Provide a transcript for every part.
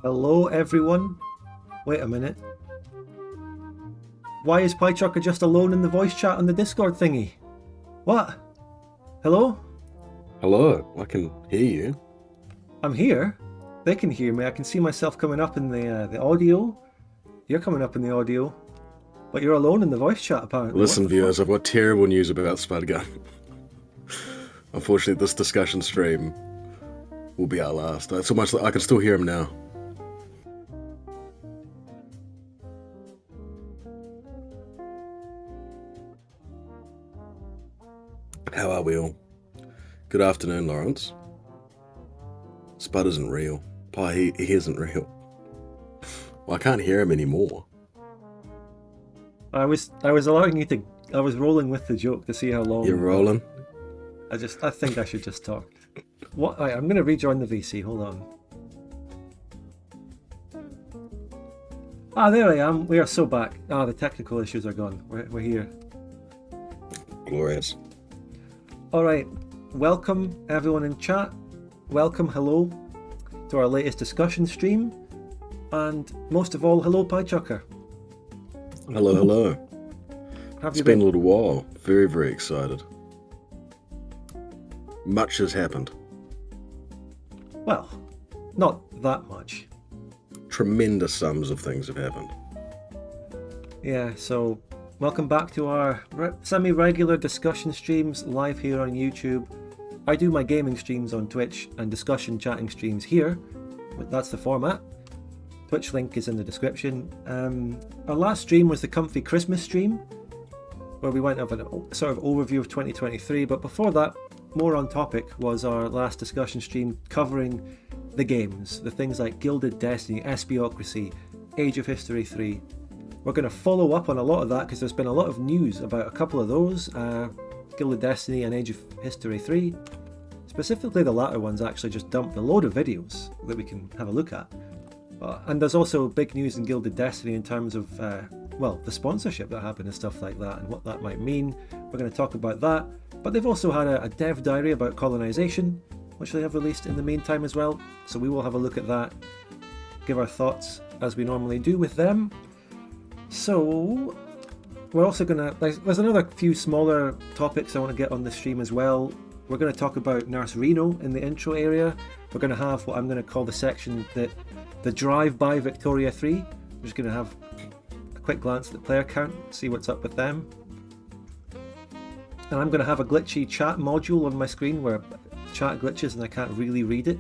Hello, everyone. Wait a minute. Why is PieChucker just alone in the voice chat on the Discord thingy? What? Hello? Hello, I can hear you. I'm here. They can hear me. I can see myself coming up in the audio. You're coming up in the audio. But you're alone in the voice chat, apparently. Listen, viewers, I've got terrible news about Spudgun. Unfortunately, this discussion stream will be our last. It's almost like I can still hear him now. How are we all? Good afternoon, Lawrence. Spud isn't real. Pie, he isn't real. Well, I can't hear him anymore. I was allowing you to. I was rolling with the joke to see how long. You're rolling? I think I should just talk. What? Right, I'm going to rejoin the VC. Hold on. Ah, there I am. We are so back. Ah, the technical issues are gone. We're here. Glorious. All right. Welcome everyone in chat. Welcome, hello, to our latest discussion stream. And most of all, hello, PieChucker. Hello, hello. Have It's been a little while. Very, very excited. Much has happened. Well, not that much. Tremendous sums of things have happened. Yeah, so welcome back to our semi-regular discussion streams live here on YouTube. I do my gaming streams on Twitch and discussion chatting streams here. That's the format. Twitch link is in the description. Our last stream was the Comfy Christmas stream, where we went over a sort of overview of 2023, but before that, more on topic was our last discussion stream covering the games, the things like Gilded Destiny, Espiocracy, Age of History 3. We're going to follow up on a lot of that because there's been a lot of news about a couple of those, Gilded Destiny and Age of History 3. Specifically the latter ones actually just dumped a load of videos that we can have a look at. And there's also big news in Gilded Destiny in terms of, well, the sponsorship that happened and stuff like that and what that might mean. We're going to talk about that. But they've also had a dev diary about colonisation, which they have released in the meantime as well. So we will have a look at that, give our thoughts as we normally do with them. So we're also going to, there's another few smaller topics I want to get on the stream as well. We're going to talk about Nurse Reno in the intro area. We're going to have what I'm going to call the section that the Drive-By Victoria 3. We're just going to have a quick glance at the player count, see what's up with them. And I'm going to have a glitchy chat module on my screen where chat glitches and I can't really read it.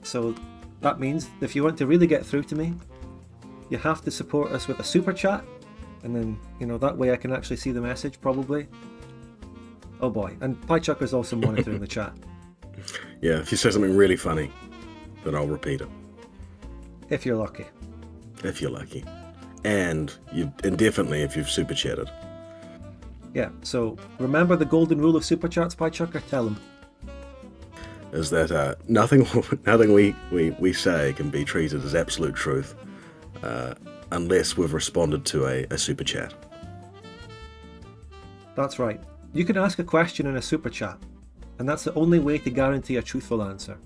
So that means if you want to really get through to me, you have to support us with a super chat. And then, you know, that way I can actually see the message probably. Oh boy, and PieChucker's also monitoring the chat. Yeah, if you say something really funny, then I'll repeat it. If you're lucky. If you're lucky. And definitely if you've super chatted. Yeah, so remember the golden rule of super chats, PieChucker? Tell them. Is that nothing we say can be treated as absolute truth unless we've responded to a super chat. That's right. You can ask a question in a super chat, and that's the only way to guarantee a truthful answer.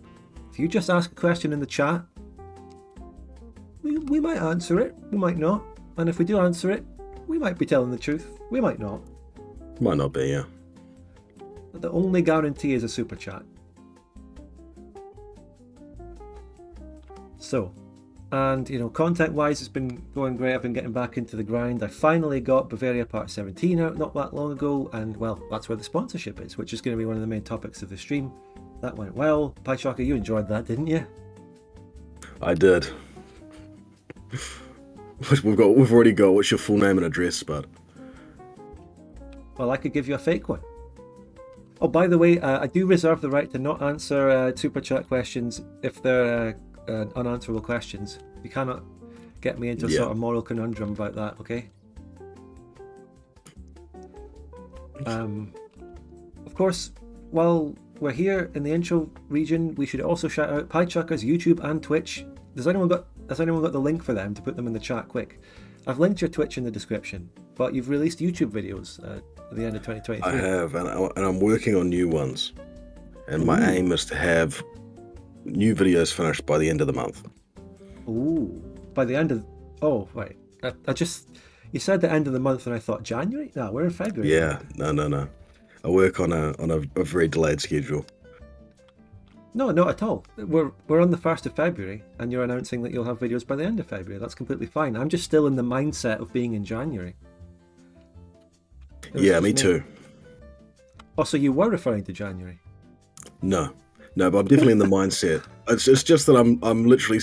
If you just ask a question in the chat, we might answer it, we might not. And if we do answer it, we might be telling the truth, we might not. Might not be, yeah. But the only guarantee is a super chat. So, and you know, content-wise, it's been going great. I've been getting back into the grind. I finally got Bavaria Part 17 out not that long ago, and well, that's where the sponsorship is, which is going to be one of the main topics of the stream. That went well. PieChucker, you enjoyed that, didn't you? I did. We've already got what's your full name and address, Spud? Well, I could give you a fake one. Oh, by the way, I do reserve the right to not answer super chat questions if they're unanswerable questions. You cannot get me into a sort of moral conundrum about that, okay? Of course, while we're here in the intro region, we should also shout out PieChucker's YouTube and Twitch. Has anyone got the link for them to put them in the chat quick? I've linked your Twitch in the description, but you've released YouTube videos at the end of 2023. I have, and I'm working on new ones. And my aim is to have new videos finished by the end of the month. Ooh, by the end of... Oh, right. I just... You said the end of the month and I thought January? No, we're in February. Yeah, no. I work on a very delayed schedule. No, not at all. We're on the 1st of February and you're announcing that you'll have videos by the end of February. That's completely fine. I'm just still in the mindset of being in January. Yeah, me too. Oh, so you were referring to January? No, but I'm definitely in the mindset. It's just that I'm literally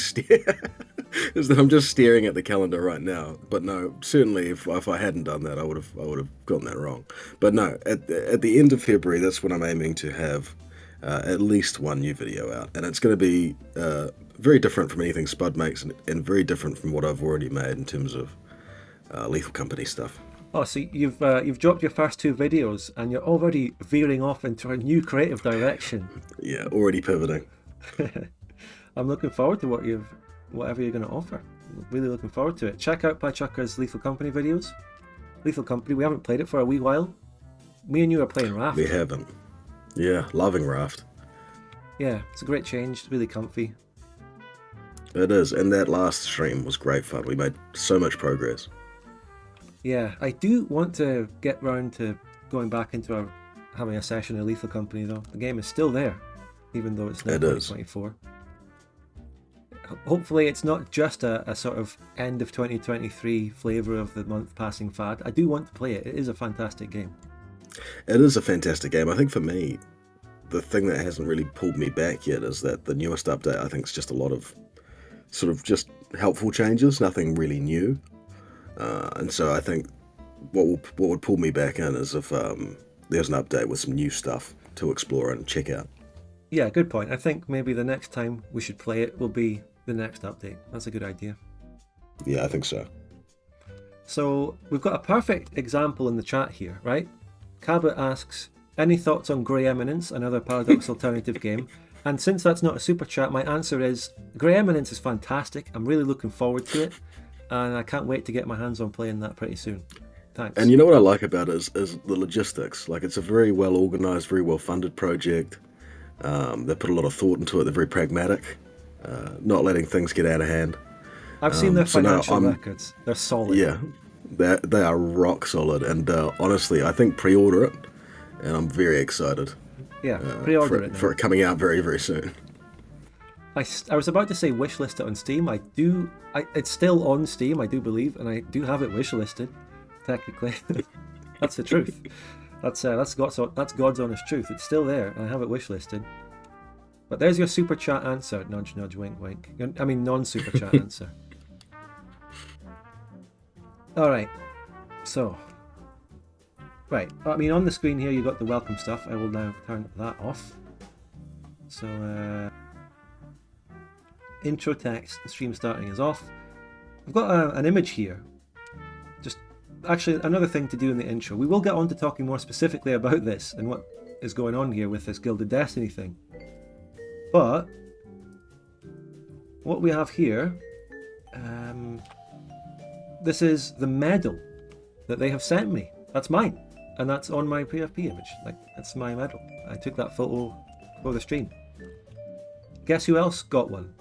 is that I'm just staring at the calendar right now. But no, certainly if I hadn't done that, I would have gotten that wrong. But no, at the end of February, that's when I'm aiming to have at least one new video out, and it's going to be very different from anything Spud makes, and very different from what I've already made in terms of Lethal Company stuff. Oh, so you've dropped your first 2 videos and you're already veering off into a new creative direction. Yeah, already pivoting. I'm looking forward to whatever you're going to offer. Really looking forward to it. Check out Chucker's Lethal Company videos. Lethal Company, we haven't played it for a wee while. Me and you are playing Raft. We haven't. Yeah, loving Raft. Yeah, it's a great change. It's really comfy. It is, and that last stream was great fun. We made so much progress. Yeah, I do want to get round to going back into having a session of Lethal Company though. The game is still there, even though it's now 2024. Hopefully it's not just a sort of end of 2023 flavour of the month passing fad. I do want to play it. It is a fantastic game. It is a fantastic game. I think for me, the thing that hasn't really pulled me back yet is that the newest update, I think, is just a lot of sort of just helpful changes, nothing really new. And so I think what would pull me back in is if there's an update with some new stuff to explore and check out. Yeah, good point. I think maybe the next time we should play it will be the next update. That's a good idea. Yeah, I think so. So we've got a perfect example in the chat here, right? Cabot asks, any thoughts on Grey Eminence, another Paradox alternative game? And since that's not a super chat, my answer is Grey Eminence is fantastic. I'm really looking forward to it. And I can't wait to get my hands on playing that pretty soon. Thanks. And you know what I like about it is the logistics. Like, it's a very well organised, very well funded project. They put a lot of thought into it. They're very pragmatic, not letting things get out of hand. I've seen their financial records. They're solid. Yeah, they are rock solid. And honestly, I think pre-order it, and I'm very excited. Yeah, pre-order it now. For it coming out very, very soon. I was about to say wishlist it on Steam. It's still on Steam, I do believe, and I do have it wishlisted, technically. That's the truth. That's God's honest truth. It's still there, and I have it wishlisted. But there's your super chat answer. Nudge, nudge, wink, wink. I mean, non-super chat answer. All right. So, right. I mean, on the screen here, you got the welcome stuff. I will now turn that off. So, intro text, the stream starting is off. I've got an image here. Just actually another thing to do in the intro. We will get on to talking more specifically about this and what is going on here with this Gilded Destiny thing. But what we have here, this is the medal that they have sent me. That's mine, and that's on my PFP image. Like, that's my medal. I took that photo for the stream. Guess who else got one?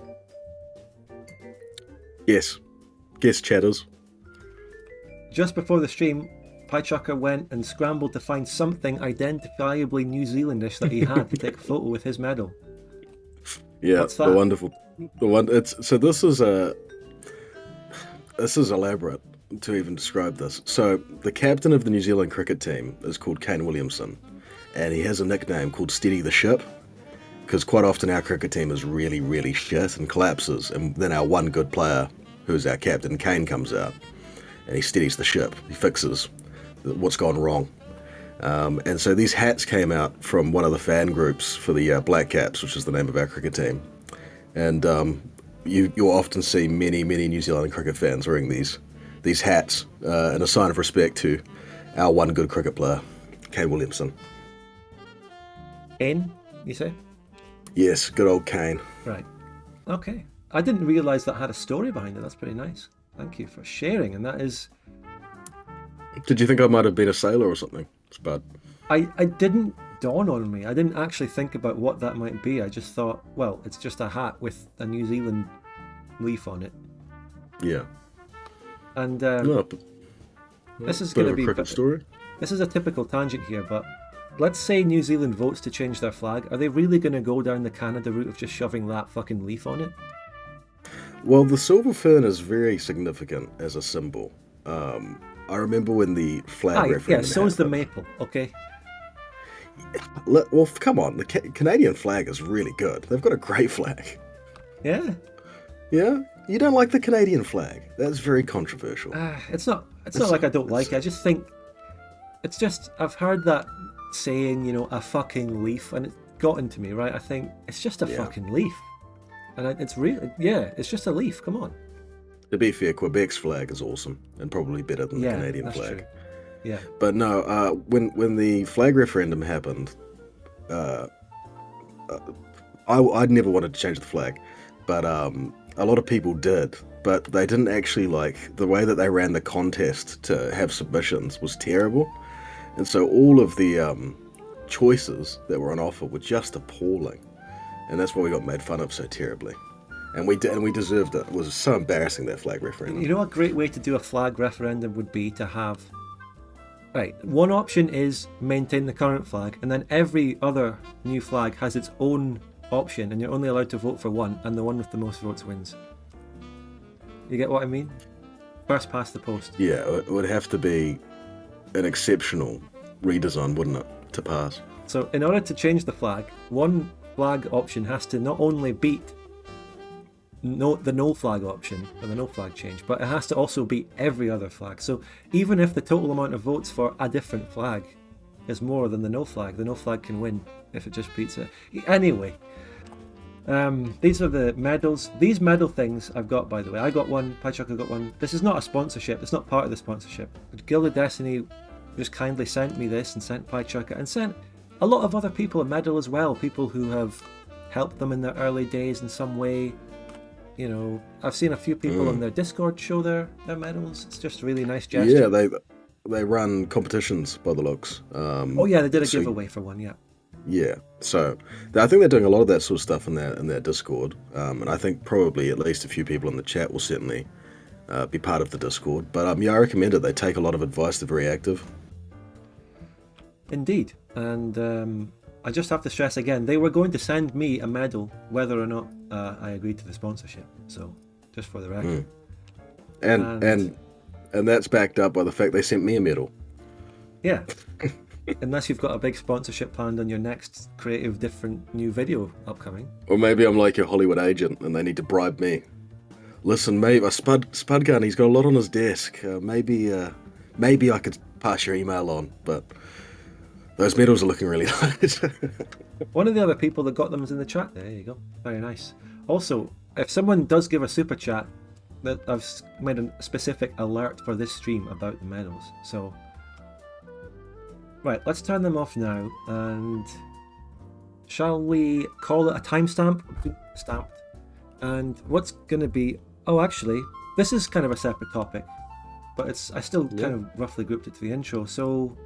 Yes. Guess chatters. Just before the stream, PieChucker went and scrambled to find something identifiably New Zealandish that he had to take a photo with his medal. Yeah, what's that? This is elaborate to even describe this. So the captain of the New Zealand cricket team is called Kane Williamson, and he has a nickname called Steady the Ship, because quite often our cricket team is really, really shit and collapses, and then our one good player, who's our captain, Kane, comes out, and he steadies the ship. He fixes what's gone wrong. And so these hats came out from one of the fan groups for the Black Caps, which is the name of our cricket team. And you'll often see many, many New Zealand cricket fans wearing these hats in a sign of respect to our one good cricket player, Kane Williamson. Kane, you say? Yes, good old Kane. Right. Okay. I didn't realise that had a story behind it. That's pretty nice. Thank you for sharing. And that is... Did you think I might have been a sailor or something? It's bad. I didn't dawn on me. I didn't actually think about what that might be. I just thought, well, it's just a hat with a New Zealand leaf on it. Yeah. And No, but, this is bit going of to a be cricket story. This is a typical tangent here, but let's say New Zealand votes to change their flag. Are they really going to go down the Canada route of just shoving that fucking leaf on it? Well, the silver fern is very significant as a symbol. I remember when the flag Yeah, referendum so's the happened. maple, okay? Well, come on, the Canadian flag is really good. They've got a great flag. Yeah. Yeah? You don't like the Canadian flag? That's very controversial. It's not like I don't like it. I just think it's just, I've heard that saying, you know, a fucking leaf, and it's gotten to me, right? I think it's just a fucking leaf. And it's really, it's just a leaf, come on. To be fair, Quebec's flag is awesome and probably better than the Canadian that's flag. True. Yeah. But no, when the flag referendum happened, I'd never wanted to change the flag, but a lot of people did. But they didn't actually like the way that they ran the contest to have submissions was terrible, and so all of the choices that were on offer were just appalling, and that's why we got made fun of so terribly. And we deserved it. It was so embarrassing, that flag referendum. You know, a great way to do a flag referendum would be to have, right, one option is maintain the current flag, and then every other new flag has its own option, and you're only allowed to vote for one, and the one with the most votes wins. You get what I mean? First past the post. Yeah, it would have to be an exceptional redesign, wouldn't it, to pass? So in order to change the flag, one flag option has to not only beat the no flag option, or the no flag change, but it has to also beat every other flag. So even if the total amount of votes for a different flag is more than the no flag can win if it just beats it. Anyway, these are the medals. These medal things I've got, by the way. I got one, Pychucker got one. This is not a sponsorship, it's not part of the sponsorship. Gilded Destiny just kindly sent me this, and sent Pychucker, and sent a lot of other people a medal as well. People who have helped them in their early days in some way. You know, I've seen a few people on their Discord show their medals. It's just a really nice gesture. Yeah, they run competitions by the looks. They did a giveaway for one, yeah. Yeah, so I think they're doing a lot of that sort of stuff in their Discord, and I think probably at least a few people in the chat will certainly be part of the Discord. But I recommend it. They take a lot of advice. They're very active. Indeed, and I just have to stress again, they were going to send me a medal whether or not I agreed to the sponsorship. So, just for the record. And that's backed up by the fact they sent me a medal. Yeah. Unless you've got a big sponsorship planned on your next creative, different new video upcoming. Or maybe I'm like your Hollywood agent and they need to bribe me. Listen, mate, Spud Gun, he's got a lot on his desk. Maybe I could pass your email on, but those medals are looking really nice. One of the other people that got them is in the chat. There you go. Very nice. Also, if someone does give a super chat, that I've made a specific alert for this stream about the medals. So, right, let's turn them off now, and shall we call it a timestamp? Stamped. And what's going to be... Oh, actually, this is kind of a separate topic, but I still kind of roughly grouped it to the intro. So,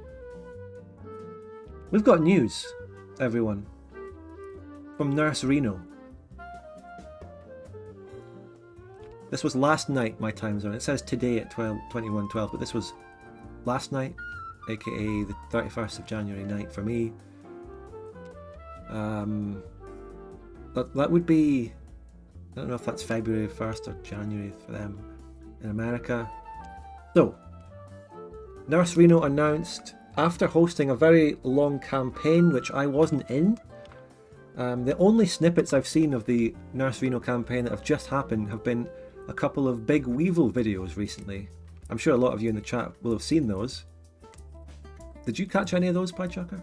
we've got news, everyone, from Nurse Reno. This was last night, my time zone. It says today at 21:12, but this was last night, aka the 31st of January night for me. That would be, I don't know if that's February 1st or January for them in America. So, Nurse Reno announced, after hosting a very long campaign, which I wasn't in, the only snippets I've seen of the Nurse Reno campaign that have just happened have been a couple of Big Weevil videos recently. I'm sure a lot of you in the chat will have seen those. Did you catch any of those, Pychucker?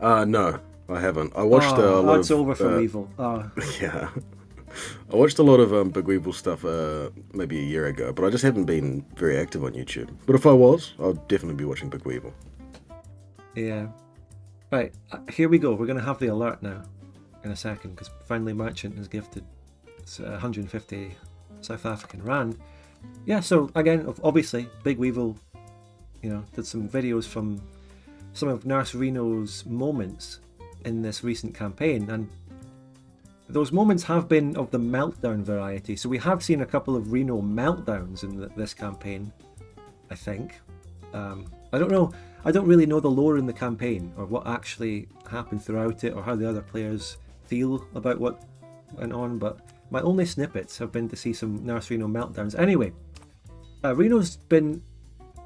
No, I haven't. I watched a lot that's of... over for Weevil. Yeah. I watched a lot of Big Weevil stuff maybe a year ago, but I just haven't been very active on YouTube. But if I was, I'd definitely be watching Big Weevil. Yeah. Right, here we go. We're going to have the alert now in a second, because Friendly Merchant has gifted 150 South African Rand. Yeah, so again, obviously, Big Weevil, did some videos from some of Nurse Reno's moments in this recent campaign, and those moments have been of the meltdown variety. So we have seen a couple of Reno meltdowns in this campaign, I think. I don't know. I don't really know the lore in the campaign or what actually happened throughout it or how the other players feel about what went on, but my only snippets have been to see some Nurse Reno meltdowns. Anyway, Reno's been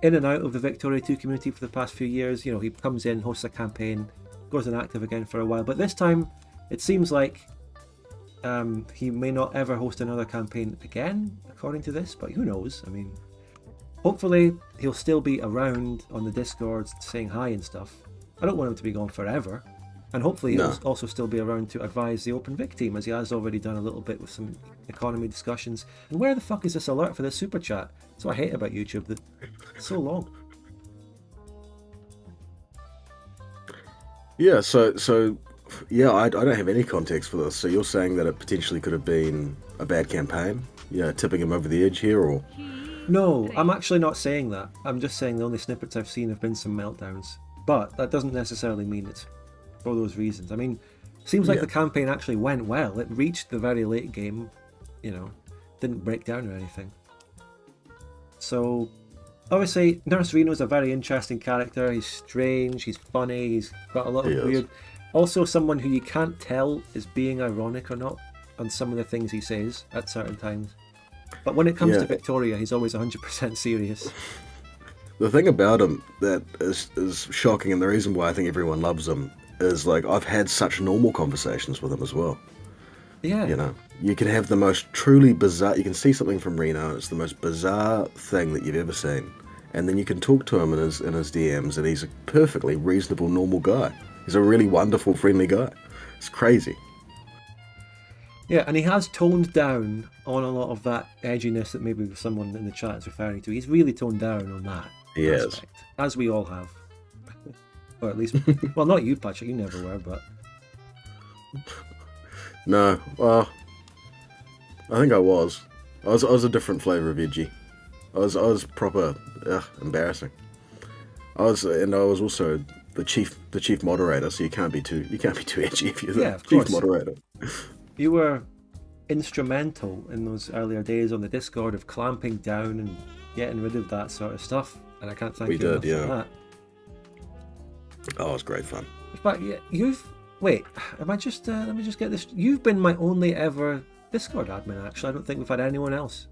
in and out of the Victoria 2 community for the past few years. You know, he comes in, hosts a campaign, goes inactive again for a while, but this time it seems like he may not ever host another campaign again, according to this, but who knows? I mean, hopefully he'll still be around on the Discord saying hi and stuff. I don't want him to be gone forever. And hopefully he'll also still be around to advise the Open Vic team, as he has already done a little bit with some economy discussions. And where the fuck is this alert for this super chat? That's what I hate about YouTube, that it's so long. Yeah, so yeah, I don't have any context for this. So you're saying that it potentially could have been a bad campaign? Yeah, tipping him over the edge here, or? No, I'm actually not saying that. I'm just saying the only snippets I've seen have been some meltdowns. But that doesn't necessarily mean it's for those reasons. I mean, seems like the campaign actually went well. It reached the very late game, you know, didn't break down or anything. So, obviously, Nurse Reno's a very interesting character. He's strange, he's funny, he's got a lot of weird... Also, someone who you can't tell is being ironic or not on some of the things he says at certain times. But when it comes to Victoria, he's always 100% serious. The thing about him that is shocking, and the reason why I think everyone loves him, is like I've had such normal conversations with him as well. Yeah. You know, you can have the most truly bizarre, you can see something from Reno, and it's the most bizarre thing that you've ever seen. And then you can talk to him in his DMs, and he's a perfectly reasonable, normal guy. He's a really wonderful, friendly guy. It's crazy. Yeah, and he has toned down on a lot of that edginess that maybe someone in the chat is referring to. He's really toned down on that aspect, as we all have. Or at least, well, not you, Patrick, you never were, but... No, well, I think I was a different flavour of edgy. I was proper embarrassing. I was also the chief moderator, so you can't be too edgy if you're the chief moderator. You were instrumental in those earlier days on the Discord of clamping down and getting rid of that sort of stuff, and I can't thank you enough for that. Oh, it was great fun. But wait, am I just let me just get this. You've been my only ever Discord admin, actually. I don't think we've had anyone else.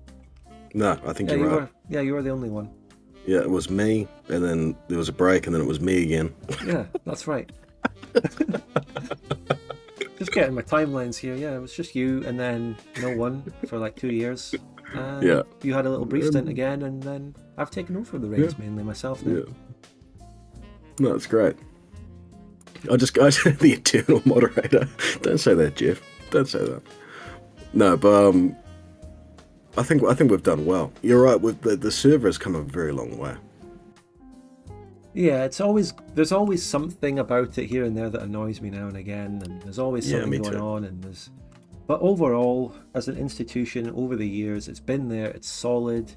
No, I think you're right. You were the only one. Yeah, it was me, and then there was a break, and then it was me again. Yeah, that's right. Just getting my timelines here. Yeah, it was just you, and then no one for like 2 years. Yeah. You had a little brief stint again, and then I've taken over the reins mainly myself now. Yeah. No, it's great. I the eternal moderator. Don't say that, Jeff. Don't say that. No, but I think we've done well. You're right. With the server has come a very long way. Yeah, there's always something about it here and there that annoys me now and again, and there's always something going on, and but overall, as an institution over the years, it's been there. It's solid.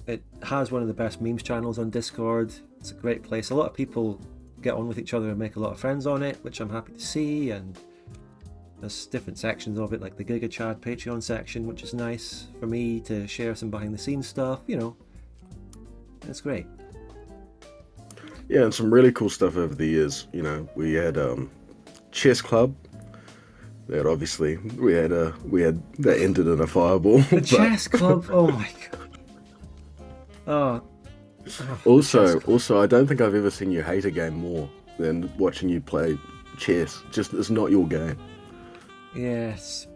It has one of the best memes channels on Discord. It's a great place. A lot of people get on with each other and make a lot of friends on it, which I'm happy to see. And there's different sections of it, like the Giga Chad Patreon section, which is nice for me to share some behind the scenes stuff. You know, it's great. Yeah, and some really cool stuff over the years. You know, we had chess club. That obviously we had that ended in a fireball. The chess club. Oh my god. Also, I don't think I've ever seen you hate a game more than watching you play chess. Just, it's not your game. Yes,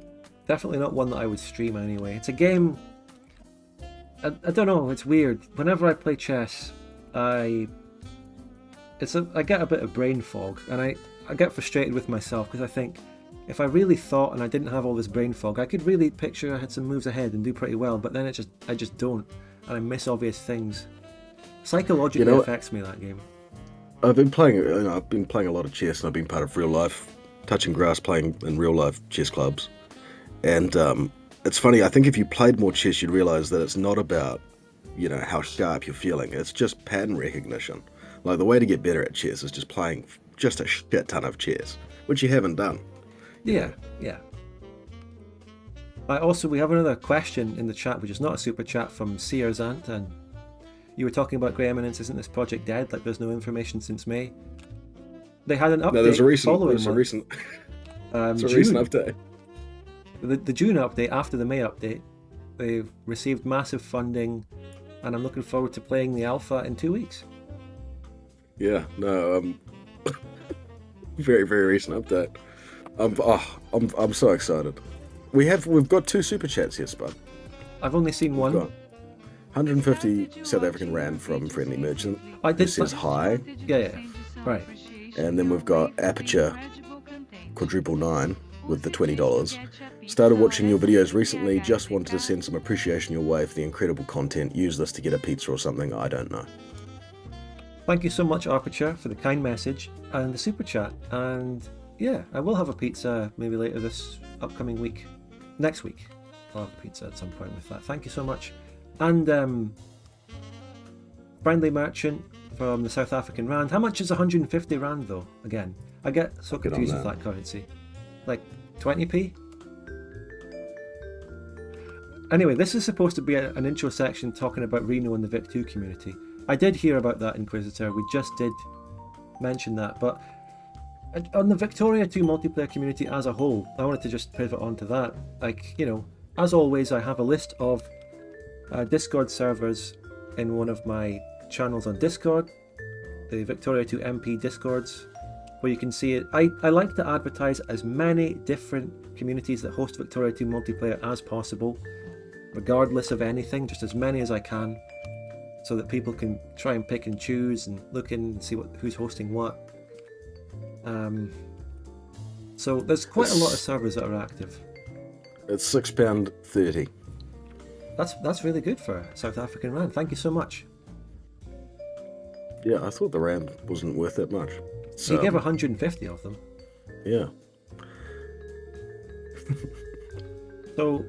definitely not one that I would stream anyway. It's a game. I don't know. It's weird. Whenever I play chess, I get a bit of brain fog, and I get frustrated with myself because I think if I really thought and I didn't have all this brain fog, I could really picture I had some moves ahead and do pretty well. But then I just don't, and I miss obvious things. Psychologically, affects me, that game. I've been playing a lot of chess, and I've been part of real life touching grass, playing in real life chess clubs. And it's funny. I think if you played more chess, you'd realize that it's not about how sharp you're feeling. It's just pattern recognition. Like, the way to get better at chess is just playing just a shit ton of chess, which you haven't done. Yeah, yeah. We have another question in the chat, which is not a super chat, from Sears Ant, and you were talking about Grey Eminence. Isn't this project dead? Like, there's no information since May. They had an update. No, there's a recent following recent recent update. The June update after the May update. They've received massive funding, and I'm looking forward to playing the alpha in 2 weeks. Yeah, no, very, very recent update. I'm so excited. We've got 2 super chats here, Spud. I've only seen one. 150 South African Rand from Friendly Merchant. It says hi. Yeah, right. And then we've got Aperture quadruple 9 with the $20. Started watching your videos recently. Just wanted to send some appreciation your way for the incredible content. Use this to get a pizza or something. I don't know. Thank you so much, Aperture, for the kind message and the super chat. And yeah, I will have a pizza maybe later this upcoming week. Next week, I'll have a pizza at some point with that. Thank you so much. And Friendly Merchant from the South African Rand. How much is 150 Rand though? Again, I get so confused with that currency. Like 20p? Anyway, this is supposed to be an intro section talking about Reno and the Vic 2 community. I did hear about that, Inquisitor. We just did mention that. But on the Victoria 2 multiplayer community as a whole, I wanted to just pivot onto that. Like, you know, as always, I have a list of Discord servers in one of my channels on Discord, the Victoria 2 MP Discords, where you can see it. I like to advertise as many different communities that host Victoria 2 multiplayer as possible, regardless of anything, just as many as I can, so that people can try and pick and choose and look in and see who's hosting what. So there's quite a lot of servers that are active. It's £6.30. That's really good for South African Rand. Thank you so much. Yeah, I thought the Rand wasn't worth that much. So, you gave 150 of them. Yeah. So,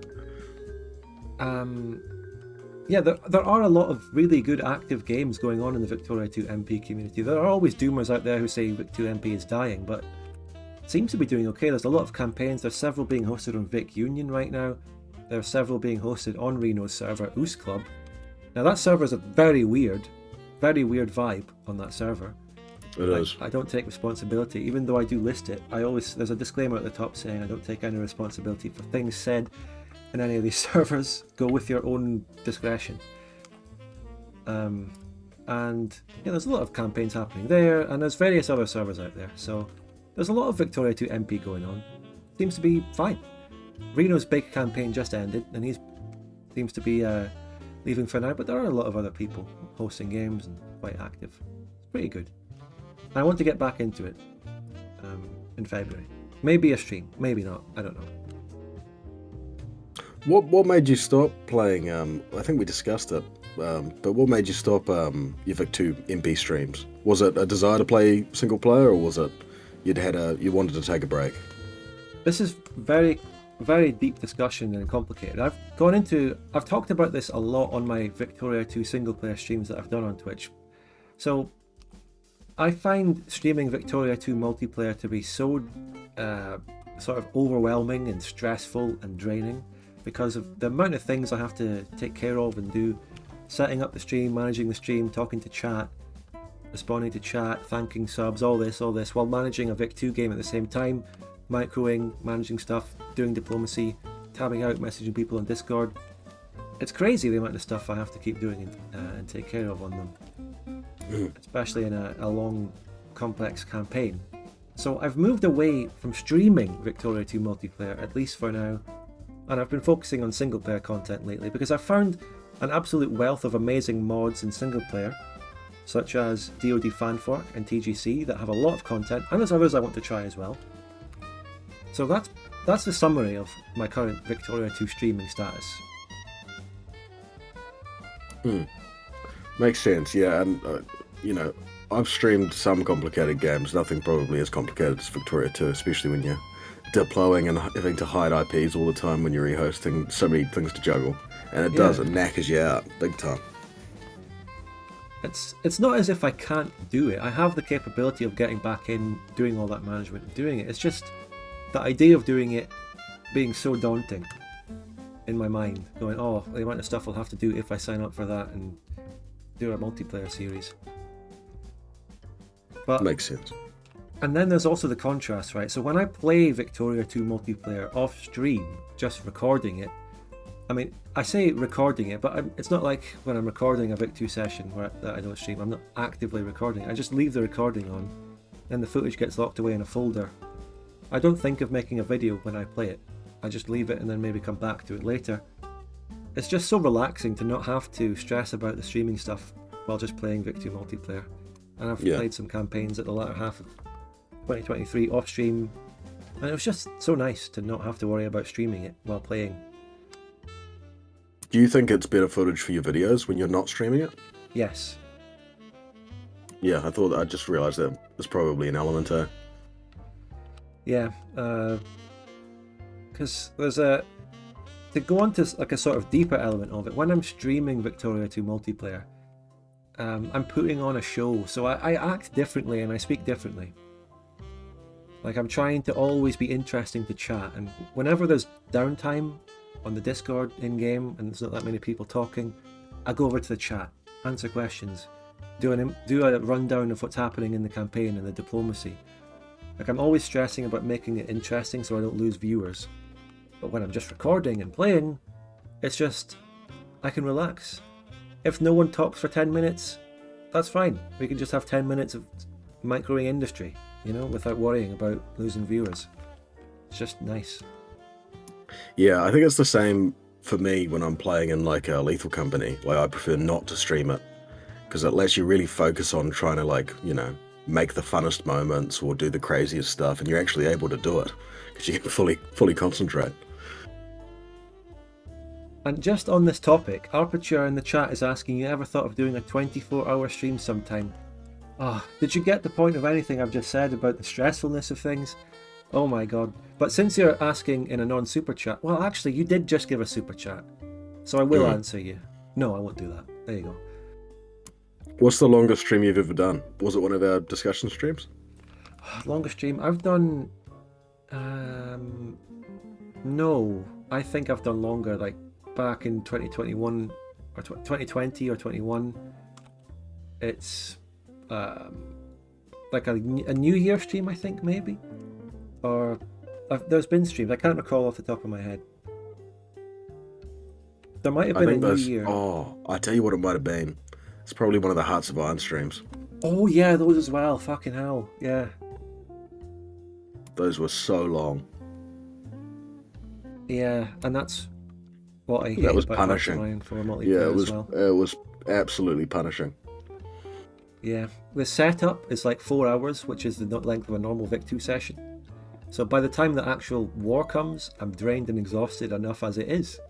yeah, there are a lot of really good active games going on in the Victoria 2 MP community. There are always doomers out there who say Vic 2 MP is dying, but it seems to be doing okay. There's a lot of campaigns. There's several being hosted on Vic Union right now. There are several being hosted on Reno's server, Oos Club. Now that server is a very weird vibe on that server. It is. I don't take responsibility, even though I do list it. There's a disclaimer at the top saying I don't take any responsibility for things said in any of these servers. Go with your own discretion. And yeah, there's a lot of campaigns happening there, and there's various other servers out there. So there's a lot of Victoria 2 MP going on. Seems to be fine. Reno's big campaign just ended, and he seems to be leaving for now, but there are a lot of other people hosting games and quite active. It's pretty good. I want to get back into it in February. Maybe a stream, maybe not, I don't know. What made you stop playing? I think we discussed it, but what made you stop your Vic 2 MP streams? Was it a desire to play single player, or was it you wanted to take a break? This is very, very deep discussion and complicated. I've talked about this a lot on my Victoria 2 single player streams that I've done on Twitch. So I find streaming Victoria 2 multiplayer to be so sort of overwhelming and stressful and draining because of the amount of things I have to take care of and do. Setting up the stream, managing the stream, talking to chat, responding to chat, thanking subs, all this, while managing a Vic 2 game at the same time, microing, managing stuff, doing diplomacy, tabbing out, messaging people on Discord. It's crazy the amount of stuff I have to keep doing and take care of on them, especially in a long, complex campaign. So I've moved away from streaming Victoria 2 multiplayer, at least for now, and I've been focusing on single player content lately because I've found an absolute wealth of amazing mods in single player, such as DoD Fanfork and TGC, that have a lot of content, and there's others I want to try as well. So that's the summary of my current Victoria 2 streaming status. Makes sense, yeah, and I've streamed some complicated games, nothing probably as complicated as Victoria 2, especially when you're deploying and having to hide IPs all the time when you're rehosting, so many things to juggle, and it knackers you out, big time. It's not as if I can't do it. I have the capability of getting back in, doing all that management, doing it. It's just the idea of doing it being so daunting in my mind, going, oh, the amount of stuff I'll have to do if I sign up for that and do a multiplayer series. But Makes sense. and then there's also the contrast, right? So when I play Victoria 2 multiplayer off stream, just recording it, I mean, I say recording it, but it's not like when I'm recording a Vic 2 session that I don't stream. I'm not actively recording. I just leave the recording on, and the footage gets locked away in a folder. I don't think of making a video when I play it. I just leave it and then maybe come back to it later. It's just so relaxing to not have to stress about the streaming stuff while just playing Vic 2 multiplayer. And I've played some campaigns at the latter half of 2023 off stream, and it was just so nice to not have to worry about streaming it while playing. Do you think it's better footage for your videos when you're not streaming it? Yes. Yeah, I just realised that there's probably an element there. Yeah, because there's to go on to like a sort of deeper element of it. When I'm streaming Victoria 2 multiplayer, I'm putting on a show, so I act differently and I speak differently. Like, I'm trying to always be interesting to chat, and whenever there's downtime on the Discord in-game and there's not that many people talking, I go over to the chat, answer questions, do a rundown of what's happening in the campaign and the diplomacy. Like, I'm always stressing about making it interesting so I don't lose viewers. But when I'm just recording and playing, it's just, I can relax. If no one talks for 10 minutes, that's fine. We can just have 10 minutes of microing industry, without worrying about losing viewers. It's just nice. Yeah, I think it's the same for me when I'm playing in like a Lethal Company. Like, I prefer not to stream it because it lets you really focus on trying to make the funnest moments or do the craziest stuff, and you're actually able to do it because you can fully concentrate. And just on this topic, Arpature in the chat is asking, you ever thought of doing a 24-hour stream sometime? Did you get the point of anything I've just said about the stressfulness of things? Oh my god. But since you're asking in a non-super chat, well, actually, you did just give a super chat, so I will answer you. No, I won't do that. There you go. What's the longest stream you've ever done? Was it one of our discussion streams? Longest stream I've done, no, I think I've done longer, like back in 2021 or 2020 or 21. It's like a New Year stream, I think, maybe, or there's been streams, I can't recall off the top of my head. There might have been a New Year. Oh, I tell you what it might have been. It's probably one of the Hearts of Iron streams. Oh yeah, those as well. Fucking hell, yeah. Those were so long. Yeah, and that's what I hate. That was about punishing. Hearts of Iron for multiplayer Yeah, it was absolutely punishing. Yeah, the setup is like 4 hours, which is the length of a normal Vic 2 session. So by the time the actual war comes, I'm drained and exhausted enough as it is.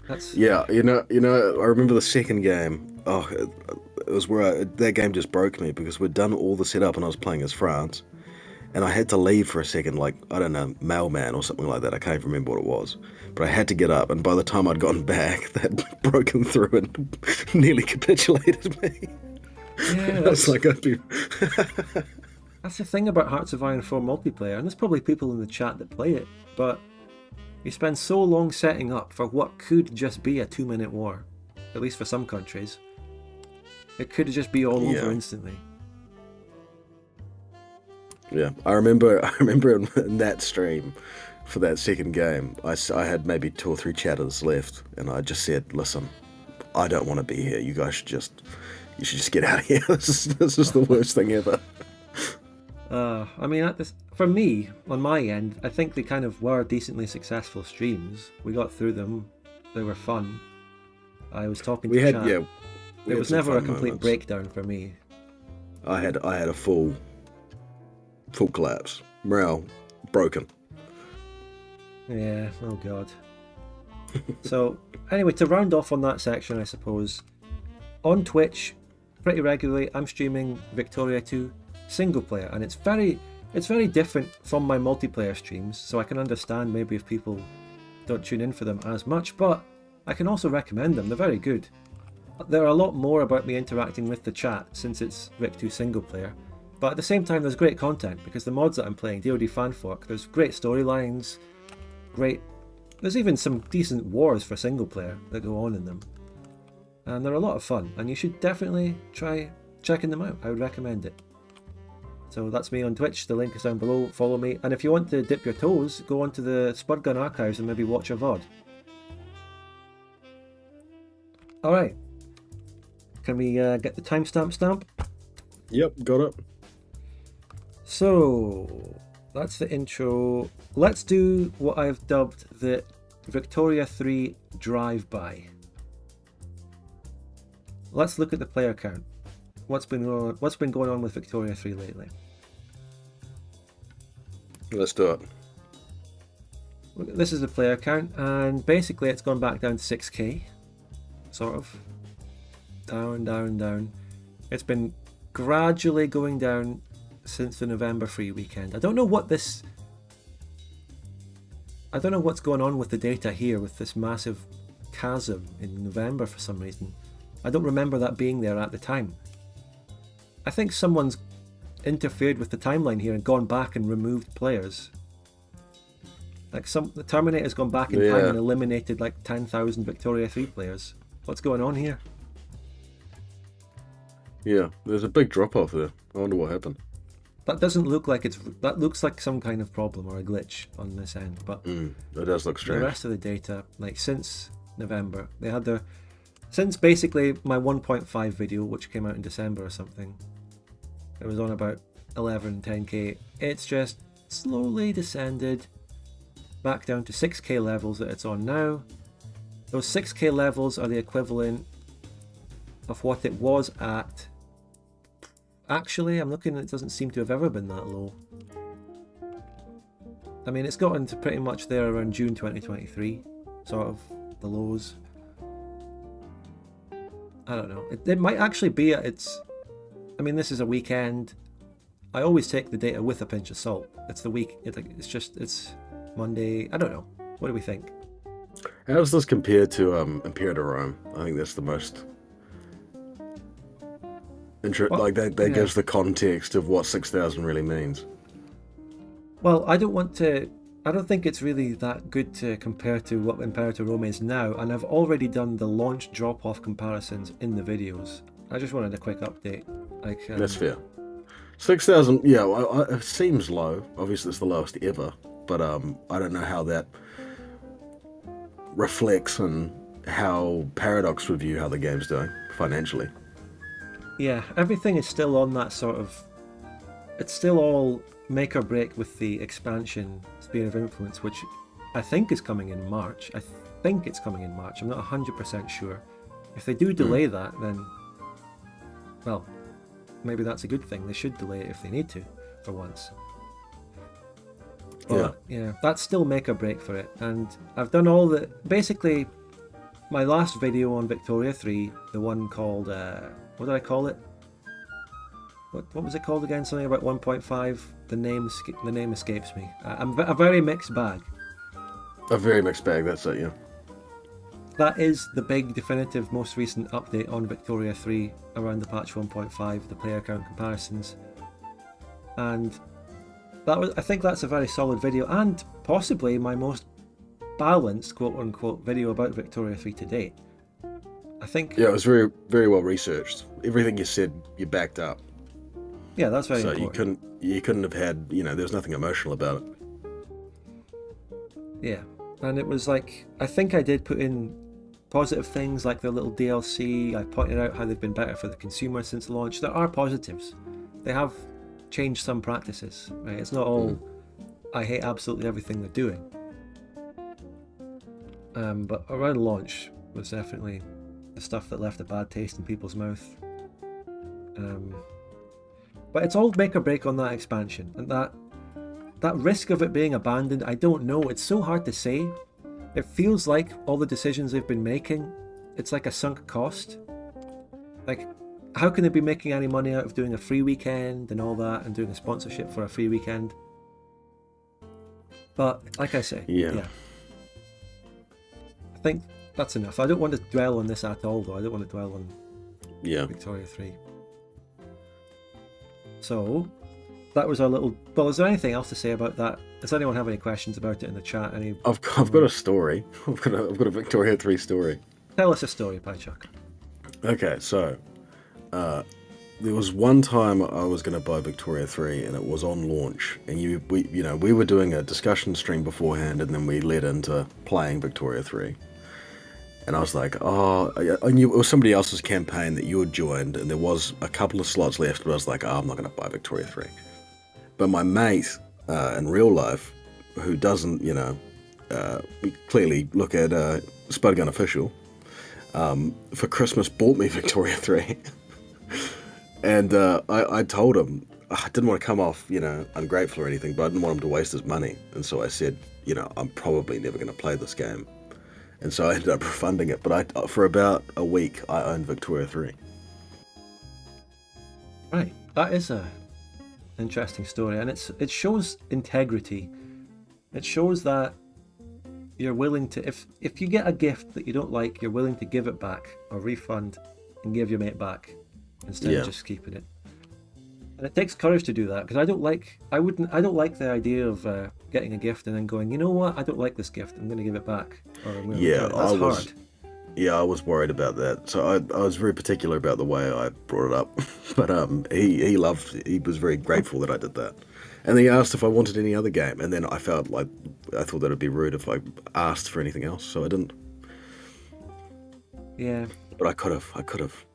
That's... Yeah, I remember the second game. Oh, it was where that game just broke me because we'd done all the setup and I was playing as France, and I had to leave for a second, like, I don't know, mailman or something like that. I can't even remember what it was, but I had to get up, and by the time I'd gotten back, they'd broken through and nearly capitulated me. Yeah, that's like I'd be. That's the thing about Hearts of Iron 4 multiplayer, and there's probably people in the chat that play it, but you spend so long setting up for what could just be a 2-minute war, at least for some countries. It could just be all over instantly. Yeah, I remember in that stream for that second game, I had maybe 2 or 3 chatters left, and I just said, listen, I don't want to be here. You guys you should just get out of here. This is the worst thing ever. I mean, for me, on my end, I think they kind of were decently successful streams. We got through them. They were fun. I was talking to chat. It was never a complete breakdown for me. I had a full collapse. Morale broken. Yeah, oh god. So, anyway, to round off on that section, I suppose, on Twitch, pretty regularly, I'm streaming Victoria 2 single player, and it's very different from my multiplayer streams, so I can understand maybe if people don't tune in for them as much, but I can also recommend them. They're very good. There are a lot more about me interacting with the chat since it's Vic 2 single player, But at the same time, there's great content, because the mods that I'm playing, DoD Fanfork, there's great storylines, there's even some decent wars for single player that go on in them. And they're a lot of fun, and you should definitely try checking them out. I would recommend it. So that's me on Twitch, the link is down below, follow me. And if you want to dip your toes, go onto the Spud Gun archives and maybe watch a VOD. Alright. Can we get the timestamp stamp? Yep, got it. So, that's the intro. Let's do what I've dubbed the Victoria 3 drive-by. Let's look at the player count. What's been going on with Victoria 3 lately? Let's do it. This is the player count, and basically it's gone back down to 6k. Sort of. Down, down, down. It's been gradually going down since the November free weekend. I don't know what's going on with the data here with this massive chasm in November for some reason. I don't remember that being there at the time. I think someone's interfered with the timeline here and gone back and removed players. Like the Terminator's gone back in time and eliminated like 10,000 Victoria 3 players. What's going on here? Yeah, there's a big drop off there. I wonder what happened. That doesn't look like that looks like some kind of problem or a glitch on this end, but that does look strange. The rest of the data, like since November, they had since basically my 1.5 video, which came out in December or something, it was on about 10k. It's just slowly descended back down to 6k levels that it's on now. Those 6k levels are the equivalent of what it was at. Actually, I'm looking, it doesn't seem to have ever been that low. I mean, it's gotten to pretty much there around June 2023, sort of the lows. I don't know. It might actually be at its... I mean, this is a weekend. I always take the data with a pinch of salt. It's the week. It's Monday. I don't know. What do we think? How does this compare to Imperial Rome? I think that's the most... like that gives the context of what 6,000 really means. Well, I don't think it's really that good to compare to what Imperator Rome is now, and I've already done the launch drop-off comparisons in the videos. I just wanted a quick update. That's fair. 6,000, yeah, it seems low. Obviously, it's the lowest ever, but I don't know how that reflects on how Paradox would view how the game's doing financially. Yeah, everything is still on that sort of... It's still all make or break with the expansion Sphere of Influence, which I think is coming in March. I think it's coming in March. I'm not 100% sure. If they do delay that, then... Well, maybe that's a good thing. They should delay it if they need to, for once. But, yeah, that's still make or break for it. And I've done all the... Basically, my last video on Victoria 3, the one called... what did I call it? What was it called again? Something about 1.5. The name escapes me. I'm a very mixed bag. A very mixed bag. That's it. Yeah. That is the big, definitive, most recent update on Victoria 3 around the patch 1.5. The player count comparisons, and I think that's a very solid video, and possibly my most balanced, quote unquote, video about Victoria 3 to date. I think. Yeah, it was very, very well researched. Everything you said, you backed up. Yeah, that's very important. So you couldn't have had, there was nothing emotional about it. Yeah, and it was like, I think I did put in positive things like the little DLC. I pointed out how they've been better for the consumer since launch. There are positives. They have changed some practices, right? It's not all, I hate absolutely everything they're doing. But around launch was definitely the stuff that left a bad taste in people's mouth. But it's all make or break on that expansion, and that risk of it being abandoned, I don't know. It's so hard to say. It feels like all the decisions they've been making, it's like a sunk cost. Like, how can they be making any money out of doing a free weekend and all that, and doing a sponsorship for a free weekend? But like I say, yeah. I think that's enough. I don't want to dwell on this at all, though. I don't want to dwell on Victoria 3. So, that was our little. Well, is there anything else to say about that? Does anyone have any questions about it in the chat? I've got a story. I've got a Victoria 3 story. Tell us a story, Pychuck. Okay, so there was one time I was going to buy Victoria 3, and it was on launch, and we were doing a discussion stream beforehand, and then we led into playing Victoria 3. And I was like, I knew it was somebody else's campaign that you had joined, and there was a couple of slots left, but I was like, I'm not going to buy Victoria 3. But my mate in real life, who doesn't, clearly look at Spudgun Official, for Christmas bought me Victoria 3. And I told him, I didn't want to come off, ungrateful or anything, but I didn't want him to waste his money. And so I said, I'm probably never going to play this game. And so I ended up refunding it. But for about a week, I owned Victoria 3. Right, that is a interesting story, and it shows integrity. It shows that you're willing to, if you get a gift that you don't like, you're willing to give it back or refund and give your mate back instead of just keeping it. And it takes courage to do that, because I don't like the idea of getting a gift and then going, you know what, I don't like this gift, I'm going to give it back. Or I'm going to return it. That's hard. Yeah, I was worried about that. So I was very particular about the way I brought it up. But he was very grateful that I did that. And he asked if I wanted any other game, and then I thought that it'd be rude if I asked for anything else, so I didn't. Yeah. But I could have.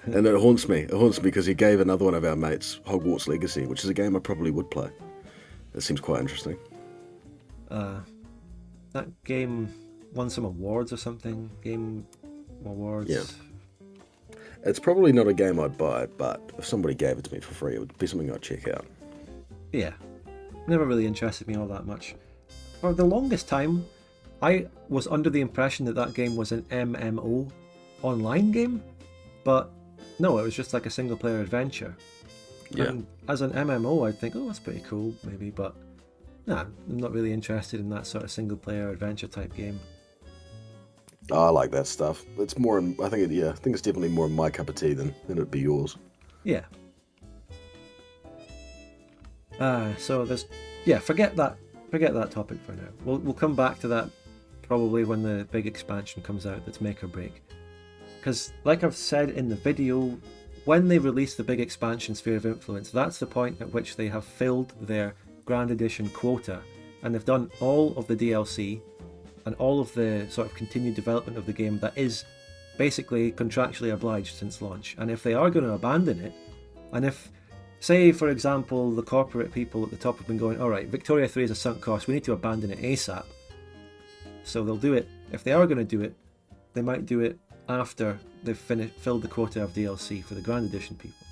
And it haunts me because he gave another one of our mates Hogwarts Legacy, which is a game I probably would play. It seems quite interesting. That game won some awards or something. Game awards. Yeah. It's probably not a game I'd buy, but if somebody gave it to me for free, it would be something I'd check out. Yeah. Never really interested me all that much. For the longest time, I was under the impression that game was an MMO online game, but no, it was just like a single player adventure. Yeah. And as an MMO, I'd think, that's pretty cool, maybe, but nah, I'm not really interested in that sort of single player adventure type game. Oh, I like that stuff. It's more, I think it's definitely more my cup of tea than it'd be yours. Yeah. So there's, forget that topic for now. We'll come back to that probably when the big expansion comes out that's make or break. Because like I've said in the video, when they release the big expansion Sphere of Influence, that's the point at which they have filled their Grand Edition quota, and they've done all of the DLC and all of the sort of continued development of the game that is basically contractually obliged since launch. And if they are going to abandon it, and if, say for example, the corporate people at the top have been going, alright, Victoria 3 is a sunk cost, we need to abandon it ASAP. So they'll do it, if they are going to do it, they might do it after they've filled the quota of DLC for the Grand Edition people.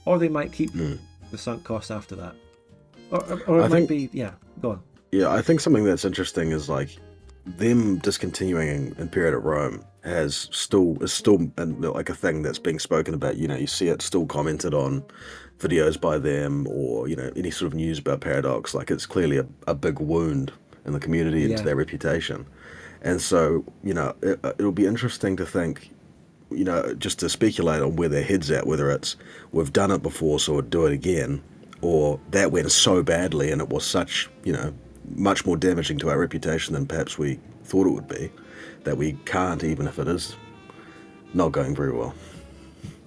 Or they might keep the sunk cost after that. Or it might be, go on. Yeah, I think something that's interesting is like them discontinuing Imperial at Rome is still like a thing that's being spoken about. You see it still commented on videos by them, or any sort of news about Paradox. Like it's clearly a big wound in the community into their reputation. And so it'll be interesting to think, just to speculate on where their head's at, whether it's we've done it before so we'll do it again, or that went so badly and it was such much more damaging to our reputation than perhaps we thought it would be, that we can't, even if it is not going very well.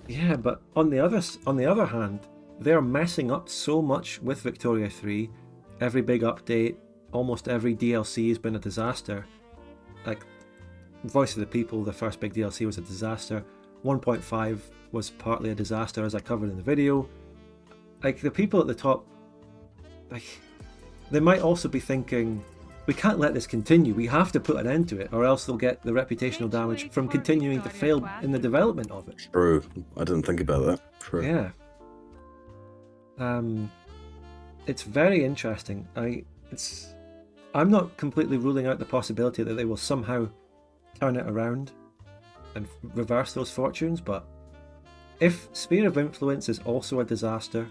Yeah, but on the other hand, they're messing up so much with Victoria 3. Every big update, almost every DLC has been a disaster. Like Voice of the People, the first big DLC was a disaster. 1.5 was partly a disaster, as I covered in the video. Like the people at the top, they might also be thinking, we can't let this continue, we have to put an end to it, or else they'll get the reputational damage from continuing to fail in the development of it. True, I didn't think about that. True. Yeah. It's very interesting. I'm not completely ruling out the possibility that they will somehow turn it around and reverse those fortunes, but if Sphere of Influence is also a disaster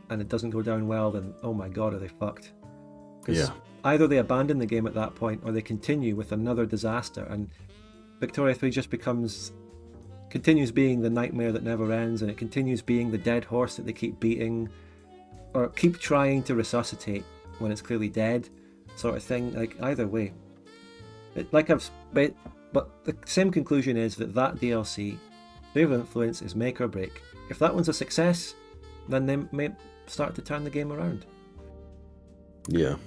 and it doesn't go down well, then oh my god, are they fucked. Because either they abandon the game at that point or they continue with another disaster and Victoria 3 just becomes continues being the nightmare that never ends, and it continues being the dead horse that they keep beating, or keep trying to resuscitate when it's clearly dead, sort of thing. Like, either way. But the same conclusion is that DLC, Sphere of Influence, is make or break. If that one's a success, then they may start to turn the game around. Yeah.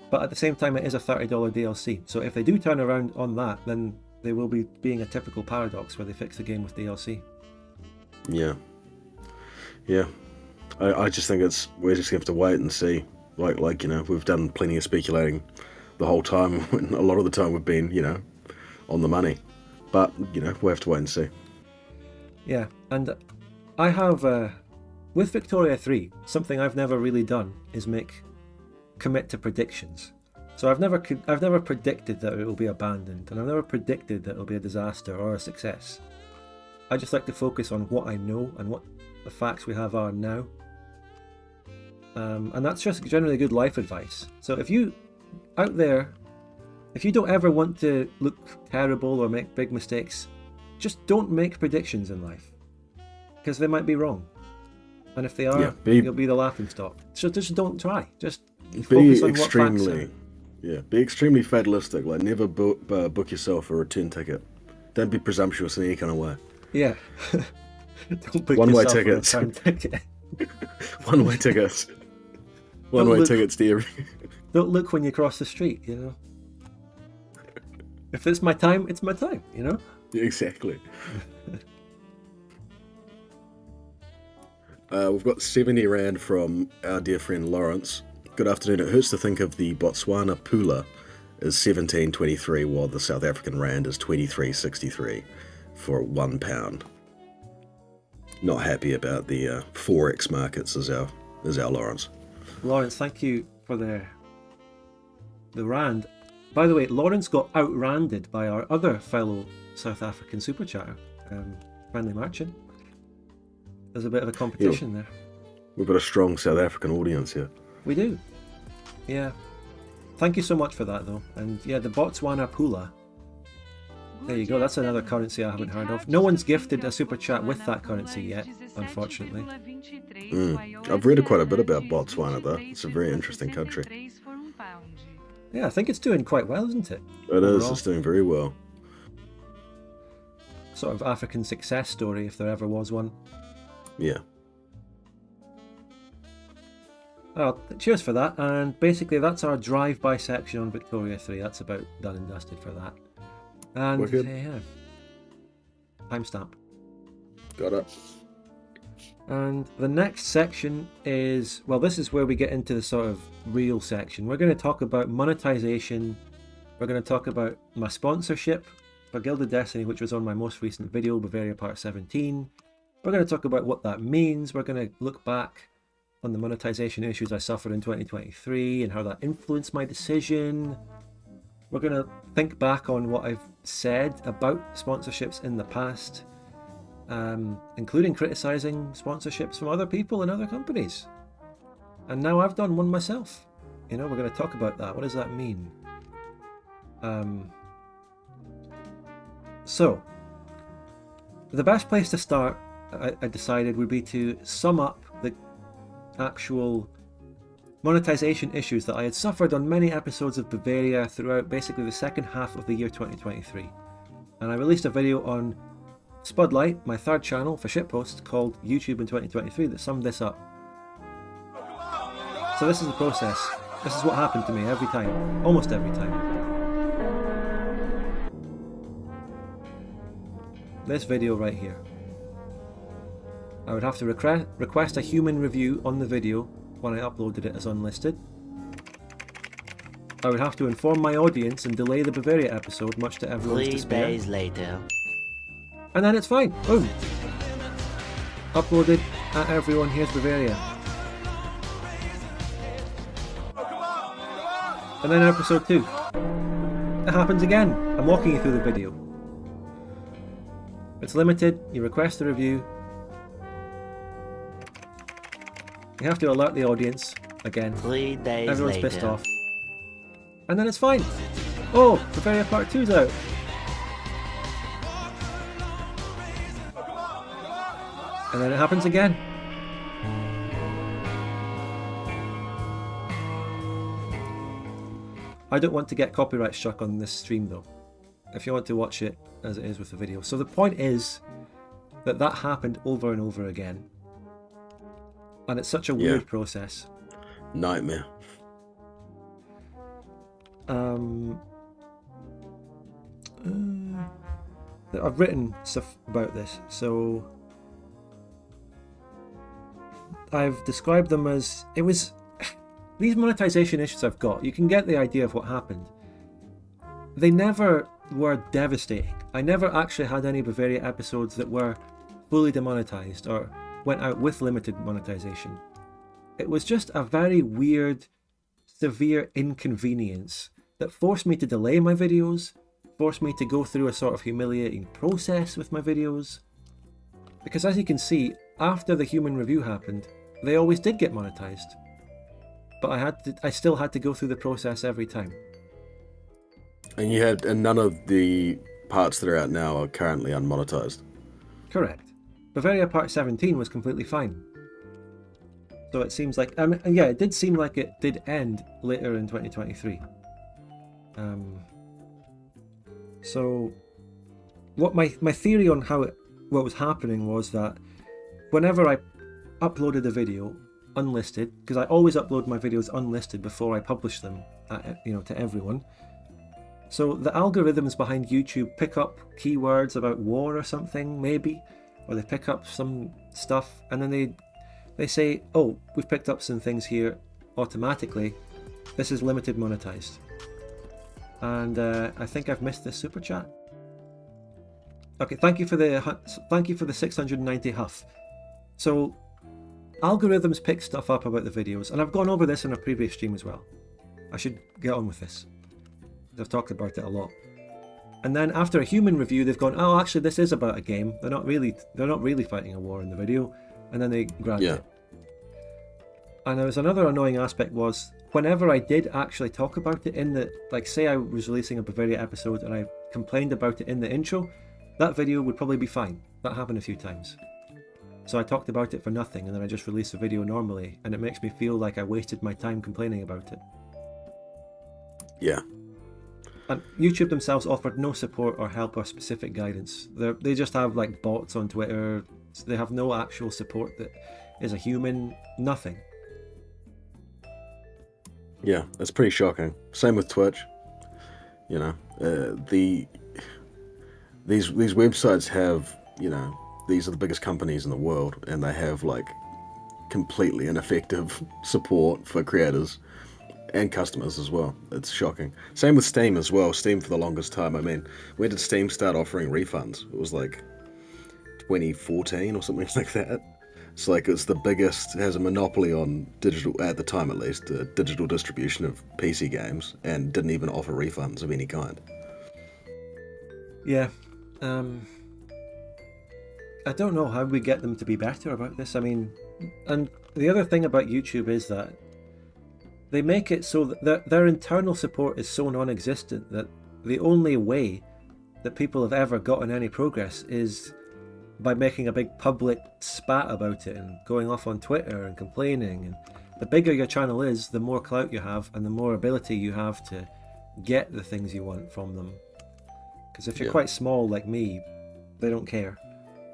But at the same time, it is a $30 DLC. So if they do turn around on that, then they will be being a typical paradox where they fix the game with DLC. Yeah. Yeah. I just think we're just going to have to wait and see. Like, you know, we've done plenty of speculating the whole time. A lot of the time we've been, you know, on the money. But, you know, we'll have to wait and see. Yeah, and I have, with Victoria 3, something I've never really done is commit to predictions. So I've never predicted that it will be abandoned, and I've never predicted that it will be a disaster or a success. I just like to focus on what I know and what the facts we have are now. And that's just generally good life advice. So if you, out there, if you don't ever want to look terrible or make big mistakes, just don't make predictions in life. Because they might be wrong. And if they are, you'll be the laughingstock. So just don't try. Just focus on what facts are. Yeah, be extremely fatalistic. Like, never book yourself a return ticket. Don't be presumptuous in any kind of way. Yeah. Don't book one-way yourself tickets. a return ticket. One-way tickets. One-way tickets to everything. Don't look when you cross the street, you know? If it's my time, it's my time, you know? Exactly. We've got 70 Rand from our dear friend Lawrence. Good afternoon. It hurts to think of the Botswana Pula is 17.23, while the South African Rand is 23.63 for £1. Not happy about the Forex markets, is our Lawrence. Lawrence, thank you for the Rand. By the way, Lawrence got outranded by our other fellow South African super chatter, Friendly Marchant. There's a bit of a competition there. We've got a strong South African audience here. We do. Yeah. Thank you so much for that, though. And yeah, the Botswana Pula. There you go. That's another currency I haven't heard of. No one's gifted a super chat with that currency yet, unfortunately. I've read quite a bit about Botswana, though. It's a very interesting country. Yeah, I think it's doing quite well, isn't it? It is. It's doing very well. Sort of African success story, if there ever was one. Yeah. Well, cheers for that. And basically, that's our drive-by section on Victoria 3. That's about done and dusted for that. And yeah, timestamp. Got it. And the next section is, well, this is where we get into the sort of real section. We're going to talk about monetization. We're going to talk about my sponsorship for Gilded Destiny, which was on my most recent video, Bavaria Part 17. We're going to talk about what that means. We're going to look back on the monetization issues I suffered in 2023 and how that influenced my decision. We're going to think back on what I've said about sponsorships in the past, including criticizing sponsorships from other people and other companies. And now I've done one myself. You know, we're going to talk about that. What does that mean? So, the best place to start, I decided, would be to sum up the actual monetization issues that I had suffered on many episodes of Bavaria throughout basically the second half of the year 2023. And I released a video on Spudlight, my third channel for shitposts, called YouTube in 2023 that summed this up. So this is the process. This is what happened to me every time, almost every time. This video right here. I would have to request a human review on the video when I uploaded it as unlisted. I would have to inform my audience and delay the Bavaria episode, much to everyone's despair. 3 days later. And then it's fine. Boom. Uploaded at everyone. Here's Bavaria. And then episode 2. It happens again. I'm walking you through the video. It's limited. You request a review. You have to alert the audience again. 3 days Everyone's later. pissed off. And then it's fine. Oh, Bavaria Part 2's out. And then it happens again. I don't want to get copyright struck on this stream though, if you want to watch it as it is with the video. So the point is that happened over and over again. And it's such a weird process. Nightmare. I've written stuff about this, so I've described them as, it was these monetization issues I've got, you can get the idea of what happened. They never were devastating. I never actually had any Bavaria episodes that were fully demonetized or went out with limited monetization. It was just a very weird, severe inconvenience that forced me to delay my videos, forced me to go through a sort of humiliating process with my videos. Because as you can see, after the human review happened, they always did get monetized. But I still had to go through the process every time. And none of the parts that are out now are currently unmonetized. Correct. Bavaria Part 17 was completely fine. So it seems like, yeah, it did seem like it did end later in 2023. So what my theory on what was happening was that whenever I uploaded a video unlisted, because I always upload my videos unlisted before I publish them, to everyone. So the algorithms behind YouTube pick up keywords about war or something, maybe, or they pick up some stuff, and then they say, oh, we've picked up some things here automatically. This is limited monetized. And I think I've missed this super chat. Okay, thank you for the 690 huff. So algorithms pick stuff up about the videos, and I've gone over this in a previous stream as well. I should get on with this. I've talked about it a lot. And then after a human review, they've gone, oh, actually, this is about a game. They're not really fighting a war in the video, and then they grabbed it. And there was another annoying aspect was whenever I did actually talk about it in the, like, say I was releasing a Bavaria episode and I complained about it in the intro, that video would probably be fine. That happened a few times. So I talked about it for nothing, and then I just released the video normally, and it makes me feel like I wasted my time complaining about it. Yeah. And YouTube themselves offered no support or help or specific guidance. They just have like bots on Twitter. They have no actual support that is a human. Nothing. Yeah, it's pretty shocking. Same with Twitch. These websites have, these are the biggest companies in the world, and they have like completely ineffective support for creators and customers as well. It's shocking. Same with Steam as well. Steam for the longest time. I mean, when did Steam start offering refunds? It was like 2014 or something like that. It's like it's the biggest, has a monopoly on digital, at the time at least, digital distribution of PC games, and didn't even offer refunds of any kind. Yeah. I don't know how we get them to be better about this. I mean, and the other thing about YouTube is that they make it so that their internal support is so non-existent that the only way that people have ever gotten any progress is by making a big public spat about it and going off on Twitter and complaining. And the bigger your channel is, the more clout you have and the more ability you have to get the things you want from them. Because if you're quite small like me, they don't care.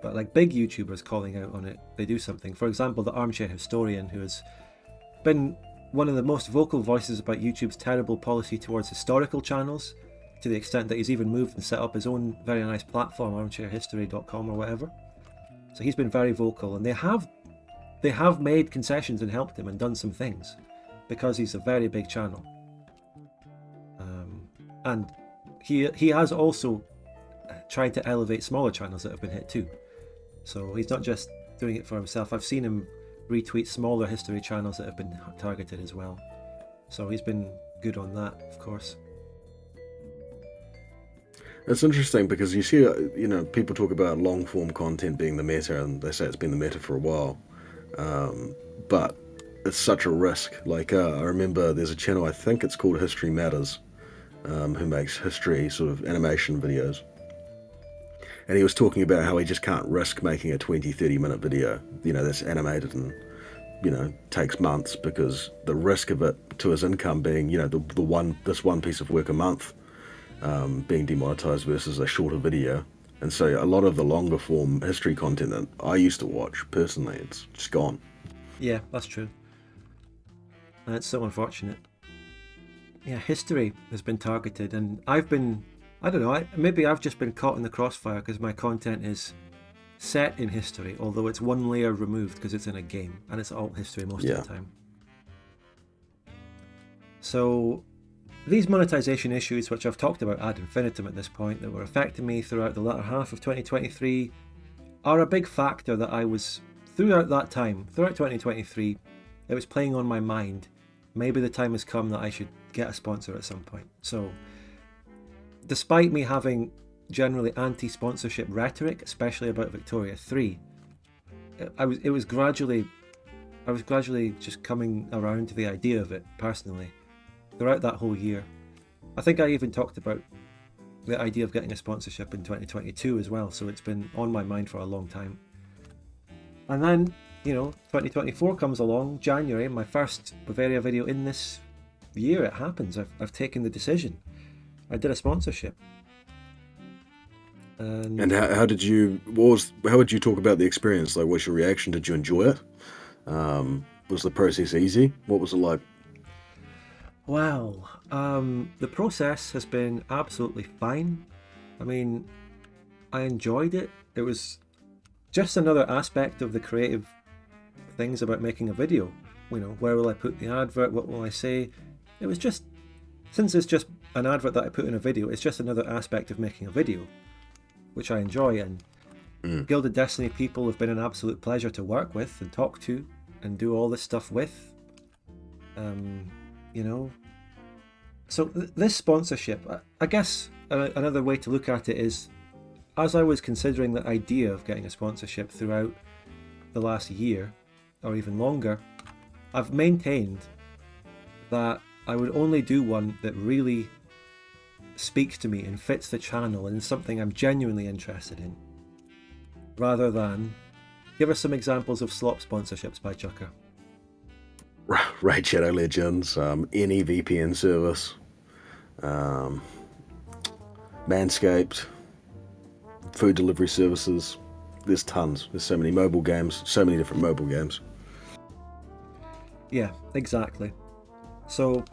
But like big YouTubers calling out on it, they do something. For example, the Armchair Historian, who has been one of the most vocal voices about YouTube's terrible policy towards historical channels, to the extent that he's even moved and set up his own very nice platform, armchairhistory.com or whatever. So he's been very vocal, and they have made concessions and helped him and done some things because he's a very big channel. And he has also tried to elevate smaller channels that have been hit too. So he's not just doing it for himself. I've seen him retweet smaller history channels that have been targeted as well. So he's been good on that, of course. It's interesting because you see, people talk about long-form content being the meta, and they say it's been the meta for a while. But it's such a risk. Like, I remember there's a channel, I think it's called History Matters, who makes history sort of animation videos. And he was talking about how he just can't risk making a 20-30 minute video, that's animated and, takes months, because the risk of it to his income being, this one piece of work a month being demonetized versus a shorter video. And so a lot of the longer form history content that I used to watch personally, it's just gone. Yeah, that's true. And it's so unfortunate. Yeah, history has been targeted, and I don't know, maybe I've just been caught in the crossfire because my content is set in history, although it's one layer removed because it's in a game, and it's alt history most of the time. So these monetization issues, which I've talked about ad infinitum at this point, that were affecting me throughout the latter half of 2023, are a big factor that I was, throughout 2023, it was playing on my mind. Maybe the time has come that I should get a sponsor at some point. So, despite me having generally anti-sponsorship rhetoric, especially about Victoria 3, I was gradually just coming around to the idea of it personally throughout that whole year. I think I even talked about the idea of getting a sponsorship in 2022 as well, so it's been on my mind for a long time. And then, 2024 comes along, January, my first Bavaria video in this year, it happens. I've taken the decision. I did a sponsorship. And how would you talk about the experience? Like, what's your reaction? Did you enjoy it? Was the process easy? What was it like? Wow. The process has been absolutely fine. I mean, I enjoyed it. It was just another aspect of the creative things about making a video. Where will I put the advert? What will I say? It was just, since it's just an advert that I put in a video, it's just another aspect of making a video, which I enjoy. And Gilded Destiny people have been an absolute pleasure to work with and talk to and do all this stuff with. So this sponsorship, I guess another way to look at it is, as I was considering the idea of getting a sponsorship throughout the last year, or even longer, I've maintained that I would only do one that really speaks to me and fits the channel and is something I'm genuinely interested in, rather than give us some examples of slop sponsorships by Chucker. Raid Shadow Legends, any VPN service, Manscaped, food delivery services. There's tons. There's so many mobile games, so many different mobile games. Yeah, exactly. So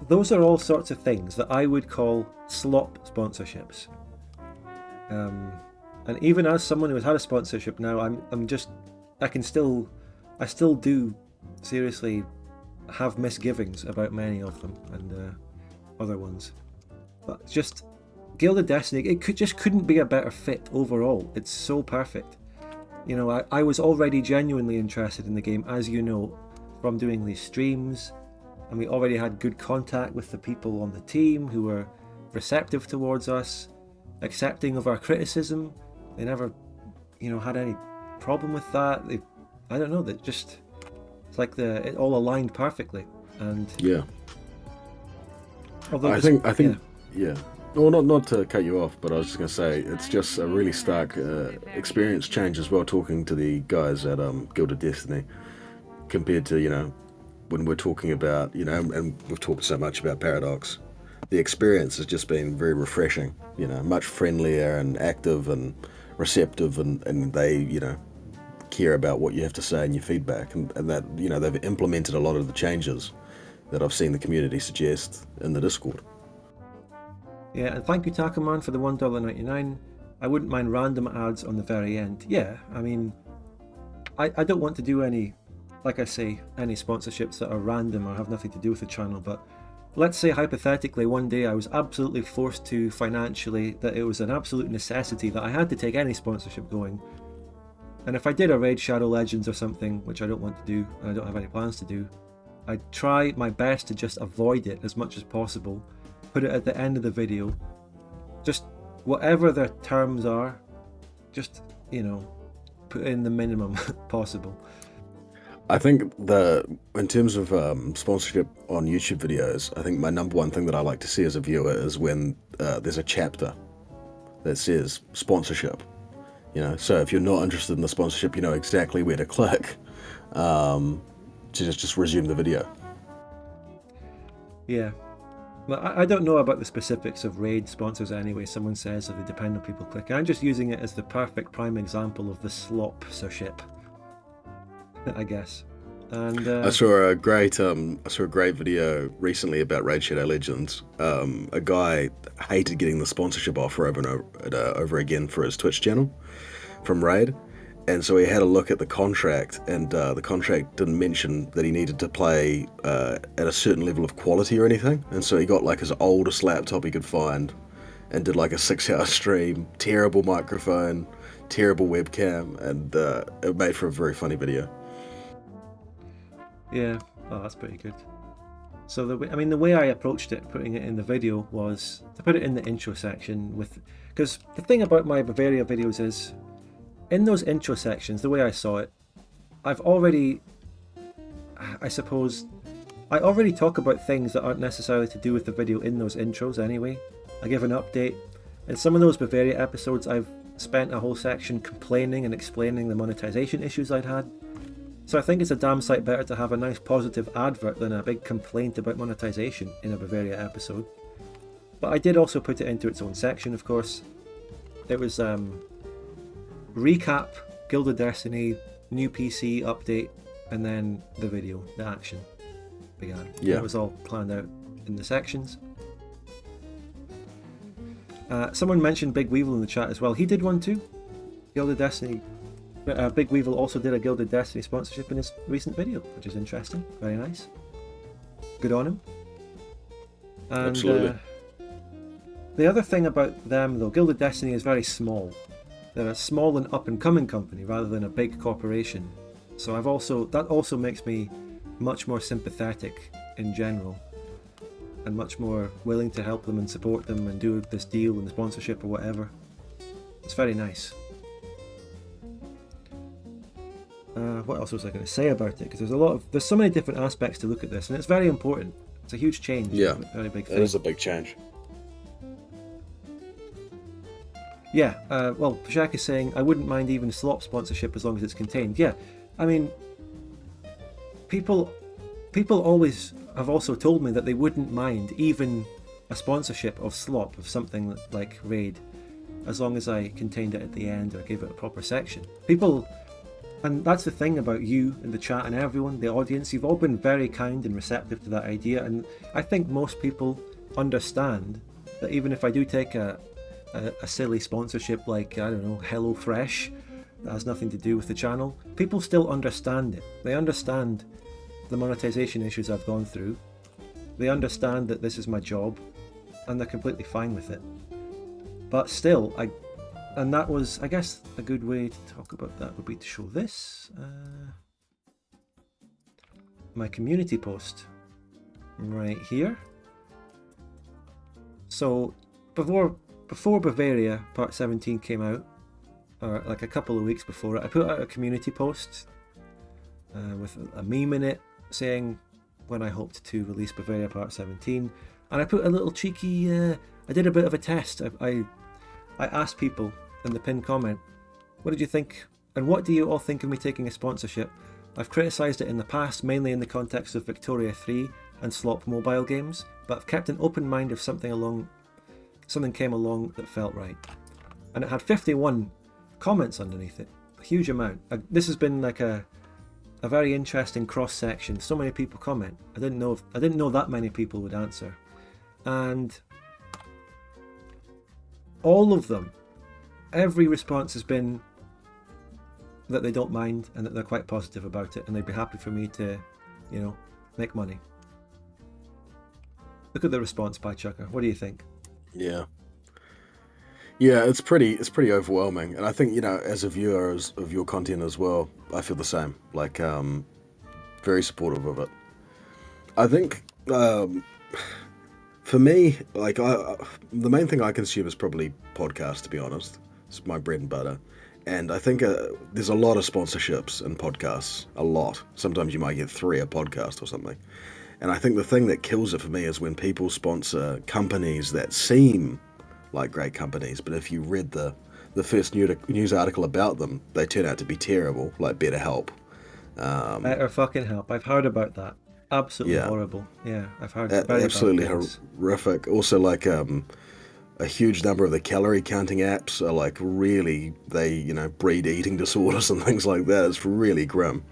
those are all sorts of things that I would call slop sponsorships. And even as someone who has had a sponsorship now, I still do seriously have misgivings about many of them and other ones. But just Gilded Destiny, it couldn't be a better fit overall. It's so perfect. I was already genuinely interested in the game, as you know, from doing these streams, and we already had good contact with the people on the team who were receptive towards us, accepting of our criticism. They never, had any problem with that. I don't know, it's like it all aligned perfectly. And yeah, although I think, yeah. Well, not to cut you off, but I was just going to say, it's just a really stark experience change as well, talking to the guys at Gilded Destiny, compared to, when we're talking about, and we've talked so much about Paradox. The experience has just been very refreshing, much friendlier and active and receptive, and they, care about what you have to say and your feedback, and that, they've implemented a lot of the changes that I've seen the community suggest in the Discord. Yeah, and thank you, Takuman, for the $1.99. I wouldn't mind random ads on the very end. Yeah, I mean, I don't want to do any, like I say, any sponsorships that are random or have nothing to do with the channel, but let's say hypothetically one day I was absolutely forced to financially, that it was an absolute necessity that I had to take any sponsorship going. And if I did a Raid Shadow Legends or something, which I don't want to do, and I don't have any plans to do, I'd try my best to just avoid it as much as possible. Put it at the end of the video. Just whatever their terms are, just, put in the minimum possible. I think in terms of sponsorship on YouTube videos, I think my number one thing that I like to see as a viewer is when there's a chapter that says sponsorship. So if you're not interested in the sponsorship, you know exactly where to click to just resume the video. Yeah. Well, I don't know about the specifics of raid sponsors anyway. Someone says that they depend on people clicking. I'm just using it as the perfect prime example of the slop-ship, I guess. And I saw a great video recently about Raid Shadow Legends. A guy hated getting the sponsorship offer over again for his Twitch channel from Raid, and so he had a look at the contract, and the contract didn't mention that he needed to play at a certain level of quality or anything, and so he got like his oldest laptop he could find and did like a 6-hour stream, terrible microphone, terrible webcam, and it made for a very funny video. Yeah, oh, that's pretty good. So the way I approached it, putting it in the video, was to put it in the intro section because the thing about my Bavaria videos is, in those intro sections, the way I saw it, I already talk about things that aren't necessarily to do with the video in those intros anyway. I give an update. In some of those Bavaria episodes, I've spent a whole section complaining and explaining the monetization issues I'd had. So I think it's a damn sight better to have a nice positive advert than a big complaint about monetization in a Bavaria episode. But I did also put it into its own section, of course. It was recap, Gilded Destiny, new PC update, and then the video, the action began. Yeah. It was all planned out in the sections. Someone mentioned Big Weevil in the chat as well. He did one too. Gilded Destiny. Big Weevil also did a Gilded Destiny sponsorship in his recent video, which is interesting. Very nice. Good on him. And, absolutely. The other thing about them, though, Gilded Destiny is very small. They're a small and up-and-coming company rather than a big corporation. So that also makes me much more sympathetic in general, and much more willing to help them and support them and do this deal and the sponsorship or whatever. It's very nice. What else was I going to say about it? Because there's so many different aspects to look at this, and it's very important. It's a huge change. Yeah, a very big thing. It is a big change. Yeah, well, Pashak is saying, I wouldn't mind even slop sponsorship as long as it's contained. Yeah, I mean, people always have also told me that they wouldn't mind even a sponsorship of slop, of something like Raid, as long as I contained it at the end or gave it a proper section. And that's the thing about you and the chat and everyone, the audience, you've all been very kind and receptive to that idea, and I think most people understand that even if I do take a silly sponsorship like, I don't know, HelloFresh, that has nothing to do with the channel, people still understand it. They understand the monetization issues I've gone through. They understand that this is my job, and they're completely fine with it. But still, and that was, I guess, a good way to talk about that would be to show this. My community post right here. So before Bavaria Part 17 came out, or like a couple of weeks before it, I put out a community post with a meme in it saying when I hoped to release Bavaria Part 17, and I put a little cheeky, I did a bit of a test. I asked people in the pinned comment, what did you think, and what do you all think of me taking a sponsorship? I've criticised it in the past, mainly in the context of Victoria 3 and slop mobile games, but I've kept an open mind if something came along that felt right. And it had 51 comments underneath it, a huge amount. This has been like a very interesting cross section. So many people comment. I didn't know that many people would answer, and all of them, every response has been that they don't mind and that they're quite positive about it, and they'd be happy for me to, make money. Look at the response, Pie Chucker. What do you think? Yeah, it's pretty overwhelming, and I think, as a viewer of your content as well, I feel the same. Like, very supportive of it. I think, for me, like, the main thing I consume is probably podcasts, to be honest. It's my bread and butter. And I think there's a lot of sponsorships in podcasts, a lot. Sometimes you might get 3 a podcast or something. And I think the thing that kills it for me is when people sponsor companies that seem like great companies, but if you read the first news article about them, they turn out to be terrible, like BetterHelp. Better fucking help. I've heard about that. Absolutely Yeah, horrible. Yeah, I've heard very bad absolutely things. horrific. Also, like a huge number of the calorie counting apps are like really breed eating disorders and things like that. It's really grim.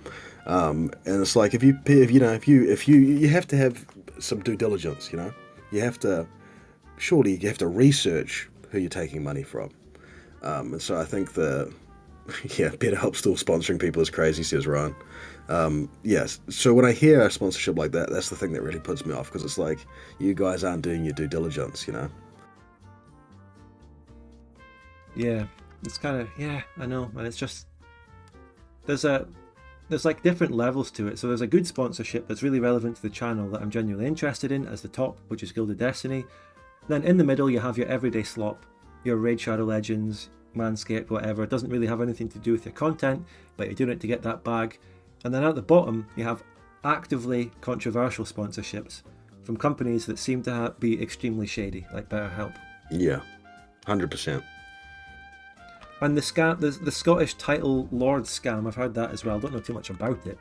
And it's like if you have to have some due diligence. You have to surely you have to research who you're taking money from. And so I think BetterHelp still sponsoring people is crazy, says Ryan. Yes. So when I hear a sponsorship like that, that's the thing that really puts me off, because it's like you guys aren't doing your due diligence. Yeah, it's kind of, yeah, I know, and it's just there's like different levels to it. So there's a good sponsorship that's really relevant to the channel that I'm genuinely interested in as the top, which is Gilded Destiny. Then in the middle you have your everyday slop, your Raid Shadow Legends, Manscaped, whatever. It doesn't really have anything to do with your content, but you're doing it to get that bag. And then at the bottom you have actively controversial sponsorships from companies that seem to be extremely shady, like BetterHelp. Yeah, 100%. And the scam, the Scottish title Lord scam, I've heard that as well. I don't know too much about it,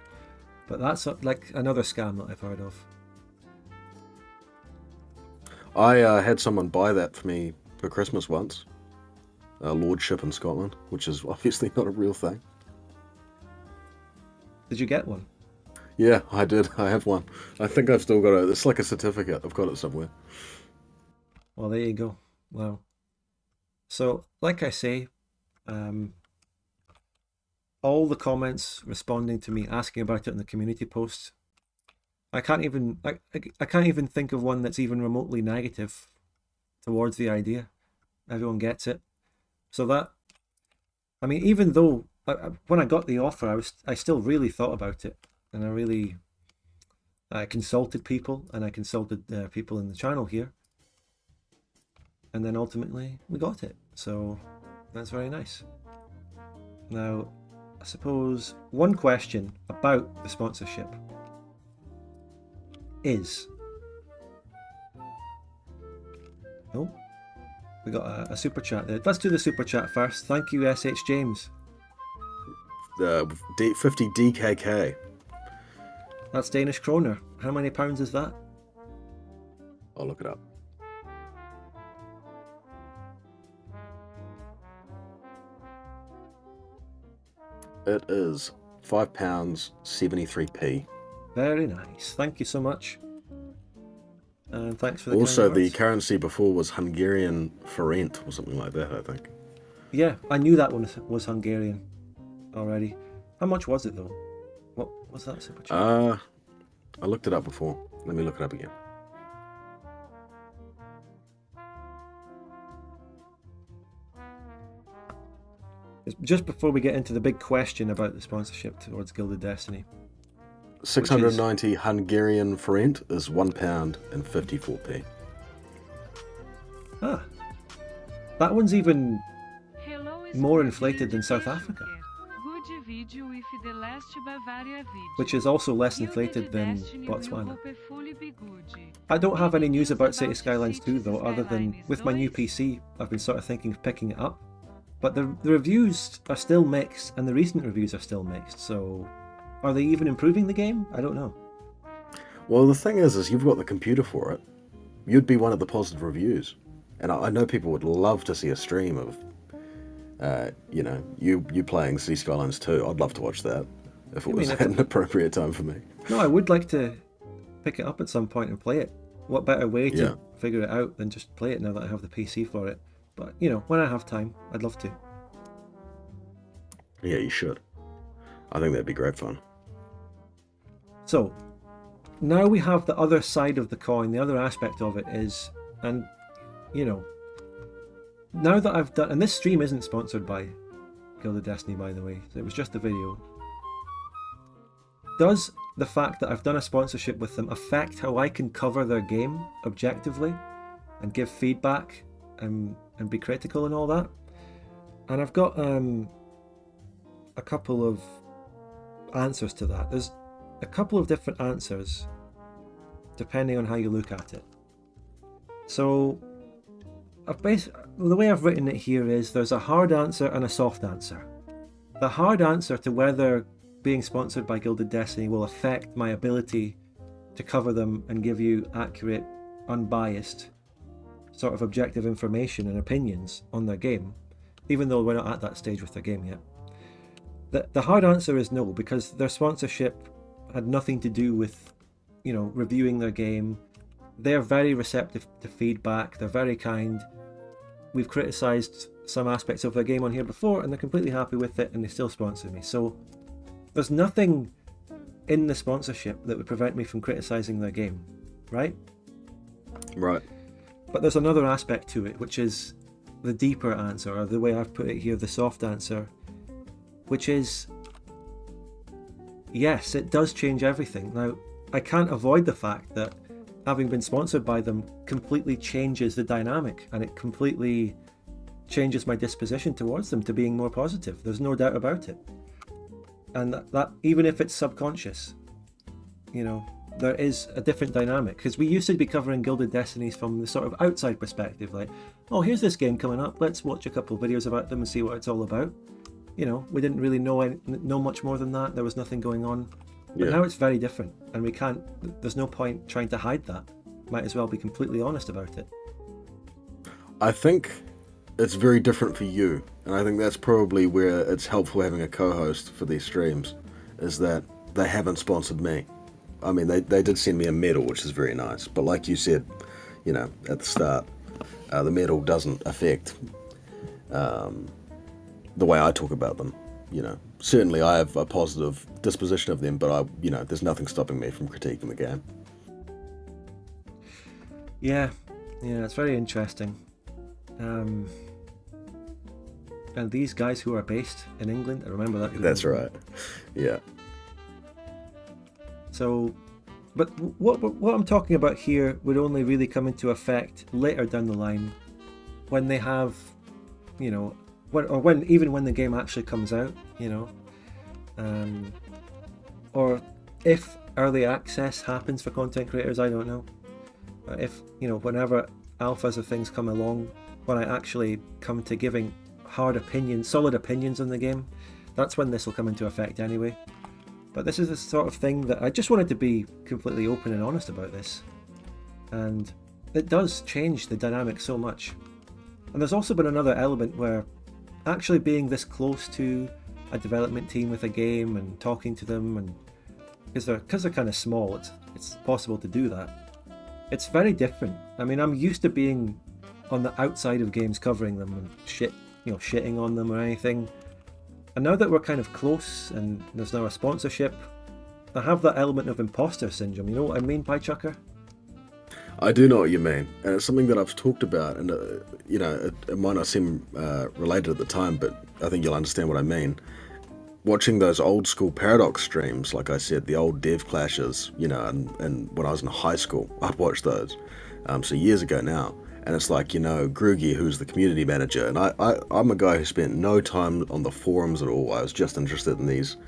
but that's like another scam that I've heard of. I had someone buy that for me for Christmas once. A lordship in Scotland, which is obviously not a real thing. Did you get one? Yeah, I did. I have one. I think I've still got it. It's like a certificate. I've got it somewhere. Well, there you go. Wow. So, like I say, all the comments responding to me asking about it in the community posts, I can't even think of one that's even remotely negative towards the idea. Everyone gets it. So that, I mean, even though when I got the offer, I still really thought about it, and I consulted people, and I consulted people in the channel here, and then ultimately we got it. So that's very nice. Now, I suppose one question about the sponsorship is, oh, we got a super chat there. Let's do the super chat first. Thank you, SH James. 50 DKK. That's Danish kroner. How many pounds is that? I'll look it up. It is £5.73p. Very nice. Thank you so much. And thanks for the Also, kind the words. currency before was Hungarian forint or something like that, I think. Yeah, I knew that one was Hungarian already. How much was it though? What was that super chat? I looked it up before. Let me look it up again. Just before we get into the big question about the sponsorship towards Gilded Destiny. 690 Hungarian forint is £1.54p. Ah, that one's even more inflated than South Africa, which is also less inflated than Botswana. I don't have any news about Cities Skylines 2 though, other than with my new PC, I've been sort of thinking of picking it up. But the reviews are still mixed, and the recent reviews are still mixed, so are they even improving the game? I don't know. Well, the thing is you've got the computer for it. You'd be one of the positive reviews. And I know people would love to see a stream of, you playing Cities Skylines 2. I'd love to watch that if it was at an appropriate time for me. No, I would like to pick it up at some point and play it. What better way to figure it out than just play it now that I have the PC for it? But, when I have time, I'd love to. Yeah, you should. I think that'd be great fun. So, now we have the other side of the coin, the other aspect of it is, and, now that I've done, and this stream isn't sponsored by Gilded Destiny, by the way, so it was just a video. Does the fact that I've done a sponsorship with them affect how I can cover their game objectively and give feedback and be critical and all that? And I've got a couple of answers to that. There's a couple of different answers depending on how you look at it. So the way I've written it here is there's a hard answer and a soft answer. The hard answer to whether being sponsored by Gilded Destiny will affect my ability to cover them and give you accurate, unbiased, sort of objective information and opinions on their game, even though we're not at that stage with their game yet. The hard answer is no, because their sponsorship had nothing to do with, reviewing their game. They're very receptive to feedback. They're very kind. We've criticised some aspects of their game on here before, and they're completely happy with it, and they still sponsor me. So there's nothing in the sponsorship that would prevent me from criticising their game, right? Right. But there's another aspect to it, which is the deeper answer, or the way I've put it here, the soft answer, which is, yes, it does change everything. Now, I can't avoid the fact that having been sponsored by them completely changes the dynamic, and it completely changes my disposition towards them to being more positive. There's no doubt about it. And that even if it's subconscious, there is a different dynamic, because we used to be covering Gilded Destinies from the sort of outside perspective, like, oh, here's this game coming up, let's watch a couple of videos about them and see what it's all about. We didn't really know much more than that. There was nothing going on. But now it's very different, and there's no point trying to hide that. Might as well be completely honest about it. I think it's very different for you, and I think that's probably where it's helpful having a co-host for these streams, is that they haven't sponsored me. I mean, they did send me a medal, which is very nice, but like you said, at the start, the medal doesn't affect the way I talk about them. Certainly I have a positive disposition of them, but there's nothing stopping me from critiquing the game. Yeah, it's very interesting. And these guys who are based in England, I remember that. That's right. Yeah. So, but what I'm talking about here would only really come into effect later down the line, when they have, when the game actually comes out, or if early access happens for content creators, I don't know. If whenever alphas or things come along, when I actually come to giving solid opinions on the game, that's when this will come into effect anyway. But this is the sort of thing that I just wanted to be completely open and honest about this, and it does change the dynamic so much. And there's also been another element where actually being this close to a development team with a game and talking to them, and because they're kind of small, it's possible to do that. It's very different. I mean, I'm used to being on the outside of games, covering them and shitting on them or anything. And now that we're kind of close and there's now a sponsorship, I have that element of imposter syndrome. You know what I mean, Pie Chucker? I do know what you mean, and it's something that I've talked about, and it might not seem related at the time, but I think you'll understand what I mean. Watching those old school Paradox streams, like I said, the old dev clashes, and when I was in high school, I'd watch those, so years ago now, and it's like, Groogy, who's the community manager, and I'm a guy who spent no time on the forums at all. I was just interested in these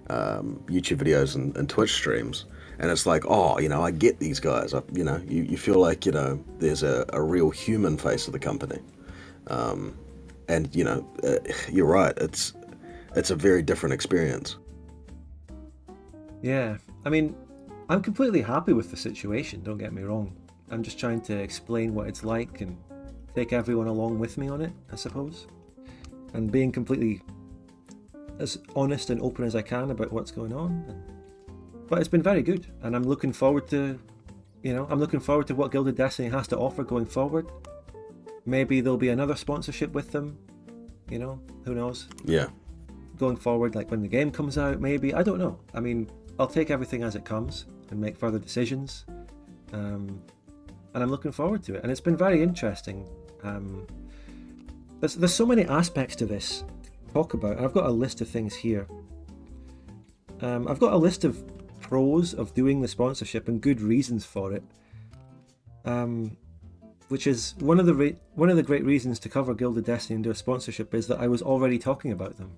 YouTube videos and Twitch streams. And it's like, I get these guys. You feel like, there's a real human face of the company. And, you're right. It's a very different experience. Yeah. I mean, I'm completely happy with the situation, don't get me wrong. I'm just trying to explain what it's like and take everyone along with me on it, I suppose. And being completely as honest and open as I can about what's going on. But it's been very good, and I'm looking forward to, what Gilded Destiny has to offer going forward. Maybe there'll be another sponsorship with them, who knows? Yeah. Going forward, like when the game comes out, maybe, I don't know. I mean, I'll take everything as it comes and make further decisions. And I'm looking forward to it, and it's been very interesting. There's so many aspects to this to talk about, and I've got a list of things here. I've got a list of pros of doing the sponsorship and good reasons for it, which is one of the great reasons to cover Gilded Destiny and do a sponsorship is that I was already talking about them.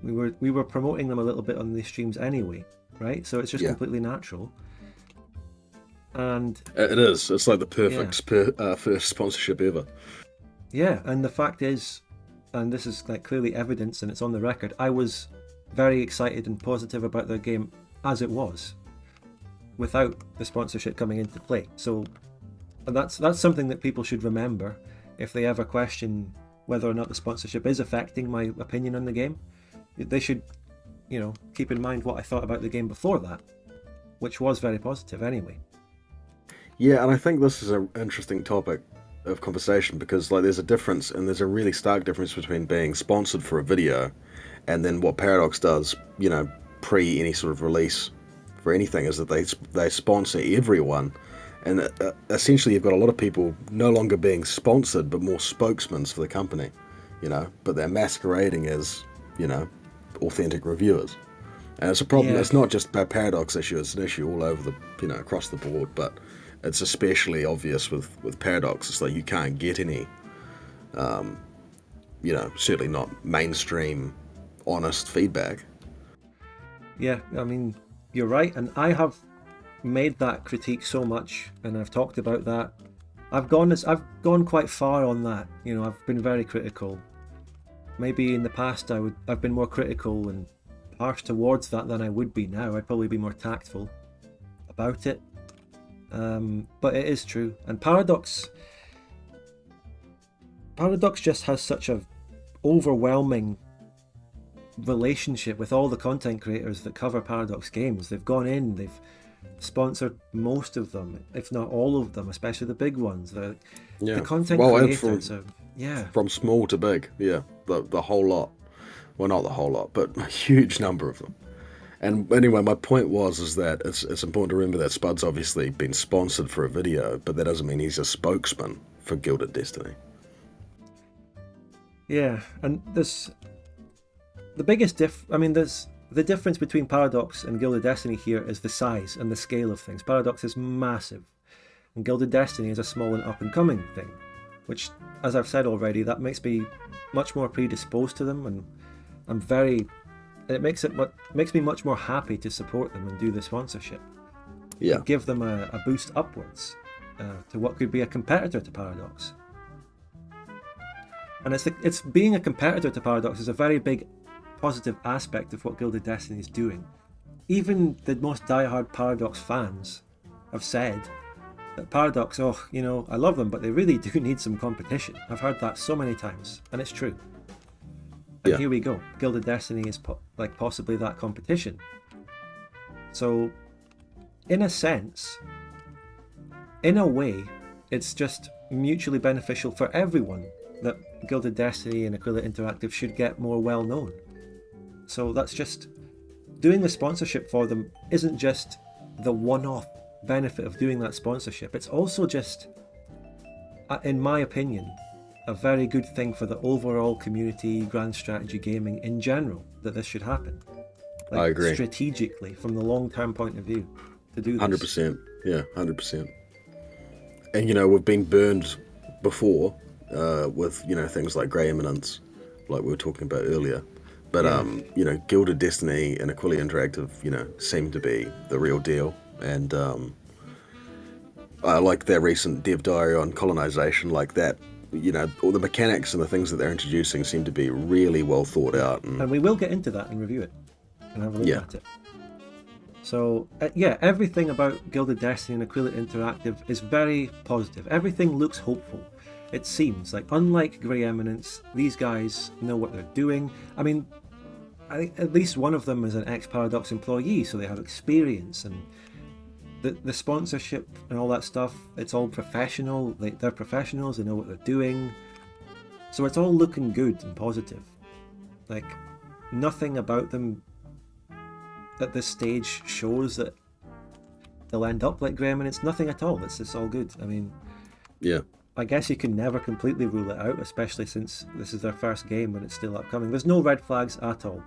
We were promoting them a little bit on these streams anyway, right? So it's just completely natural. And it is. It's like the perfect first sponsorship ever. Yeah, and the fact is, and this is like clearly evidence and it's on the record, I was very excited and positive about their game as it was, without the sponsorship coming into play. So and that's something that people should remember if they ever question whether or not the sponsorship is affecting my opinion on the game. They should, keep in mind what I thought about the game before that, which was very positive anyway. Yeah, and I think this is an interesting topic of conversation because like there's a difference and there's a really stark difference between being sponsored for a video and then what Paradox does, pre any sort of release for anything is that they sponsor everyone, and essentially you've got a lot of people no longer being sponsored but more spokesmen for the company, but they're masquerading as authentic reviewers. And it's a problem. Yeah. It's not just a Paradox issue; it's an issue all over the across the board. But it's especially obvious with Paradox. It's like you can't get any, certainly not mainstream, honest feedback. Yeah, I mean, you're right, and I have made that critique so much, and I've talked about that. I've gone quite far on that. I've been very critical. Maybe in the past I've been more critical and harsh towards that than I would be now. I'd probably be more tactful about it. But it is true, and Paradox just has such a overwhelming relationship with all the content creators that cover Paradox games. They've gone in, they've sponsored most of them, if not all of them, especially the big ones. The content creators from small to big, the whole lot. Well, not the whole lot, but a huge number of them. And anyway, my point is that it's important to remember that Spud's obviously been sponsored for a video, but that doesn't mean he's a spokesman for Gilded Destiny. Yeah, and there's the biggest there's the difference between Paradox and Gilded Destiny here is the size and the scale of things. Paradox is massive, and Gilded Destiny is a small and up-and-coming thing, which, as I've said already, that makes me much more predisposed to them, and it makes me much more happy to support them and do the sponsorship. Yeah. And give them a boost upwards to what could be a competitor to Paradox. And it's being a competitor to Paradox is a very big positive aspect of what Gilded Destiny is doing. Even the most diehard Paradox fans have said that Paradox, I love them, but they really do need some competition. I've heard that so many times, and it's true. And here we go. Gilded Destiny is possibly that competition. So, in a sense, in a way, it's just mutually beneficial for everyone that Gilded Destiny and Acrylic Interactive should get more well known. So that's just doing the sponsorship for them isn't just the one-off benefit of doing that sponsorship. It's also just, in my opinion, a very good thing for the overall community, grand strategy gaming in general, that this should happen. I agree. Strategically, from the long-term point of view, to do this. 100%. Yeah, 100%. And, we've been burned before with, things like grey eminence, like we were talking about earlier. But, Gilded Destiny and Aquila Interactive, seem to be the real deal. And I like their recent dev diary on colonisation, like that. All the mechanics and the things that they're introducing seem to be really well thought out. And we will get into that and review it and have a look at it. So, everything about Gilded Destiny and Acrylic Interactive is very positive. Everything looks hopeful. It seems like, unlike Grey Eminence, these guys know what they're doing. I mean, I think at least one of them is an ex-Paradox employee, so they have experience, and the sponsorship and all that stuff, it's all professional. They're professionals, they know what they're doing. So it's all looking good and positive. Like, nothing about them at this stage shows that they'll end up like Grey Eminence. Nothing at all. It's just all good. I mean, I guess you can never completely rule it out, especially since this is their first game and it's still upcoming. There's no red flags at all.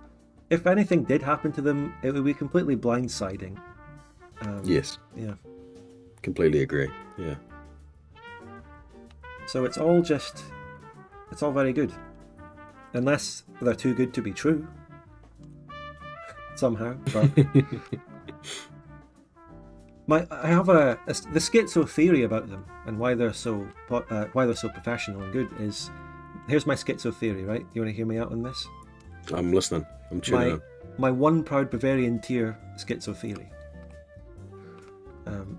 If anything did happen to them, it would be completely blindsiding. Yes. Yeah. Completely agree. Yeah. So it's all very good. Unless they're too good to be true. Somehow. But I have the schizo theory about them and why they're so professional and good is, here's my schizo theory, right? You want to hear me out on this? I'm listening. I'm tuning in. My one proud Bavarian tier schizo theory.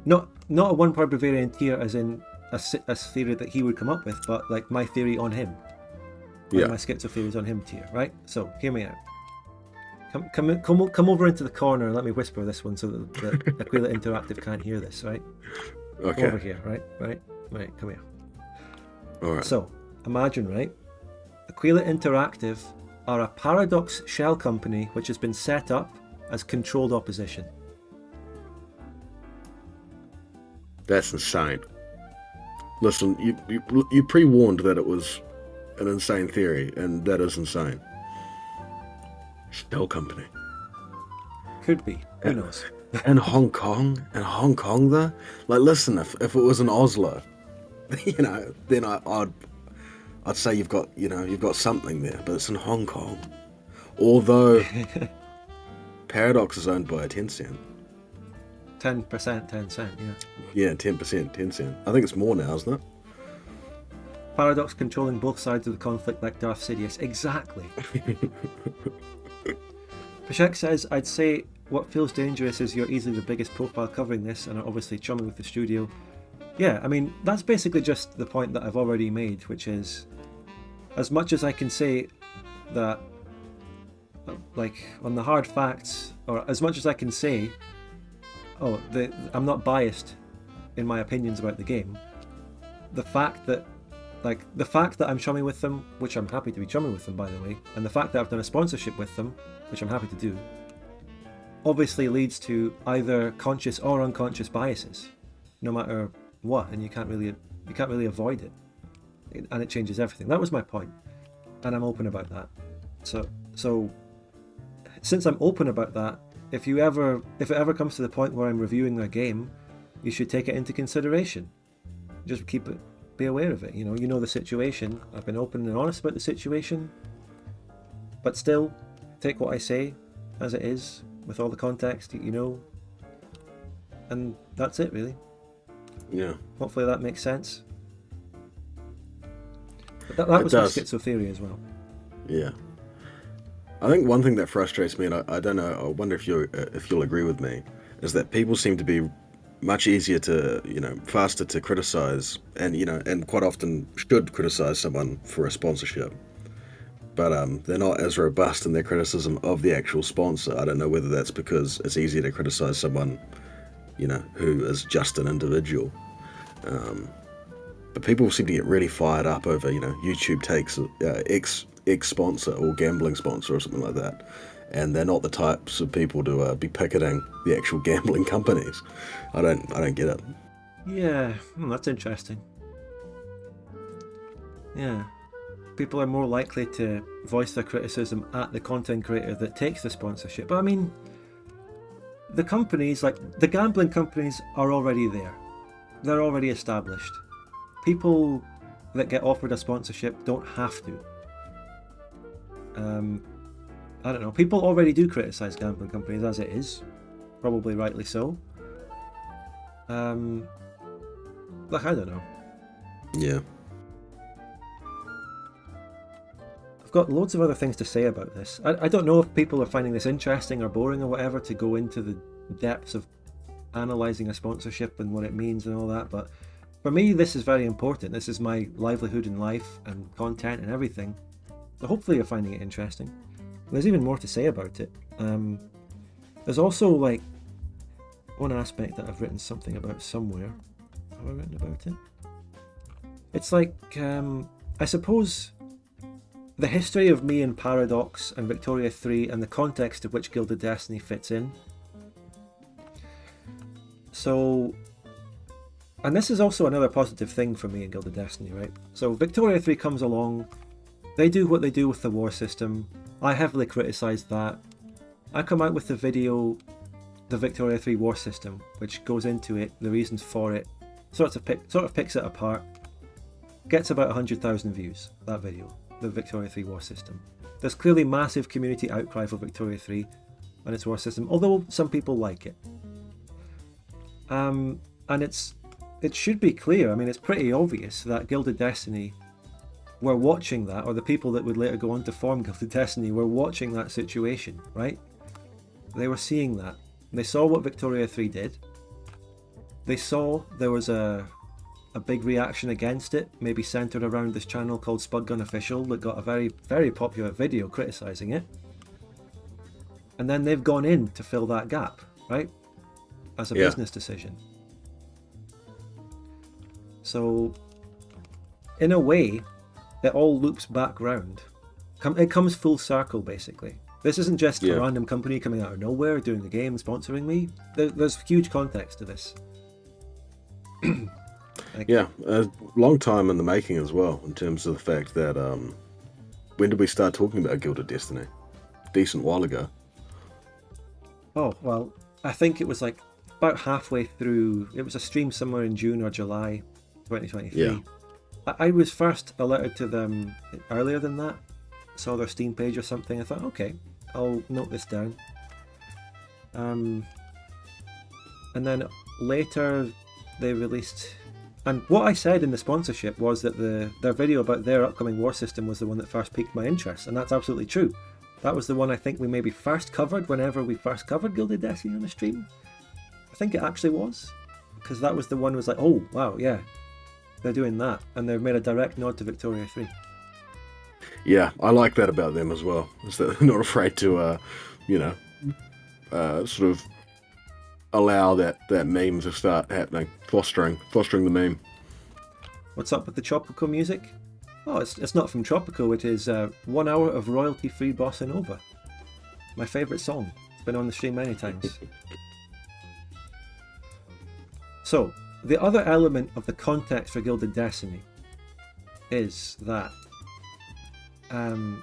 Not a one proud Bavarian tier as in a theory that he would come up with, but like my theory on him. Yeah. My schizo theories on him tier, right? So hear me out. Come over into the corner and let me whisper this one so that Aquila Interactive can't hear this, right? Okay. Come over here, right? Come here. All right. So imagine, right? Aquila Interactive are a Paradox shell company which has been set up as controlled opposition. That's insane. Listen, you pre-warned that it was an insane theory, and that is insane. Shell company. Could be. Who knows? In Hong Kong? Though? Like, listen, if it was in Oslo, then I'd say you've got something there, but it's in Hong Kong. Although Paradox is owned by Tencent. 10% Tencent, yeah. Yeah, 10% Tencent. I think it's more now, isn't it? Paradox controlling both sides of the conflict like Darth Sidious. Exactly. Pashek says, I'd say what feels dangerous is you're easily the biggest profile covering this and are obviously chumming with the studio. Yeah, I mean, that's basically just the point that I've already made, which is, as much as I can say that, like, on the hard facts, or as much as I can say, I'm not biased in my opinions about the game, the fact that I'm chumming with them, which I'm happy to be chumming with them, by the way, and the fact that I've done a sponsorship with them, which I'm happy to do, obviously leads to either conscious or unconscious biases, no matter what, and you can't really avoid it, and it changes everything. That was my point, and I'm open about that. So since I'm open about that, if it ever comes to the point where I'm reviewing a game, you should take it into consideration. Just be aware of it. You know the situation. I've been open and honest about the situation, but still take what I say as it is with all the context, and that's it really. Yeah. Hopefully that makes sense. But that was my schizo theory as well. Yeah. I think one thing that frustrates me, and I don't know, I wonder if you'll agree with me, is that people seem to be much easier to, faster to criticize, and quite often should criticize someone for a sponsorship. But they're not as robust in their criticism of the actual sponsor. I don't know whether that's because it's easier to criticize someone, who is just an individual. But people seem to get really fired up over, YouTube takes X sponsor or gambling sponsor or something like that. And they're not the types of people to be picketing the actual gambling companies. I don't get it. Yeah, that's interesting. Yeah. People are more likely to voice their criticism at the content creator that takes the sponsorship. But I mean, the companies, like the gambling companies, are already there. They're already established. People that get offered a sponsorship don't have to. I don't know. People already do criticize gambling companies as it is, probably rightly so. I don't know. Yeah. I've got loads of other things to say about this. I don't know if people are finding this interesting or boring or whatever to go into the depths of analysing a sponsorship and what it means and all that, but for me this is very important. This is my livelihood in life and content and everything. So hopefully you're finding it interesting. There's even more to say about it. There's also like one aspect that I've written something about somewhere. Have I written about it? It's like, I suppose the history of me and Paradox and Victoria 3 and the context of which Gilded Destiny fits in. So, and this is also another positive thing for me in Gilded Destiny, right? So Victoria 3 comes along, they do what they do with the war system. I heavily criticised that. I come out with the video, the Victoria 3 war system, which goes into it, the reasons for it, sort of picks it apart. Gets about 100,000 views, that video, the Victoria 3 war system. There's clearly massive community outcry for Victoria 3 and its war system, although some people like it. And it should be clear. I mean, it's pretty obvious that Gilded Destiny were watching that, or the people that would later go on to form Gilded Destiny were watching that situation, right? They were seeing that. They saw what Victoria 3 did. They saw there was a big reaction against it, maybe centered around this channel called Spudgun Official that got a very, very popular video criticizing it. And then they've gone in to fill that gap, right? As a business decision. So, in a way, it all loops back round. It comes full circle, basically. This isn't just a random company coming out of nowhere, doing the game, sponsoring me. There's huge context to this. A long time in the making as well, in terms of the fact that, when did we start talking about Gilded Destiny? Decent while ago. Oh, well, I think it was like about halfway through. It was a stream somewhere in June or July 2023. Yeah. I was first alerted to them earlier than that. Saw their Steam page or something. I thought, okay, I'll note this down. And then later they released... And what I said in the sponsorship was that their video about their upcoming war system was the one that first piqued my interest, and that's absolutely true. That was the one I think we maybe first covered whenever we first covered Gilded Destiny on the stream. I think it actually was, because that was the one was like, oh, wow, yeah, they're doing that, and they've made a direct nod to Victoria 3. Yeah, I like that about them as well, is that they're not afraid to, sort of allow that meme to start happening, fostering the meme. What's up with the Tropical music? Oh, it's not from Tropical, it is 1 hour of royalty-free bossa nova. My favourite song. It's been on the stream many times. So, the other element of the context for Gilded Destiny is that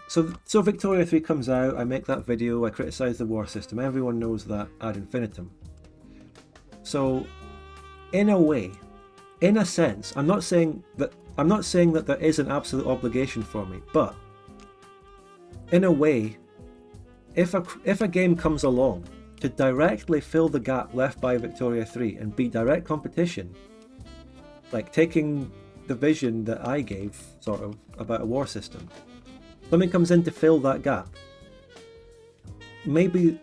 so Victoria 3 comes out, I make that video, I criticise the war system, everyone knows that ad infinitum. So, in a way, in a sense, I'm not saying that there is an absolute obligation for me, but in a way, if a game comes along to directly fill the gap left by Victoria 3 and be direct competition, like taking the vision that I gave, sort of, about a war system, something comes in to fill that gap, maybe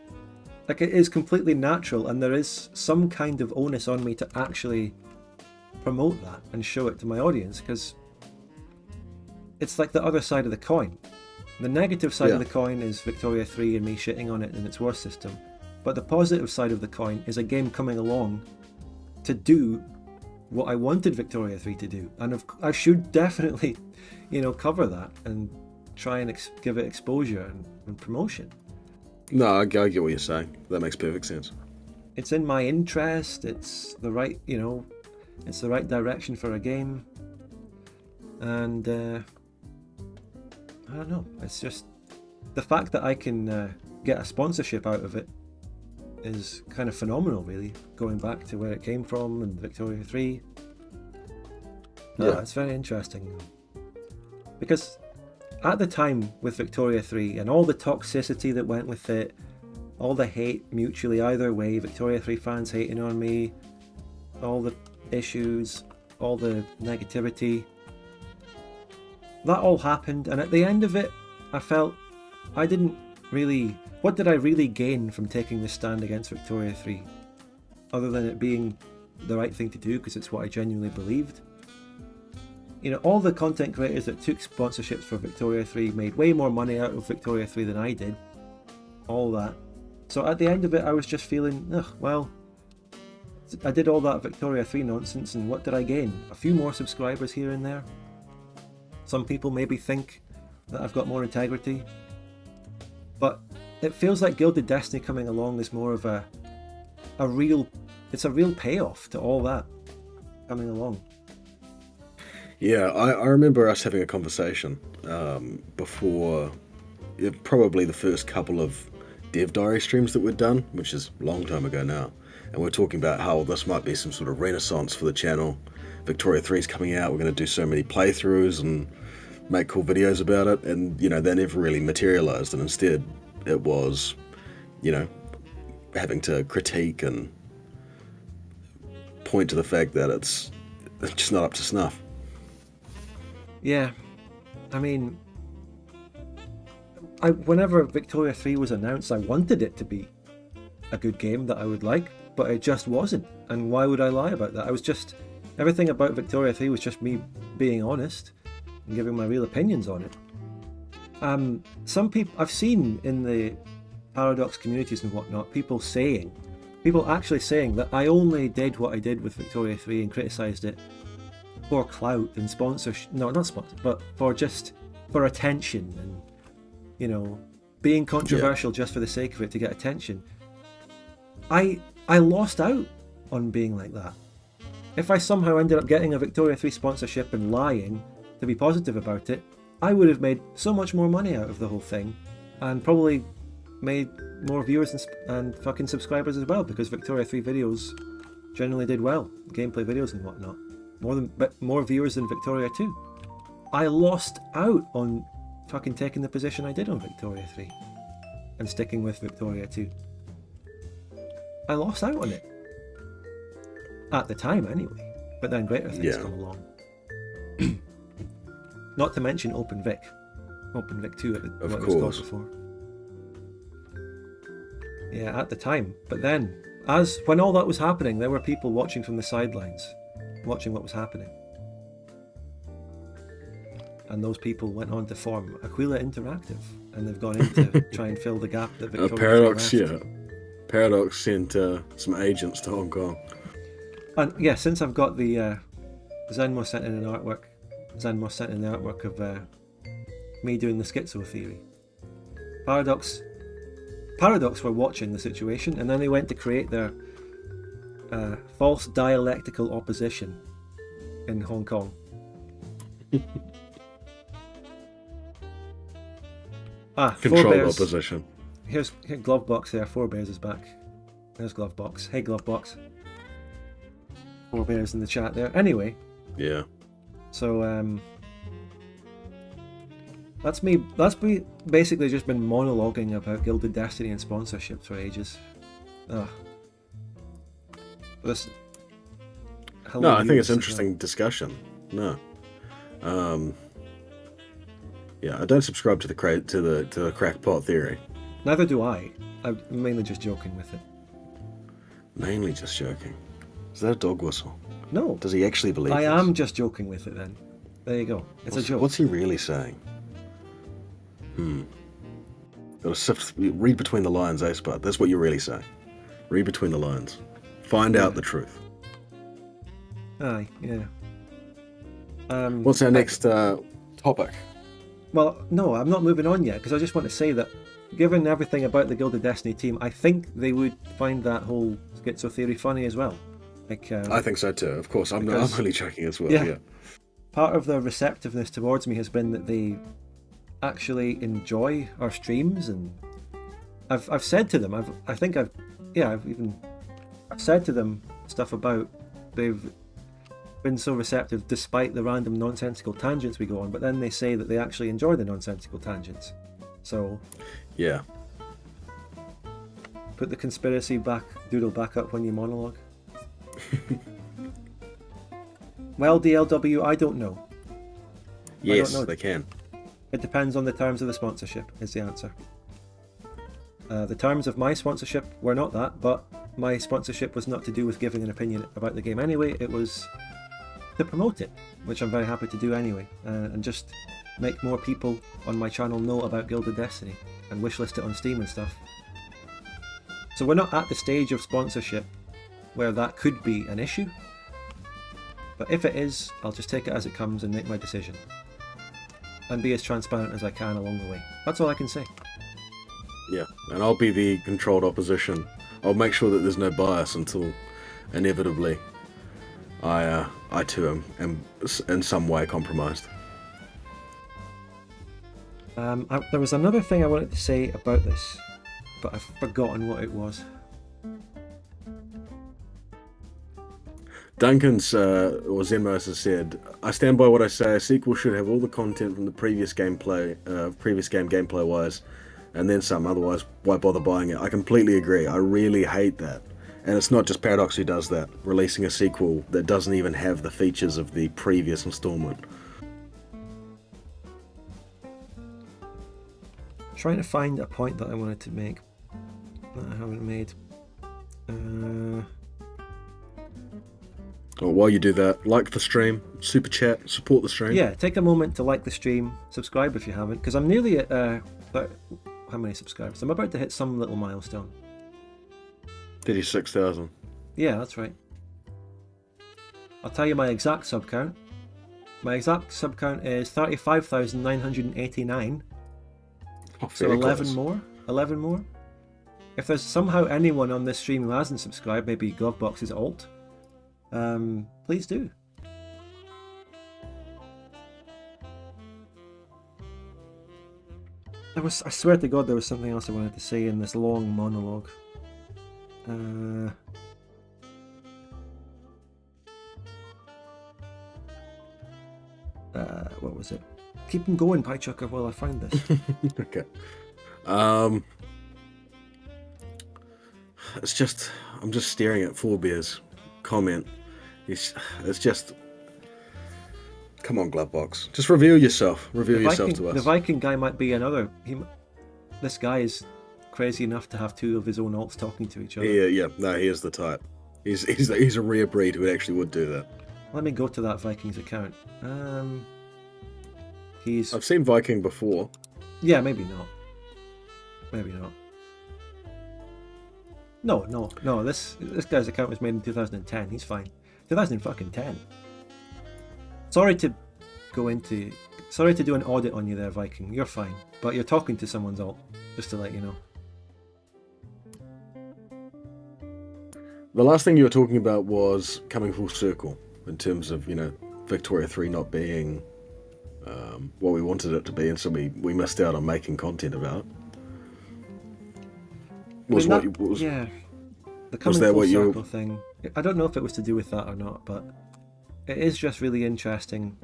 like it is completely natural and there is some kind of onus on me to actually promote that and show it to my audience, because it's like the other side of the coin. The negative side of the coin is Victoria 3 and me shitting on it and its war system, but the positive side of the coin is a game coming along to do what I wanted Victoria 3 to do, and I should definitely, cover that and try and give it exposure and promotion. No, I get what you're saying. That makes perfect sense. It's in my interest. It's the right, it's the right direction for a game, and I don't know. It's just the fact that I can get a sponsorship out of it is kind of phenomenal, really. Going back to where it came from and Victoria 3. It's very interesting, because at the time with Victoria 3 and all the toxicity that went with it, all the hate mutually either way, Victoria 3 fans hating on me, all the issues, all the negativity, that all happened, and at the end of it I felt I didn't really... What did I really gain from taking this stand against Victoria 3? Other than it being the right thing to do because it's what I genuinely believed. All the content creators that took sponsorships for Victoria 3 made way more money out of Victoria 3 than I did. All that. So at the end of it I was just feeling, well, I did all that Victoria 3 nonsense and what did I gain? A few more subscribers here and there. Some people maybe think that I've got more integrity. But it feels like Gilded Destiny coming along is more of a real payoff to all that coming along. Yeah, I remember us having a conversation before probably the first couple of Dev Diary streams that we'd done, which is a long time ago now, and we're talking about how this might be some sort of renaissance for the channel. Victoria 3 is coming out, we're going to do so many playthroughs and make cool videos about it, and they never really materialized, and instead it was having to critique and point to the fact that it's just not up to snuff. Yeah, I mean, whenever Victoria 3 was announced, I wanted it to be a good game that I would like, but it just wasn't. And why would I lie about that? Everything about Victoria 3 was just me being honest and giving my real opinions on it. Some people I've seen in the Paradox communities and whatnot, people actually saying that I only did what I did with Victoria 3 and criticised it for clout and sponsorship. No, not sponsor, but for attention and, you know, being controversial just for the sake of it to get attention. I lost out on being like that. If I somehow ended up getting a Victoria 3 sponsorship and lying to be positive about it, I would have made so much more money out of the whole thing, and probably made more viewers and fucking subscribers as well, because Victoria 3 videos generally did well, gameplay videos and whatnot, more viewers than Victoria 2. I lost out on fucking taking the position I did on Victoria 3 and sticking with Victoria 2. I lost out on it at the time anyway, but then greater things come along. Not to mention Open Vic 2, what it was called before. Yeah, at the time. But then, when all that was happening, there were people watching from the sidelines, watching what was happening. And those people went on to form Aquila Interactive, and they've gone in to try and fill the gap that Victoria Paradox, left. Paradox sent some agents to Hong Kong. And yeah, since I've got the Zenmo sent in the artwork of me doing the schizo theory. Paradox were watching the situation, and then they went to create their false dialectical opposition in Hong Kong. Controlled opposition. Here's Glovebox there. 4Bears is back. There's Glovebox. Hey Glovebox. 4Bears in the chat there. Anyway. Yeah. So that's me. Basically just been monologuing about Gilded Destiny and sponsorships for ages. Listen. No, I think it's an interesting discussion. No. Yeah, I don't subscribe to the crackpot theory. Neither do I. I'm mainly just joking with it. Mainly just joking. Is that a dog whistle? No. Does he actually believe I this? am just joking with it then. There you go. It's a joke. What's he really saying? Read between the lines, eh, Spud? That's what you're really saying. Read between the lines. Find out the truth. Aye, yeah. What's our next topic? Well, no, I'm not moving on yet, because I just want to say that given everything about the Gilded Destiny team, I think they would find that whole schizo theory funny as well. I think so too, of course. I'm really joking as well, yeah. Part of their receptiveness towards me has been that they actually enjoy our streams, and I've said to them, I've said to them stuff about they've been so receptive despite the random nonsensical tangents we go on, but then they say that they actually enjoy the nonsensical tangents. So yeah, put the conspiracy doodle back up when you monologue. Well, DLW, I don't know. Yes, they can. It depends on the terms of the sponsorship, is the answer. The terms of my sponsorship were not that, but my sponsorship was not to do with giving an opinion about the game anyway. It was to promote it, which I'm very happy to do anyway, and just make more people on my channel know about Gilded Destiny and wishlist it on Steam and stuff. So we're not at the stage of sponsorship where that could be an issue, but if it is, I'll just take it as it comes and make my decision and be as transparent as I can along the way. That's all I can say. Yeah, and I'll be the controlled opposition. I'll make sure that there's no bias until inevitably I too am in some way compromised. There was another thing I wanted to say about this, but I've forgotten what it was. Duncan's, or Zenmos has said, I stand by what I say, a sequel should have all the content from the previous game gameplay-wise, and then some, otherwise why bother buying it? I completely agree. I really hate that. And it's not just Paradox who does that, releasing a sequel that doesn't even have the features of the previous installment. Trying to find a point that I wanted to make that I haven't made. While you do that, like the stream, super chat, support the stream. Yeah, take a moment to like the stream, subscribe if you haven't, because I'm nearly at how many subscribers? I'm about to hit some little milestone. 36,000. Yeah, that's right. I'll tell you my exact sub count. My exact sub count is 35,989. So 11 close. more. 11 more. If there's somehow anyone on this stream who hasn't subscribed, maybe Glovebox's alt, please do. I swear to God, there was something else I wanted to say in this long monologue. What was it? Keep them going, Pie Chucker, while I find this. Okay. It's just, I'm just staring at Forebear's comment. It's just, come on, Glovebox. Just reveal yourself. Reveal yourself to us. The Viking guy might be another. This guy is crazy enough to have two of his own alts talking to each other. Yeah. No, he is the type. He's a rare breed who actually would do that. Let me go to that Viking's account. I've seen Viking before. Yeah, maybe not. Maybe not. No. This guy's account was made in 2010. He's fine. 2010. Sorry to do an audit on you there, Viking. You're fine, but you're talking to someone's alt. Just to let you know. The last thing you were talking about was coming full circle in terms of, Victoria 3 not being what we wanted it to be, and so we missed out on making content about it. The coming full circle thing. I don't know if it was to do with that or not, but it is just really interesting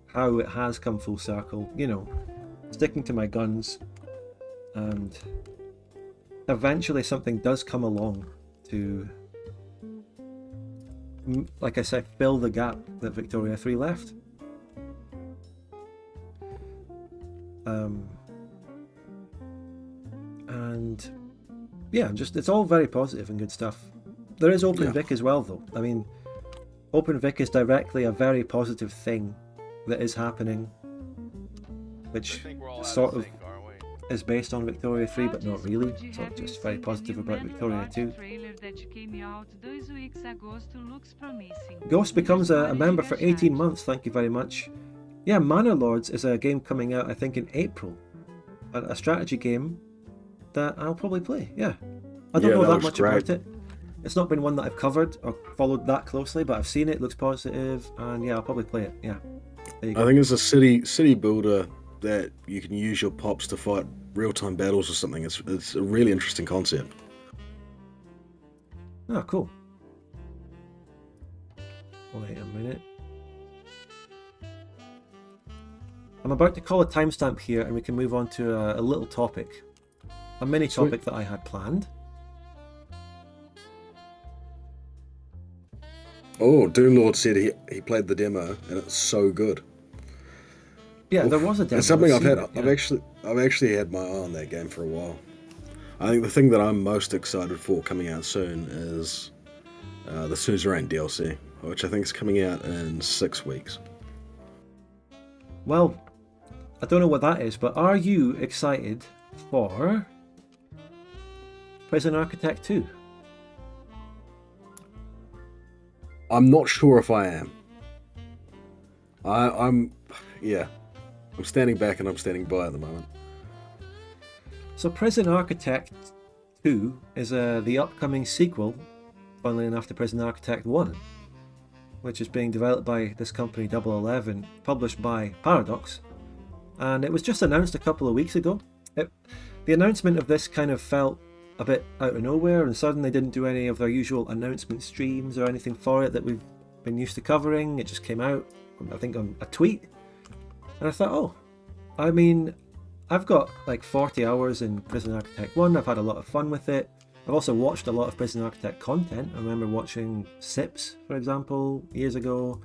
how it has come full circle. Sticking to my guns, and eventually something does come along to, like I said, fill the gap that Victoria 3 left. And yeah, it's all very positive and good stuff. There is OpenVic as well, though. I mean, OpenVic is directly a very positive thing that is happening, which sort of is based on Victoria 3, but not really. So just very positive about Victoria 2. Ghost becomes a member for 18 months, thank you very much. Yeah, Manor Lords is a game coming out, I think, in April. A strategy game that I'll probably play, yeah. I don't know that much about it. It's not been one that I've covered or followed that closely, but I've seen it, looks positive, and yeah, I'll probably play it, yeah. I think it's a city builder that you can use your pops to fight real-time battles or something. It's a really interesting concept. Oh, cool. Wait a minute. I'm about to call a timestamp here, and we can move on to a little topic. A mini topic that I had planned. Oh, Doomlord said he played the demo, and it's so good. Yeah, there was a demo. It's something I've had. Yeah. I've actually had my eye on that game for a while. I think the thing that I'm most excited for coming out soon is the Suzerain DLC, which I think is coming out in 6 weeks. Well, I don't know what that is, but are you excited for Prison Architect 2? I'm not sure if I am. I'm standing back and I'm standing by at the moment. So Prison Architect 2 is the upcoming sequel, funnily enough, to Prison Architect 1, which is being developed by this company, Double 11, published by Paradox, and it was just announced a couple of weeks ago. The announcement of this kind of felt a bit out of nowhere, and suddenly they didn't do any of their usual announcement streams or anything for it that we've been used to covering. It just came out, I think, on a tweet, and I thought, I've got like 40 hours in Prison Architect 1, I've had a lot of fun with it, I've also watched a lot of Prison Architect content. I remember watching Sips, for example, years ago.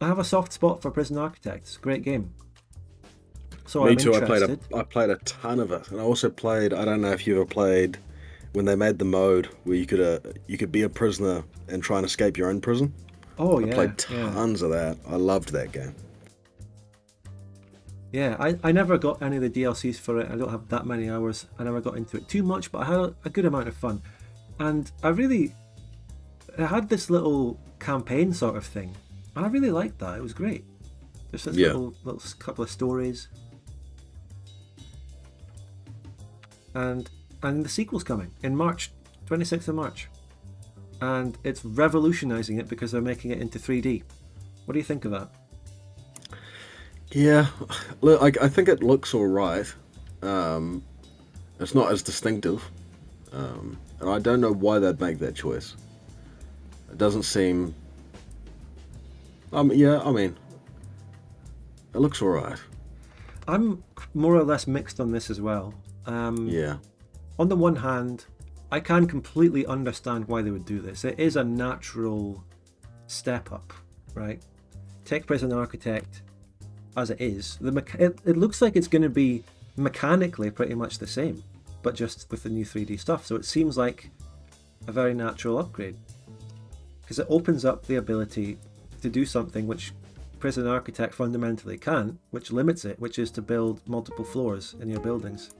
I have a soft spot for Prison Architect. It's a great game. So Me I'm too. interested. I played a ton of it, and I also played. I don't know if you ever played when they made the mode where you could be a prisoner and try and escape your own prison. Oh I yeah, played yeah. tons of that. I loved that game. Yeah, I never got any of the DLCs for it. I don't have that many hours. I never got into it too much, but I had a good amount of fun. And it had this little campaign sort of thing. And I really liked that. It was great. Just this little couple of stories. And the sequel's coming in March, 26th of March. And it's revolutionizing it because they're making it into 3D. What do you think of that? Yeah, look, I think it looks all right. It's not as distinctive, and I don't know why they'd make that choice. It doesn't seem. Yeah, I mean, it looks all right. I'm more or less mixed on this as well. Yeah, On the one hand, I can completely understand why they would do this. It is a natural step up, right? Take Prison Architect as it is. It looks like it's going to be mechanically pretty much the same, but just with the new 3D stuff. So it seems like a very natural upgrade because it opens up the ability to do something which Prison Architect fundamentally can't, which limits it, which is to build multiple floors in your buildings.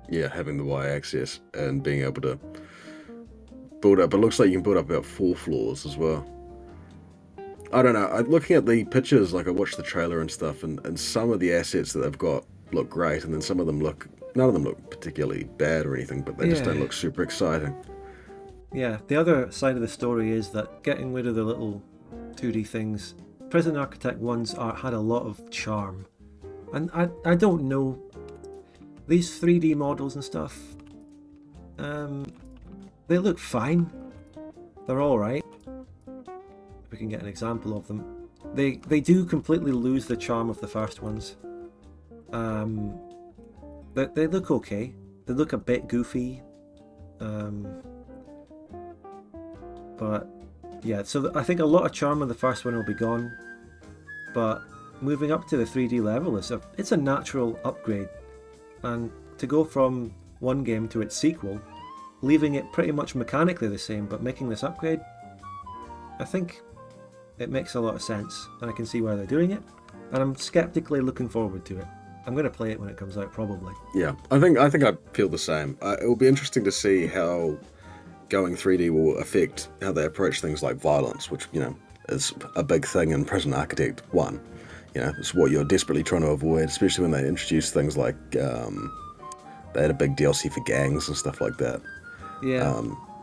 yeah, having the Y-axis and being able to build up. It looks like you can build up about 4 floors as well. I don't know. Looking at the pictures, like I watched the trailer and stuff, and some of the assets that they've got look great, and then some of them none of them look particularly bad or anything, but they just don't look super exciting. Yeah, the other side of the story is that getting rid of the little 2D things, Prison Architect ones had a lot of charm. And I don't know, these 3D models and stuff, they look fine. They're alright. If we can get an example of them. They do completely lose the charm of the first ones. They look okay. They look a bit goofy. But yeah, so I think a lot of charm of the first one will be gone. But moving up to the 3D level it's a natural upgrade. And to go from one game to its sequel, leaving it pretty much mechanically the same, but making this upgrade, I think it makes a lot of sense, and I can see why they're doing it, and I'm skeptically looking forward to it. I'm going to play it when it comes out, probably. Yeah, I think I feel the same. It will be interesting to see how going 3D will affect how they approach things like violence, which, is a big thing in Prison Architect 1. It's what you're desperately trying to avoid, especially when they introduce things like, they had a big DLC for gangs and stuff like that. Yeah.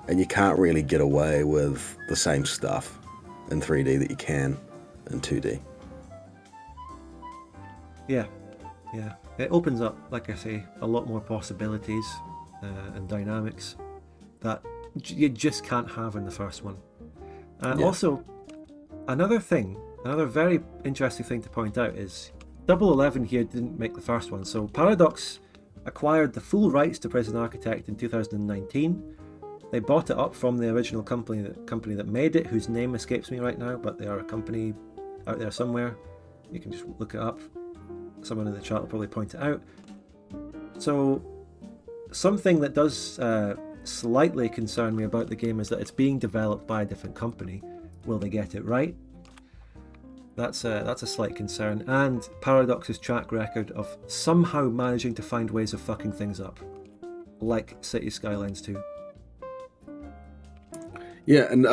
And you can't really get away with the same stuff in 3D that you can in 2D. Yeah. It opens up, like I say, a lot more possibilities and dynamics that you just can't have in the first one. Also, another very interesting thing to point out is 011 here didn't make the first one. So Paradox acquired the full rights to Prison Architect in 2019. They bought it up from the original company that made it, whose name escapes me right now, but they are a company out there somewhere. You can just look it up. Someone in the chat will probably point it out. So something that does slightly concern me about the game is that it's being developed by a different company. Will they get it right? That's a slight concern. And Paradox's track record of somehow managing to find ways of fucking things up, like Cities Skylines 2. Yeah, and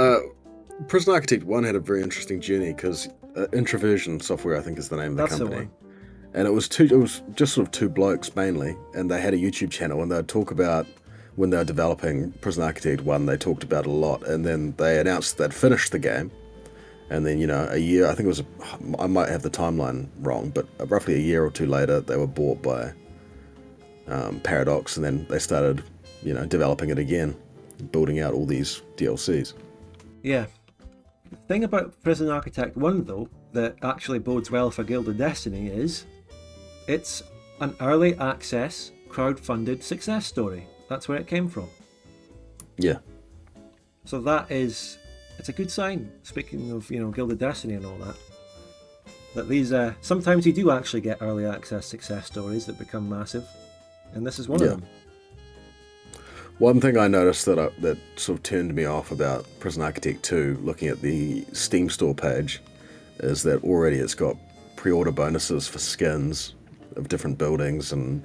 Prison Architect 1 had a very interesting journey because Introversion Software, I think, is the name of the company. The one. And it was just sort of 2 blokes mainly, and they had a YouTube channel, and they'd talk about when they were developing Prison Architect 1, they talked about it a lot, and then they announced they'd finished the game, and then, a year, I think it was, I might have the timeline wrong, but roughly a year or 2 later, they were bought by Paradox, and then they started, developing it again, building out all these DLCs. Yeah. The thing about Prison Architect 1, though, that actually bodes well for Gilded Destiny is it's an early access, crowd-funded success story. That's where it came from. Yeah. So it's a good sign, speaking of, Gilded Destiny and all that. That these, sometimes you do actually get early access success stories that become massive. And this is one of them. One thing I noticed that sort of turned me off about Prison Architect 2, looking at the Steam store page, is that already it's got pre-order bonuses for skins of different buildings and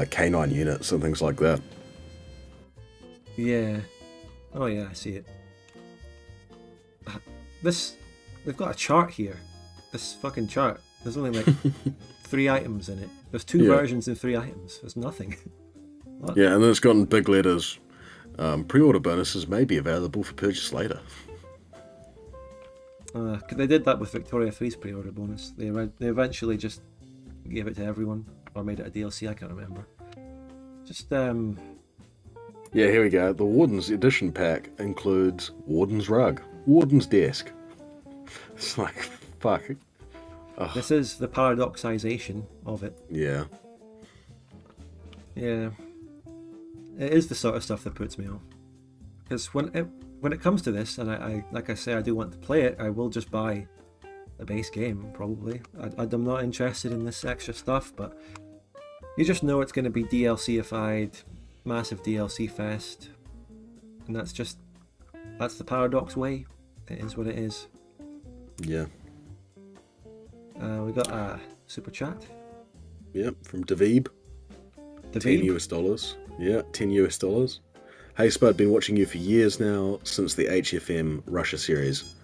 canine units and things like that. Yeah. Oh yeah, I see it. They've got a chart here. This fucking chart. There's only like 3 items in it. There's 2 versions and 3 items. There's nothing. What? Yeah, and then it's got in big letters, pre-order bonuses may be available for purchase later. They did that with Victoria 3's pre-order bonus. They eventually just gave it to everyone, or made it a DLC, I can't remember. Just, Yeah, here we go. The Warden's Edition pack includes Warden's Rug, Warden's Desk. It's like, fuck. Ugh. This is the paradoxization of it. Yeah. Yeah. It is the sort of stuff that puts me off. Because when it comes to this, and I like I say, I do want to play it, I will just buy the base game, probably. I'm not interested in this extra stuff, but you just know it's going to be DLC-ified, massive DLC fest. And that's the Paradox way. It is what it is. Yeah. We got a super chat. Yep, from Daveeb. $10 US. Yeah, $10 US. Hey Spud, been watching you for years now, since the HFM Russia series.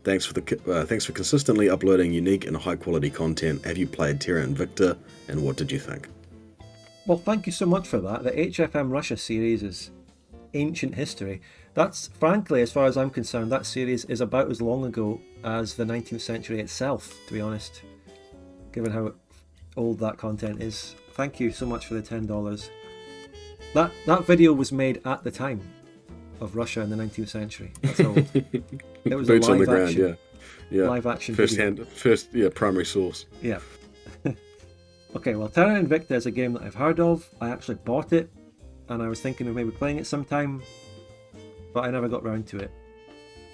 Thanks for consistently uploading unique and high quality content. Have you played Terra Invicta, and what did you think? Well, thank you so much for that. The HFM Russia series is ancient history. That's, frankly, as far as I'm concerned, that series is about as long ago as the 19th century itself, to be honest, given how old that content is. Thank you so much for the $10. That video was made at the time of Russia in the 19th century. That's how old. It was Boots a on the live ground, action, yeah. live action First, primary source. Yeah. Okay, well, Terra Invicta is a game that I've heard of. I actually bought it, and I was thinking of maybe playing it sometime, but I never got round to it.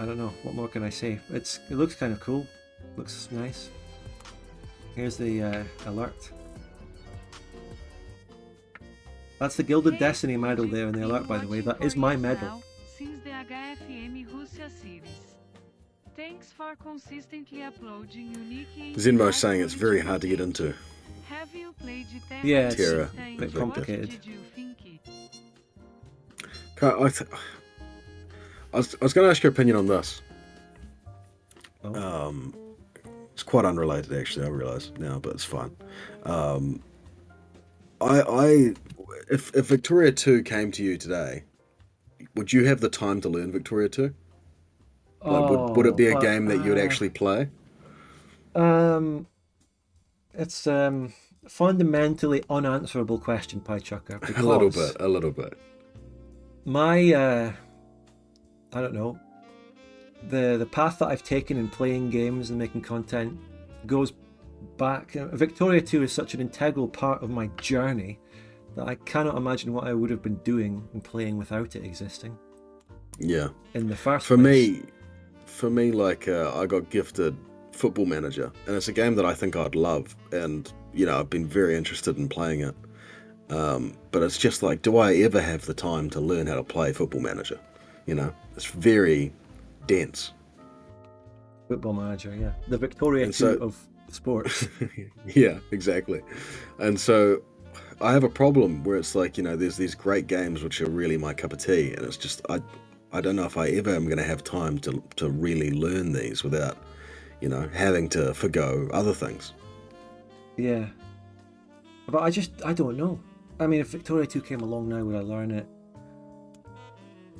I don't know, what more can I say? It looks kind of cool. Looks nice. Here's the alert. That's the Gilded Destiny medal there in the alert, by the way. That is my medal. Since the HFM Russia series. Thanks for consistently uploading unique. Zenbo's saying it's very hard to get into. Have you played Yeah, it's Terra a bit complicated. What did you think? I was going to ask your opinion on this. Oh. It's quite unrelated, actually, I realise now, but it's fine. If Victoria 2 came to you today, would you have the time to learn Victoria 2? Like, would it be a game that you would actually play? It's fundamentally unanswerable question, Pie Chucker. A little bit. My, I don't know, the path that I've taken in playing games and making content goes back. Victoria 2 is such an integral part of my journey that I cannot imagine what I would have been doing and playing without it existing. Yeah. In the first For place. me, like, I got gifted Football Manager, and it's a game that I think I'd love, and, I've been very interested in playing it. But it's just like, do I ever have the time to learn how to play Football Manager? It's very dense. Football Manager, yeah. The Victoria 2 of sports. Yeah, exactly. And so I have a problem where it's like, there's these great games which are really my cup of tea, and it's just, I don't know if I ever am going to have time to really learn these without, having to forgo other things. Yeah. But I don't know. I mean, if Victoria 2 came along now, would I learn it?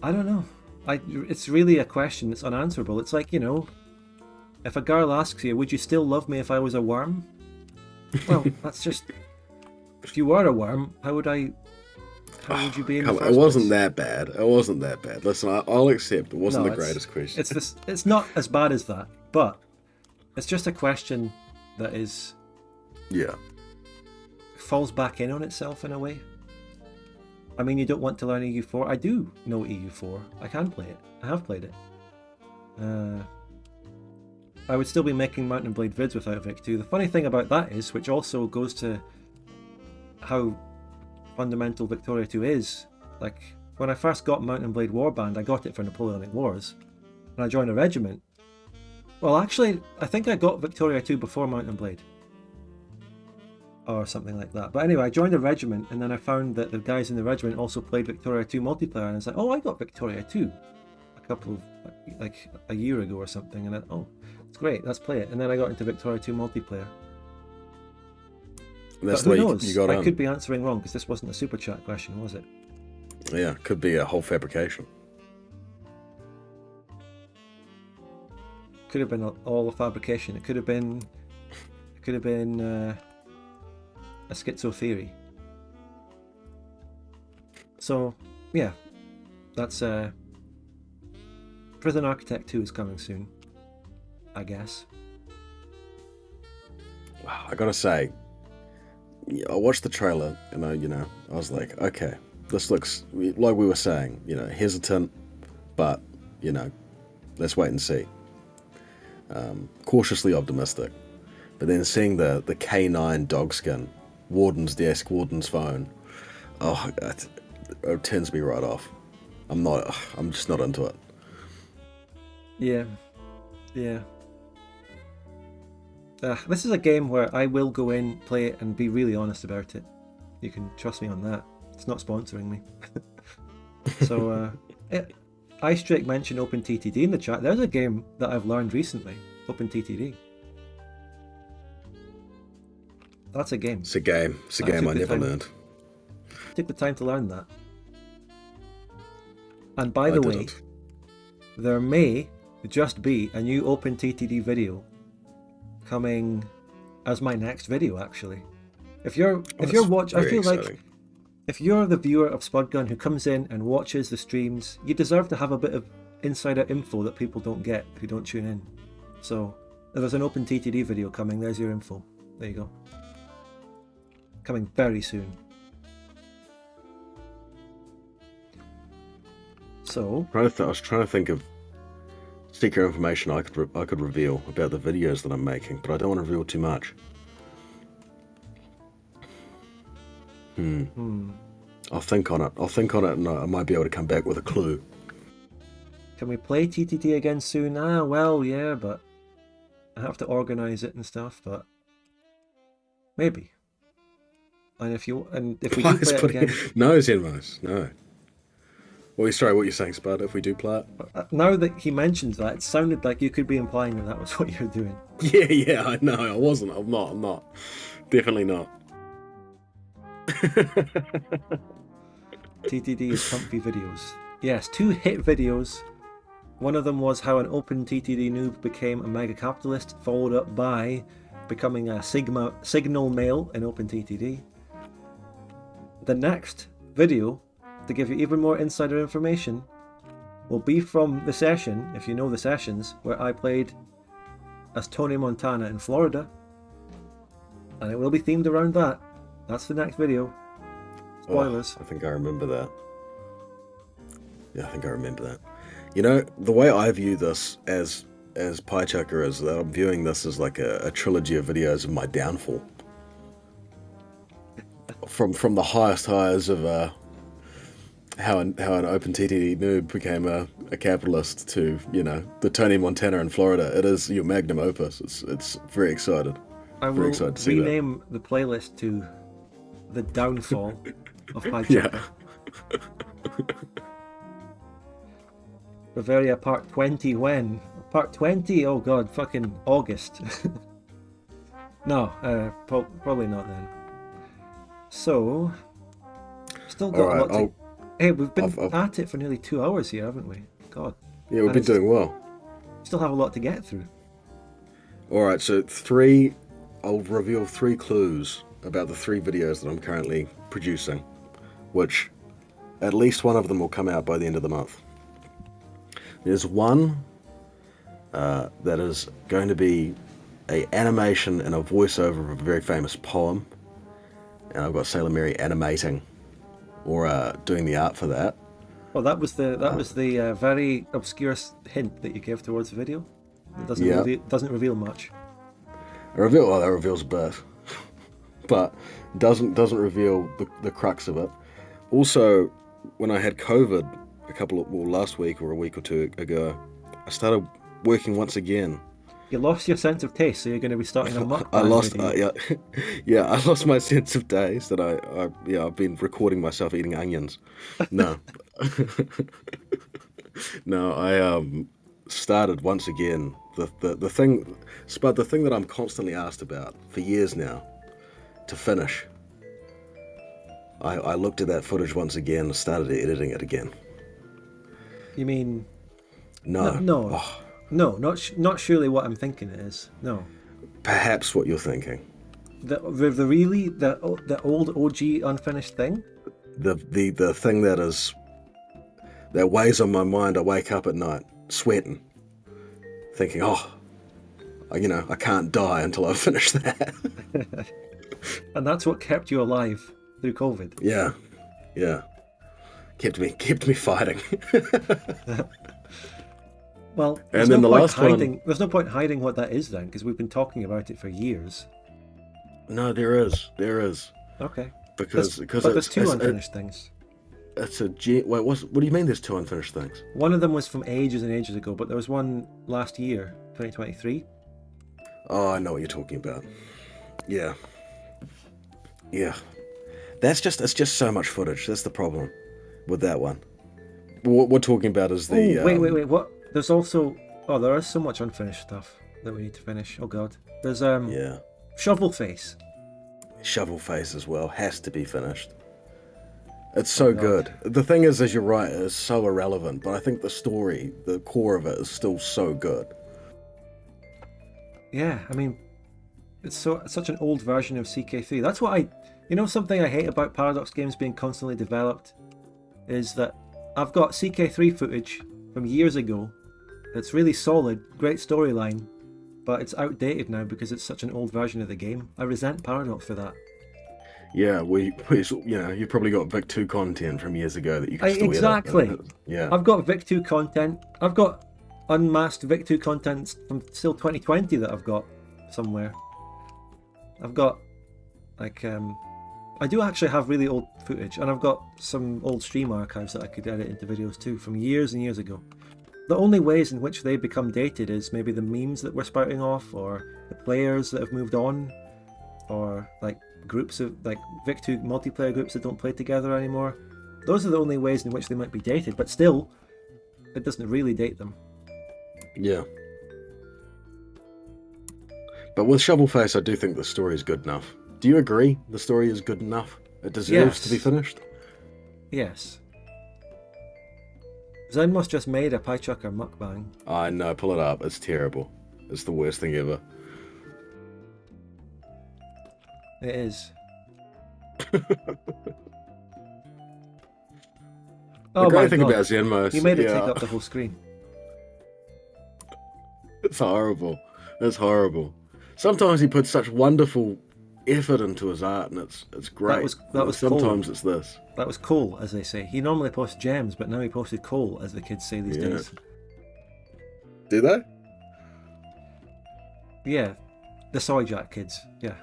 I don't know. It's really a question that's unanswerable. It's like, if a girl asks you, would you still love me if I was a worm? Well, that's just... If you were a worm, how would you be in the first It wasn't place? that bad. It wasn't that bad. Listen, I'll accept it wasn't the greatest question. It's not as bad as that, but it's just a question that is... Yeah. falls back in on itself in a way. I mean, you don't want to learn EU4. I do know EU4. I can play it. I have played it. I would still be making Mount and Blade vids without Vic 2. The funny thing about that is, which also goes to how fundamental Victoria 2 is, like, when I first got Mount and Blade Warband, I got it for Napoleonic Wars, and I joined a regiment. Well, actually, I think I got Victoria 2 before Mount and Blade. Or something like that. But anyway, I joined a regiment, and then I found that the guys in the regiment also played Victoria 2 multiplayer, and I was like, oh, I got Victoria 2 a couple of, like, a year ago or something, and oh, it's great, let's play it. And then I got into Victoria 2 multiplayer. That's but who the way knows? you got I on. could be answering wrong, because this wasn't a super chat question, was it? Yeah, could be a whole fabrication. Could have been all a fabrication. It could have been a schizo theory. So yeah, that's Prison Architect 2 is coming soon, I guess. Wow, I gotta say, I watched the trailer and I was like, okay, this looks like we were saying, hesitant, but let's wait and see. Cautiously optimistic, but then seeing the K9 dog skin, Warden's desk, Warden's phone, it turns me right off. I'm just not into it. Yeah. This is a game where I will go in, play it, and be really honest about it. You can trust me on that. It's not sponsoring me. So, Ice Drake mentioned OpenTTD in the chat. There's a game that I've learned recently, OpenTTD. That's a game. It's a game. It's a game I never learned. Take the time to learn that. And by the way, there may just be a new OpenTTD video coming as my next video, actually. If you're watching, I feel like if you're the viewer of Spudgun who comes in and watches the streams, you deserve to have a bit of insider info that people don't get who don't tune in. So if there's an OpenTTD video coming, there's your info. There you go. Coming very soon. So I was trying to think of secret information I could reveal about the videos that I'm making, but I don't want to reveal too much. I'll think on it, and I might be able to come back with a clue. Can we play TTT again soon? Well, yeah, but I have to organise it and stuff, but maybe. And if we do play it again... No, Zenmos, no. What are you saying, Spud, if we do play it? Now that he mentions that, it sounded like you could be implying that was what you're doing. Yeah, I know, I wasn't, I'm not. Definitely not. TTD is comfy videos. Yes, 2 hit videos. One of them was how an open TTD noob became a mega capitalist, followed up by becoming a signal male in open TTD. The next video, to give you even more insider information, will be from the session, if you know the sessions, where I played as Tony Montana in Florida. And it will be themed around that. That's the next video. Spoilers. I think I remember that. Yeah, I think I remember that. The way I view this as Pie Chucker is that I'm viewing this as like a trilogy of videos of my downfall. From the highest highs of how an OpenTTD noob became a capitalist to the Tony Montana in Florida. It is your magnum opus. It's very excited. I will rename the playlist to The Downfall of Pie Chucker. Yeah. Bavaria Part 20 when? Part 20? Oh god, fucking August. No, probably not then. So, still got a lot to... Hey, we've been at it for nearly 2 hours here, haven't we? God. Yeah, we've been doing well. Still have a lot to get through. Alright, so I'll reveal 3 clues about the 3 videos that I'm currently producing, which at least one of them will come out by the end of the month. There's one that is going to be an animation and a voiceover of a very famous poem, and I've got Sailor Mary animating or doing the art for that. Well, that was the very obscure hint that you gave towards the video. It doesn't reveal much. That reveals a bit, but doesn't reveal the crux of it. Also, when I had COVID last week or a week or two ago, I started working once again. You lost your sense of taste, so you're going to be starting a mukbang. I lost my sense of taste. That I've been recording myself eating onions. No, no, I started once again the thing, Spud, the thing that I'm constantly asked about for years now, to finish. I looked at that footage once again and started editing it again. You mean? No. No, not surely what I'm thinking it is. No. Perhaps what you're thinking. The old OG unfinished thing? The thing that weighs on my mind. I wake up at night sweating, thinking, I can't die until I finish that. And that's what kept you alive through COVID. Yeah. Kept me fighting. Well, there's no point hiding what that is then, because we've been talking about it for years. No, there is. Okay. Because there's two unfinished things. Wait, what do you mean there's two unfinished things? One of them was from ages and ages ago, but there was one last year, 2023. Oh, I know what you're talking about. Yeah. It's just so much footage. That's the problem with that one. What we're talking about is the... Wait, what? There's also... Oh, there is so much unfinished stuff that we need to finish. Oh, God. There's, Shovel Face. Shovel Face as well. Has to be finished. It's so good. The thing is, as you're right, it's so irrelevant, but I think the story, the core of it, is still so good. Yeah, I mean, it's such an old version of CK3. That's what something I hate about Paradox games being constantly developed is that I've got CK3 footage from years ago that's really solid, great storyline, but it's outdated now because it's such an old version of the game. I resent Paradox for that. Yeah, you've probably got Vic 2 content from years ago that you can still Exactly. edit. Yeah. I've got Vic 2 content. I've got unmasked Vic 2 content from still 2020 that I've got somewhere. I've got, I do actually have really old footage, and I've got some old stream archives that I could edit into videos too from years and years ago. The only ways in which they become dated is maybe the memes that we're spouting off, or the players that have moved on, or groups of Vic 2 multiplayer groups that don't play together anymore. Those are the only ways in which they might be dated, but still, it doesn't really date them. Yeah. But with Shovel Face, I do think the story is good enough. Do you agree the story is good enough? It deserves to be finished? Yes. Zen must just made a pie chucker mukbang. I know, pull it up. It's terrible. It's the worst thing ever. It is. The great thing about Zenmos... You made it take up the whole screen. It's horrible. It's horrible. Sometimes he puts such wonderful effort into his art, and it's great. That was sometimes coal. It's this. That was coal, as they say. He normally posts gems, but now he posted coal, as the kids say these days. Do they? Yeah, the soy jack kids. Yeah.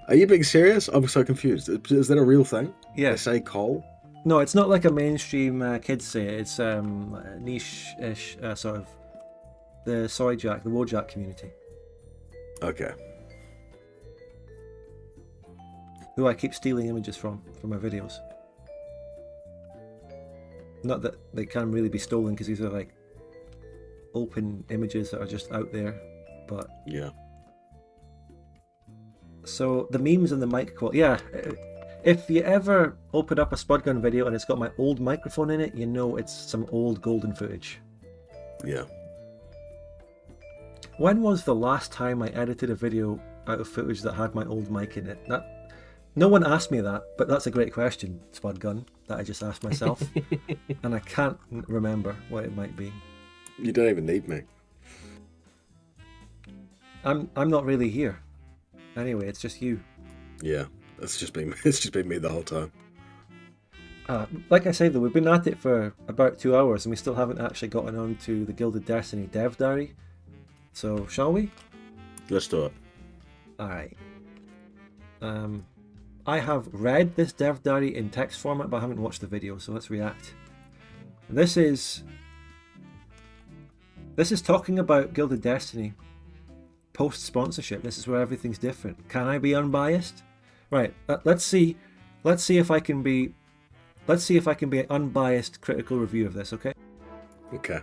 Are you being serious? I'm so confused. Is that a real thing? Yeah. They say coal? No, it's not like a mainstream kids say it. It's niche-ish sort of the soy jack, the Wojak community. Okay. Who I keep stealing images from my videos. Not that they can really be stolen, because these are open images that are just out there, but yeah. So the memes and the mic quality, yeah. If you ever open up a Spudgun video and it's got my old microphone in it, you know it's some old golden footage. Yeah. When was the last time I edited a video out of footage that had my old mic in it? No one asked me that, but that's a great question, Spudgun, that I just asked myself. And I can't remember what it might be. You don't even need me. I'm not really here. Anyway, it's just you. Yeah. It's just been me the whole time. Like I say though, we've been at it for about 2 hours and we still haven't actually gotten on to the Gilded Destiny dev diary. So, shall we? Let's do it. Alright. I have read this dev diary in text format, but I haven't watched the video, so let's react. This is talking about Gilded Destiny post-sponsorship. This is where everything's different. Can I be unbiased? Right, let's see if I can be an unbiased critical review of this, okay? Okay.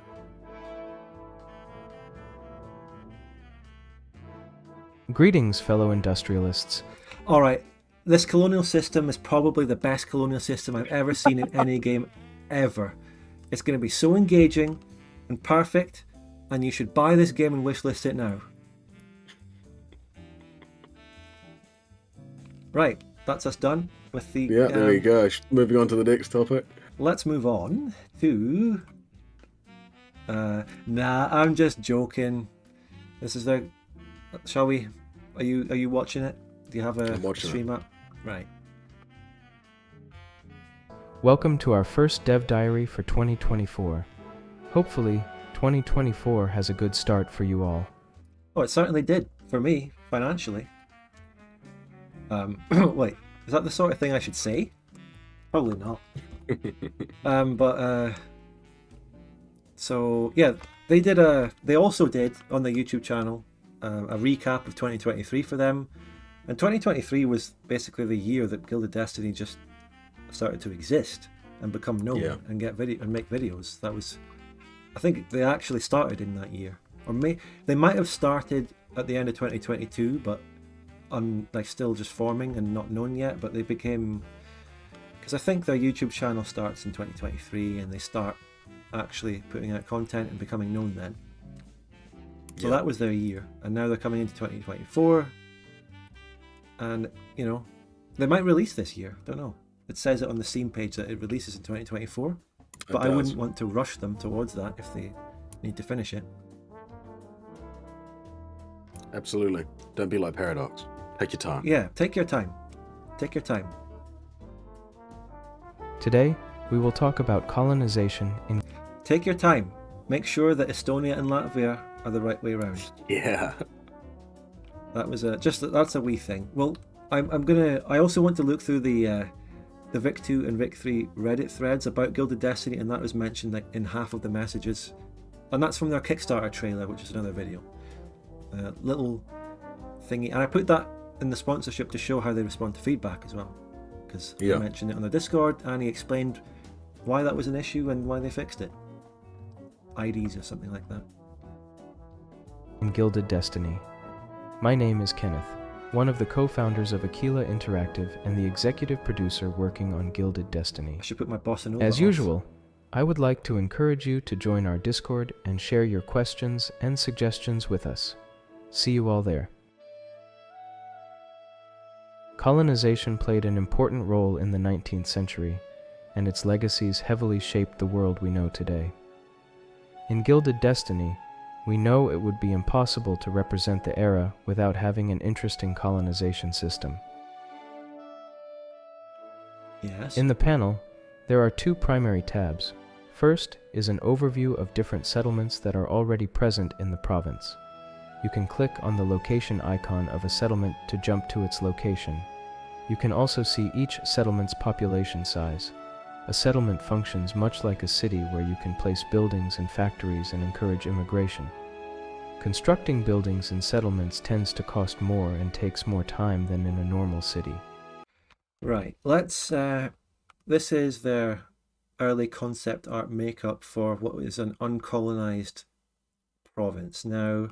Greetings, fellow industrialists. Alright, this colonial system is probably the best colonial system I've ever seen in any game ever. It's going to be so engaging and perfect, and you should buy this game and wishlist it now. Right, that's us done with the... Yeah, there we go. Moving on to the next topic. Let's move on to... nah, I'm just joking. This is the... Shall we... Are you watching it? Do you have a stream up? Right. Welcome to our first dev diary for 2024. Hopefully, 2024 has a good start for you all. Oh, it certainly did, for me, financially. Wait, is that the sort of thing I should say? Probably not. So yeah, they also did on the YouTube channel a recap of 2023 for them, and 2023 was basically the year that Gilded Destiny just started to exist and become known and make videos. That was, I think they actually started in that year, or they might have started at the end of 2022, but like still just forming and not known yet. But they became, because I think their YouTube channel starts in 2023 and they start actually putting out content and becoming known then. So that was their year, and now they're coming into 2024, and you know, they might release this year. Don't know. It says it on the Steam page that it releases in 2024, but I wouldn't want to rush them towards that if they need to finish it. Absolutely. Don't be like Paradox. Take your time. Yeah, take your time. Take your time. Today, we will talk about colonization in... Take your time. Make sure that Estonia and Latvia are the right way around. Yeah. That was that's a wee thing. Well, I also want to look through the Vic 2 and Vic 3 Reddit threads about Gilded Destiny, and that was mentioned like in half of the messages, and that's from their Kickstarter trailer, which is another video. Little thingy, and I put that in the sponsorship to show how they respond to feedback as well, because I mentioned it on the Discord, and he explained why that was an issue and why they fixed it. IDs or something like that. In Gilded Destiny. My name is Kenneth, one of the co-founders of Aquila Interactive and the executive producer working on Gilded Destiny. I should put my boss in. As usual, I would like to encourage you to join our Discord and share your questions and suggestions with us. See you all there. Colonization played an important role in the 19th century, and its legacies heavily shaped the world we know today. In Gilded Destiny, we know it would be impossible to represent the era without having an interesting colonization system. Yes. In the panel, there are two primary tabs. First is an overview of different settlements that are already present in the province. You can click on the location icon of a settlement to jump to its location. You can also see each settlement's population size. A settlement functions much like a city where you can place buildings and factories and encourage immigration. Constructing buildings in settlements tends to cost more and takes more time than in a normal city. Right, this is their early concept art makeup for what is an uncolonized province. Now,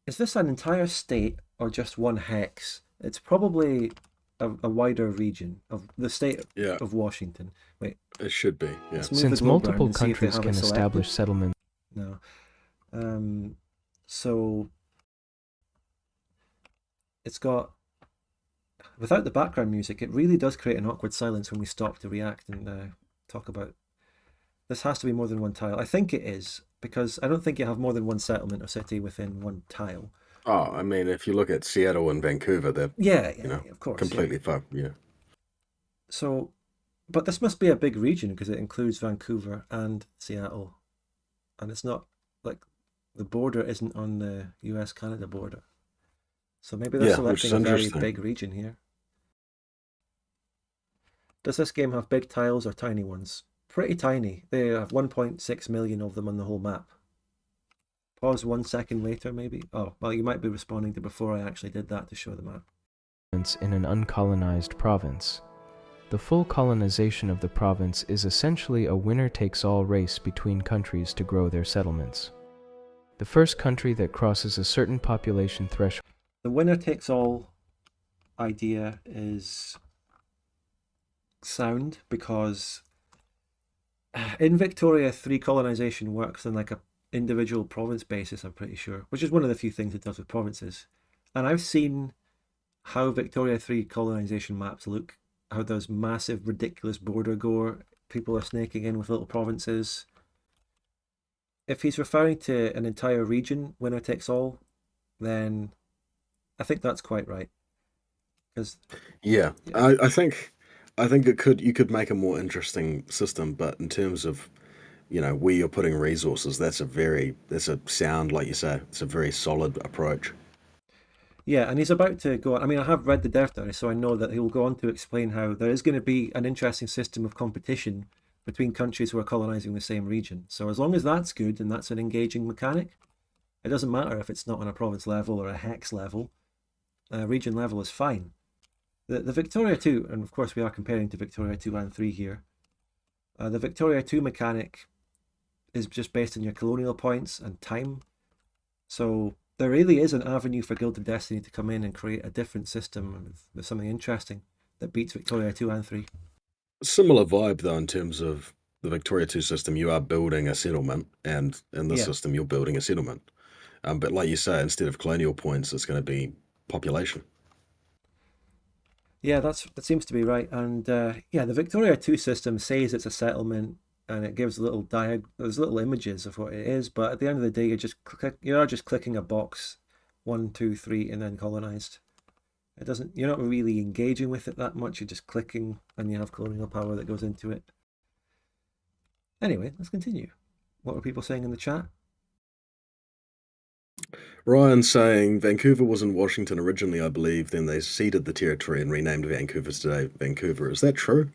is this an entire state or just one hex? It's probably a wider region of the state of Washington. Wait, it should be. Yeah. Since multiple countries can establish settlements. No. So it's got, without the background music, it really does create an awkward silence when we stop to react and talk about. This has to be more than one tile. I think it is, because I don't think you have more than one settlement or city within one tile. Oh, I mean, if you look at Seattle and Vancouver, they're, Yeah, you yeah, know, yeah, of course, yeah. completely fucked. Yeah. So, but this must be a big region because it includes Vancouver and Seattle, and it's not like the border isn't on the US-Canada border. So maybe they're Yeah, which is selecting a very interesting. big region here. Does this game have big tiles or tiny ones? Pretty tiny. They have 1.6 million of them on the whole map. Pause 1 second later, maybe. Oh, well, you might be responding to before I actually did that to show the map. In an uncolonized province. The full colonization of the province is essentially a winner-takes-all race between countries to grow their settlements. The first country that crosses a certain population threshold. The winner-takes-all idea is sound because in Victoria 3 colonization works on like a individual province basis, I'm pretty sure, which is one of the few things it does with provinces. And I've seen how Victoria 3 colonization maps look, how there's massive, ridiculous border gore, people are snaking in with little provinces. If he's referring to an entire region, winner takes all, then I think that's quite right. Because, Yeah, yeah, I think you could make a more interesting system, but in terms of, where you're putting resources, that's a sound, like you say, it's a very solid approach. yeah, and he's about to go on. I mean, I have read the dev diary, so I know that he'll go on to explain how there is going to be an interesting system of competition between countries who are colonizing the same region. So as long as that's good and that's an engaging mechanic, it doesn't matter if it's not on a province level or a hex level. Region level is fine. The Victoria 2, and of course we are comparing to Victoria 2 and 3 here. The Victoria 2 mechanic is just based on your colonial points and time. So there really is an avenue for Gilded Destiny to come in and create a different system with something interesting that beats Victoria 2 and 3. Similar vibe though, in terms of the Victoria 2 system, you are building a settlement, and in this Yeah, system, you're building a settlement. But like you say, instead of colonial points, it's going to be population. yeah, that seems to be right. And yeah, the Victoria 2 system says it's a settlement and it gives there's little images of what it is, but at the end of the day, you are just clicking a box, 1, 2, 3, and then colonized. You're not really engaging with it that much. You're just clicking, and you have colonial power that goes into it. Anyway, let's continue. What were people saying in the chat? Ryan saying Vancouver was in Washington originally, I believe, then they ceded the territory and renamed Vancouver today Vancouver. Is that true?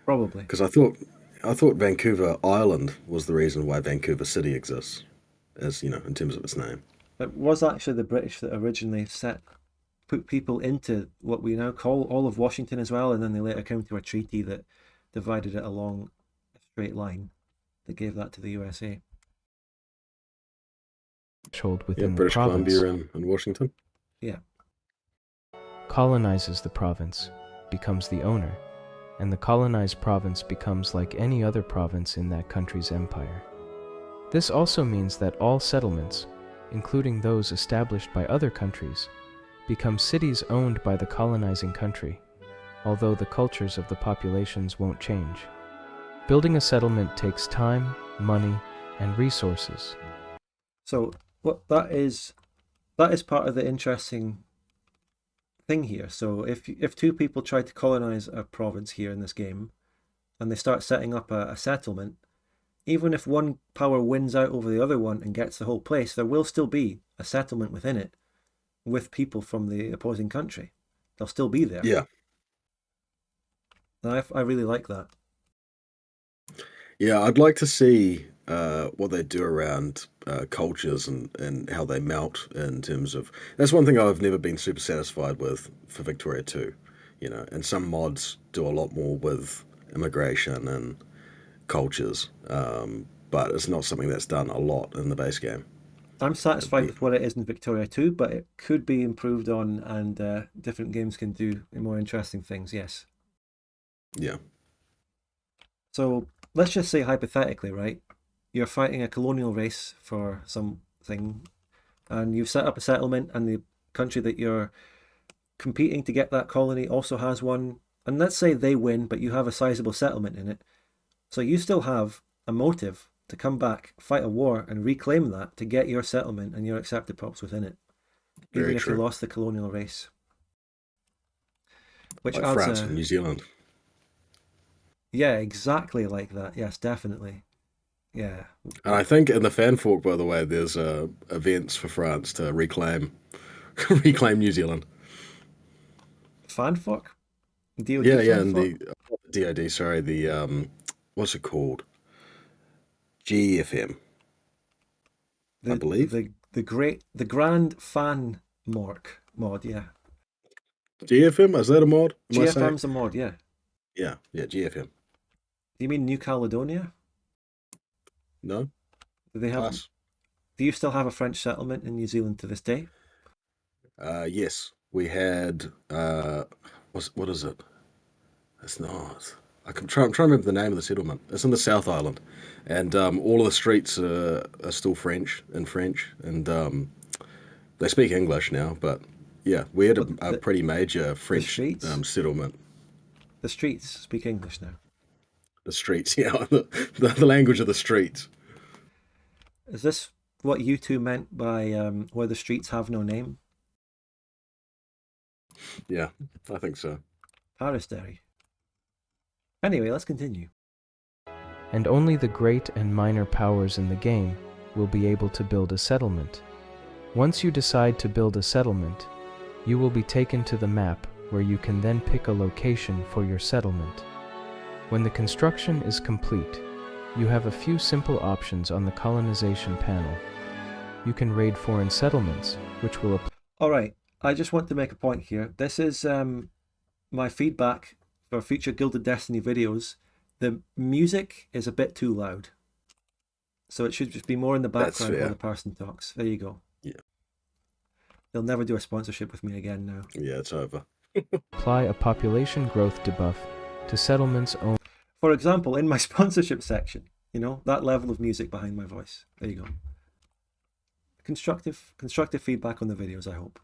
Probably. Because I thought Vancouver Island was the reason why Vancouver City exists, as in terms of its name. It was actually the British that originally put people into what we now call all of Washington as well, and then they later came to a treaty that divided it along a straight line that gave that to the USA. Threshold Yeah, within the British province Columbia and Washington. Yeah. colonizes the province, becomes the owner, and the colonized province becomes like any other province in that country's empire. This also means that all settlements, including those established by other countries, become cities owned by the colonizing country, although the cultures of the populations won't change. Building a settlement takes time, money, and resources. So that is part of the interesting thing here. So if two people try to colonize a province here in this game, and they start setting up a settlement, even if one power wins out over the other one and gets the whole place, there will still be a settlement within it with people from the opposing country. They'll still be there. Yeah, And I really like that. yeah. I'd like to see what they do around cultures and how they melt in terms of. That's one thing I've never been super satisfied with for Victoria 2. And some mods do a lot more with immigration and cultures, but it's not something that's done a lot in the base game. I'm satisfied with what it is in Victoria 2, but it could be improved on, and different games can do more interesting things, yes. Yeah. So let's just say hypothetically, right? You're fighting a colonial race for something, and you've set up a settlement, and the country that you're competing to get that colony also has one. And let's say they win, but you have a sizable settlement in it. So you still have a motive to come back, fight a war, and reclaim that to get your settlement and your accepted props within it. Very even if they true. lost the colonial race. Which Like adds France and New Zealand. yeah, exactly like that. Yes, definitely. Yeah. And I think in the fan fork, by the way, there's events for France to reclaim reclaim New Zealand. Fanfuck? DOD Yeah, yeah, and fanfuck? the DoD, sorry, the what's it called? GFM, I The believe. the the grand fan mod, yeah. GFM, is that a mod? Am I saying? GFM's a mod, yeah. Yeah, yeah, GFM. Do you mean New Caledonia? No, Do they have? pass. Do you still have a French settlement in New Zealand to this day? Yes, we had what is it? It's not. I'm trying to remember the name of the settlement. It's in the South Island, and all of the streets are still French, and they speak English now. But yeah, we had But a pretty major the French streets, settlement. the streets speak English now. The streets, yeah, the language of the streets. Is this what you two meant by where the streets have no name? Yeah, I think so. Paris Derry. Anyway, let's continue. And only the great and minor powers in the game will be able to build a settlement. Once you decide to build a settlement, you will be taken to the map where you can then pick a location for your settlement. When the construction is complete, you have a few simple options on the colonization panel. You can raid foreign settlements, which will apply. All right, I just want to make a point here. This is my feedback for future Gilded Destiny videos. The music is a bit too loud, so it should just be more in the That's background while fair. the person talks. There you go. Yeah, They'll never do a sponsorship with me again now. yeah, it's over. Apply a population growth debuff to settlements owned. For example, in my sponsorship section, you know, that level of music behind my voice. There you go. Constructive feedback on the videos, I hope.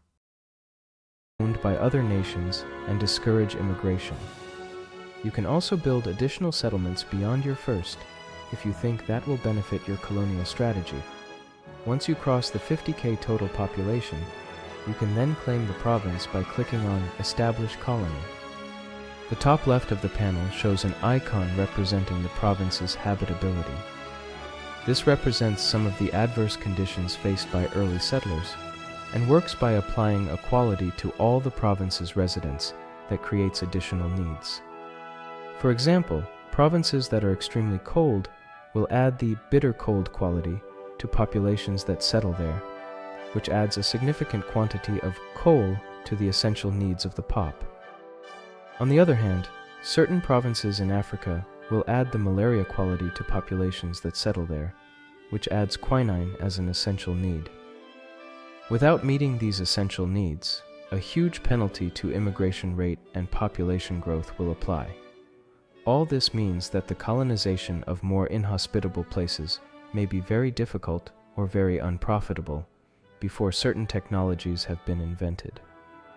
Owned by other nations and discourage immigration. You can also build additional settlements beyond your first if you think that will benefit your colonial strategy. Once you cross the 50k total population, you can then claim the province by clicking on Establish Colony. The top left of the panel shows an icon representing the province's habitability. This represents some of the adverse conditions faced by early settlers, and works by applying a quality to all the province's residents that creates additional needs. For example, provinces that are extremely cold will add the bitter cold quality to populations that settle there, which adds a significant quantity of coal to the essential needs of the pop. On the other hand, certain provinces in Africa will add the malaria quality to populations that settle there, which adds quinine as an essential need. Without meeting these essential needs, a huge penalty to immigration rate and population growth will apply. All this means that the colonization of more inhospitable places may be very difficult or very unprofitable before certain technologies have been invented,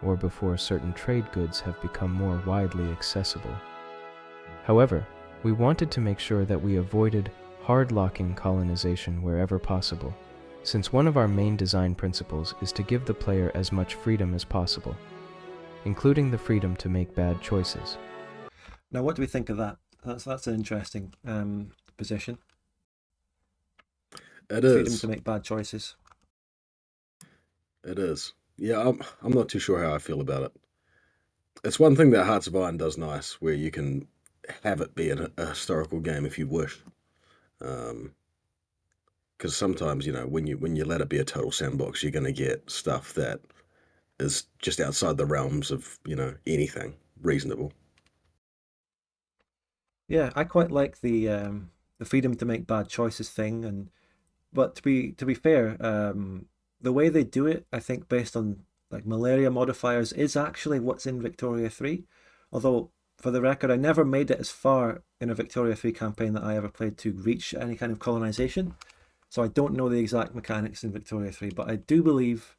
or before certain trade goods have become more widely accessible. However, we wanted to make sure that we avoided hard-locking colonization wherever possible, since one of our main design principles is to give the player as much freedom as possible, including the freedom to make bad choices. Now, what do we think of that? That's an interesting position. It Freedom is. to make bad choices. It is. Yeah, I'm not too sure how I feel about it. It's one thing that Hearts of Iron does nice, where you can have it be a historical game if you wish. Because sometimes, when you let it be a total sandbox, you're going to get stuff that is just outside the realms of anything reasonable. Yeah, I quite like the freedom to make bad choices thing, but to be fair, the way they do it, I think based on like malaria modifiers, is actually what's in Victoria 3. Although, for the record, I never made it as far in a Victoria 3 campaign that I ever played to reach any kind of colonization. So I don't know the exact mechanics in Victoria 3, but I do believe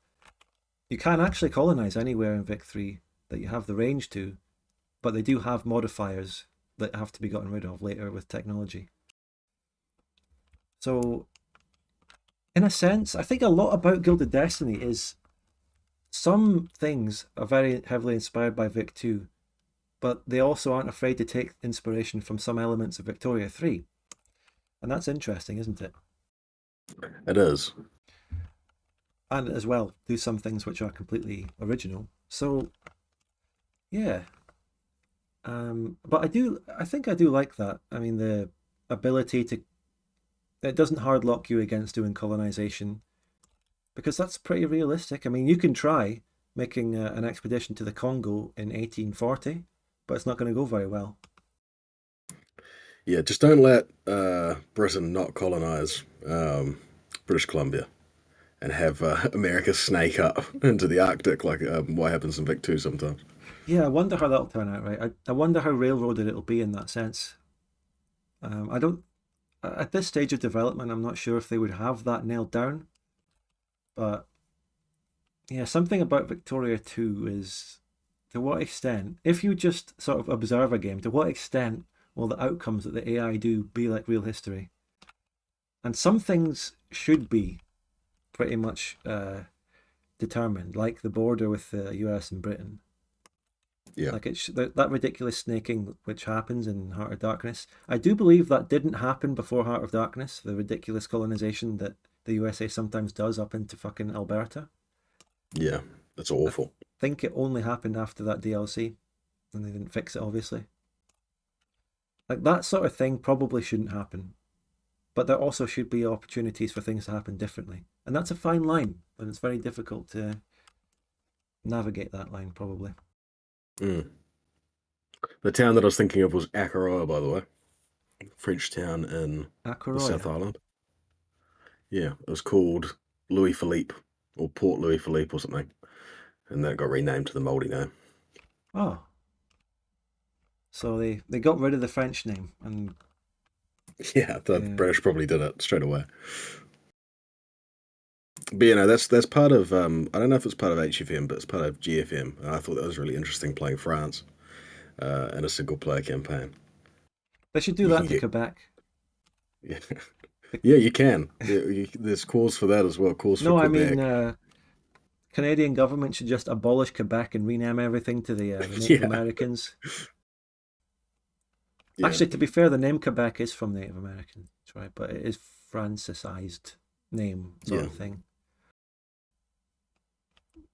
you can actually colonize anywhere in Vic 3 that you have the range to, but they do have modifiers that have to be gotten rid of later with technology. So, in a sense, I think a lot about Gilded Destiny is some things are very heavily inspired by Vic 2, but they also aren't afraid to take inspiration from some elements of Victoria 3. And that's interesting, isn't it? It is. And as well, do some things which are completely original. So, yeah. But I think I do like that. I mean, the ability to, it doesn't hard lock you against doing colonization, because that's pretty realistic. I mean, you can try making an expedition to the Congo in 1840, but it's not going to go very well. Yeah, just don't let Britain not colonize British Columbia and have America snake up into the Arctic like what happens in Vic 2 sometimes. Yeah, I wonder how that'll turn out, right? I wonder how railroaded it'll be in that sense. I don't, at this stage of development, I'm not sure if they would have that nailed down. But yeah, something about Victoria 2 is, to what extent, if you just sort of observe a game, to what extent will the outcomes that the AI do be like real history? And some things should be pretty much determined, like the border with the US and Britain. Yeah. Like that ridiculous snaking which happens in Heart of Darkness. I do believe that didn't happen before Heart of Darkness, the ridiculous colonization that the USA sometimes does up into fucking Alberta. Yeah, that's awful. I think it only happened after that DLC, and they didn't fix it, obviously. Like, that sort of thing probably shouldn't happen. But there also should be opportunities for things to happen differently. And that's a fine line, and it's very difficult to navigate that line, probably. Mm. The town that I was thinking of was Akaroa, by the way. French town in the South Island. Yeah, it was called Louis Philippe, or Port Louis Philippe or something. And then it got renamed to the Māori name. Oh. So they got rid of the French name and... Yeah, the British probably did it straight away. But you know, that's part of I don't know if it's part of HFM, but it's part of GFM. And I thought that was really interesting playing France in a single player campaign. They should do that to Quebec. Yeah. Yeah, you can. There's calls for that as well. Calls for Quebec. I mean, Canadian government should just abolish Quebec and rename everything to the Native Americans. Yeah. Actually, to be fair, the name Quebec is from Native Americans, right? But it is Francisized name sort of thing.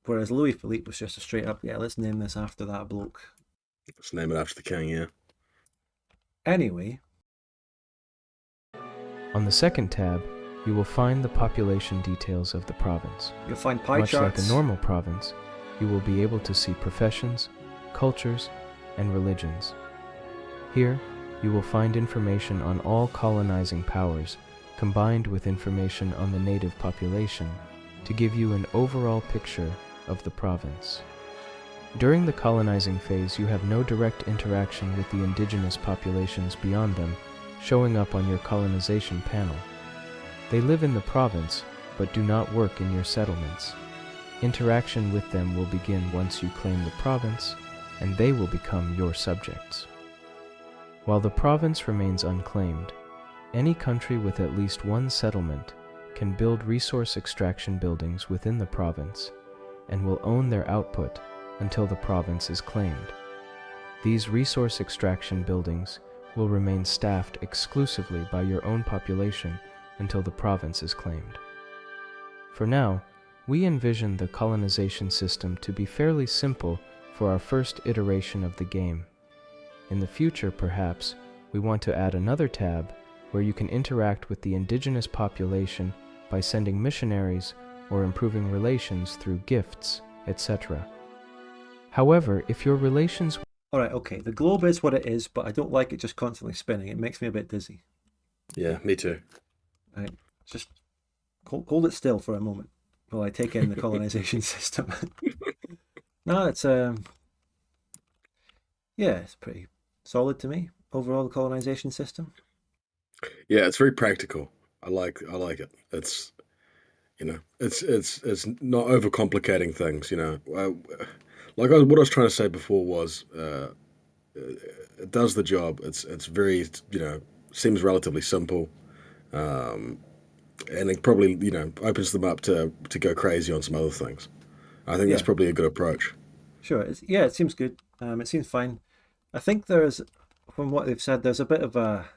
Whereas Louis Philippe was just a straight up, let's name this after that bloke. Let's name it after the king, yeah. Anyway. On the second tab, you will find the population details of the province. You'll find pie charts. Much like a normal province, you will be able to see professions, cultures, and religions. Here, you will find information on all colonizing powers, combined with information on the native population, to give you an overall picture of the province. During the colonizing phase, you have no direct interaction with the indigenous populations beyond them, showing up on your colonization panel. They live in the province, but do not work in your settlements. Interaction with them will begin once you claim the province, and they will become your subjects. While the province remains unclaimed, any country with at least one settlement can build resource extraction buildings within the province and will own their output until the province is claimed. These resource extraction buildings will remain staffed exclusively by your own population until the province is claimed. For now, we envision the colonization system to be fairly simple for our first iteration of the game. In the future, perhaps, we want to add another tab where you can interact with the indigenous population by sending missionaries or improving relations through gifts, etc. However, if your relations... Alright, okay, the globe is what it is, but I don't like it just constantly spinning. It makes me a bit dizzy. Yeah, me too. Right, just hold it still for a moment while I take in the colonization system. No, it's it's pretty solid to me. Overall, the colonization system. Yeah, it's very practical. I like it. It's, you know, it's not overcomplicating things. You know, what I was trying to say before was, it does the job. It's very, you know, seems relatively simple, and it probably, you know, opens them up to go crazy on some other things. I think that's Yeah, probably a good approach. sure. Yeah, it seems good. It seems fine. I think there's, from what they've said, there's a bit of a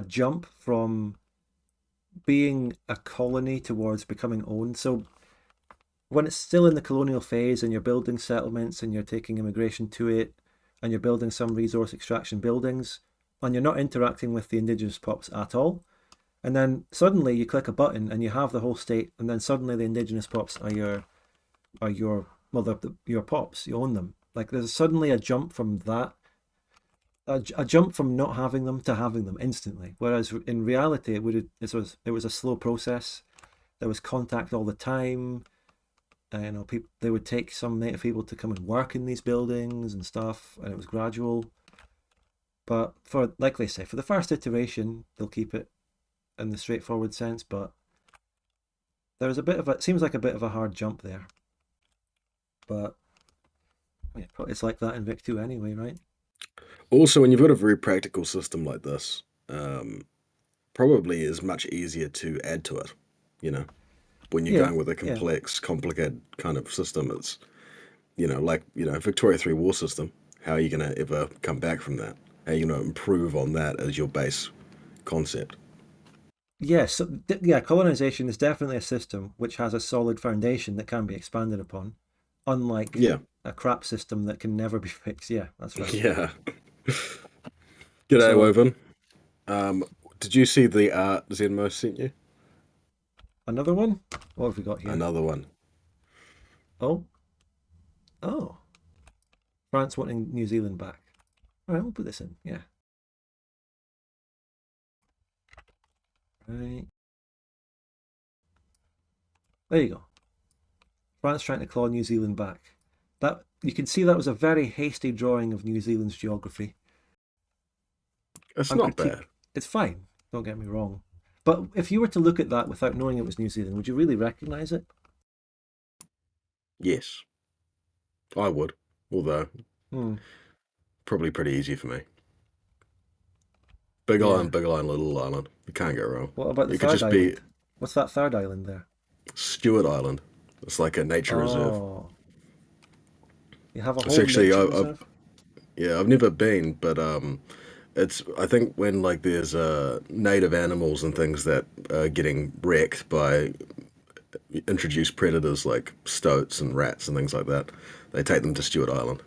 jump from being a colony towards becoming owned. So when it's still in the colonial phase and you're building settlements and you're taking immigration to it and you're building some resource extraction buildings and you're not interacting with the indigenous pops at all, and then suddenly you click a button and you have the whole state, and then suddenly the indigenous pops are your well, your pops. You own them. Like there's suddenly a jump from that, a jump from not having them to having them instantly. Whereas in reality, it was a slow process. There was contact all the time. You know, people they would take some native people to come and work in these buildings and stuff, and it was gradual. But for like they say, for the first iteration, they'll keep it in the straightforward sense. But there's a bit of a, it seems like a bit of a hard jump there. But yeah, it's like that in Vic 2 anyway, right? Also, when you've got a very practical system like this, probably is much easier to add to it. You know, when you're Yeah, going with a yeah, complex, complicated kind of system, it's like Victoria 3 war system. How are you gonna ever come back from that? How are you gonna improve on that as your base concept? yeah. So yeah, colonization is definitely a system which has a solid foundation that can be expanded upon, unlike Yeah, a crap system that can never be fixed. Yeah, that's right. yeah. G'day, So Woven. Um, did you see the art Zenmo sent you? another one. What have we got here? Another one. Oh, oh, France wanting New Zealand back. All right, we'll put this in. Yeah. Right. There you go. France trying to claw New Zealand back. That you can see that was a very hasty drawing of New Zealand's geography. It's I'm not bad. critique. It's fine. Don't get me wrong. But if you were to look at that without knowing it was New Zealand, would you really recognize it? Yes, I would. Although, Hmm. probably pretty easy for me. Yeah. Big island, little island. You can't go wrong. What about the It could third just be island? What's that third island there? Stewart Island. It's like a nature reserve. Oh, you have a It's whole actually, nature reserve? yeah, I've never been, but it's I think when like there's native animals and things that are getting wrecked by introduced predators like stoats and rats and things like that, they take them to Stewart Island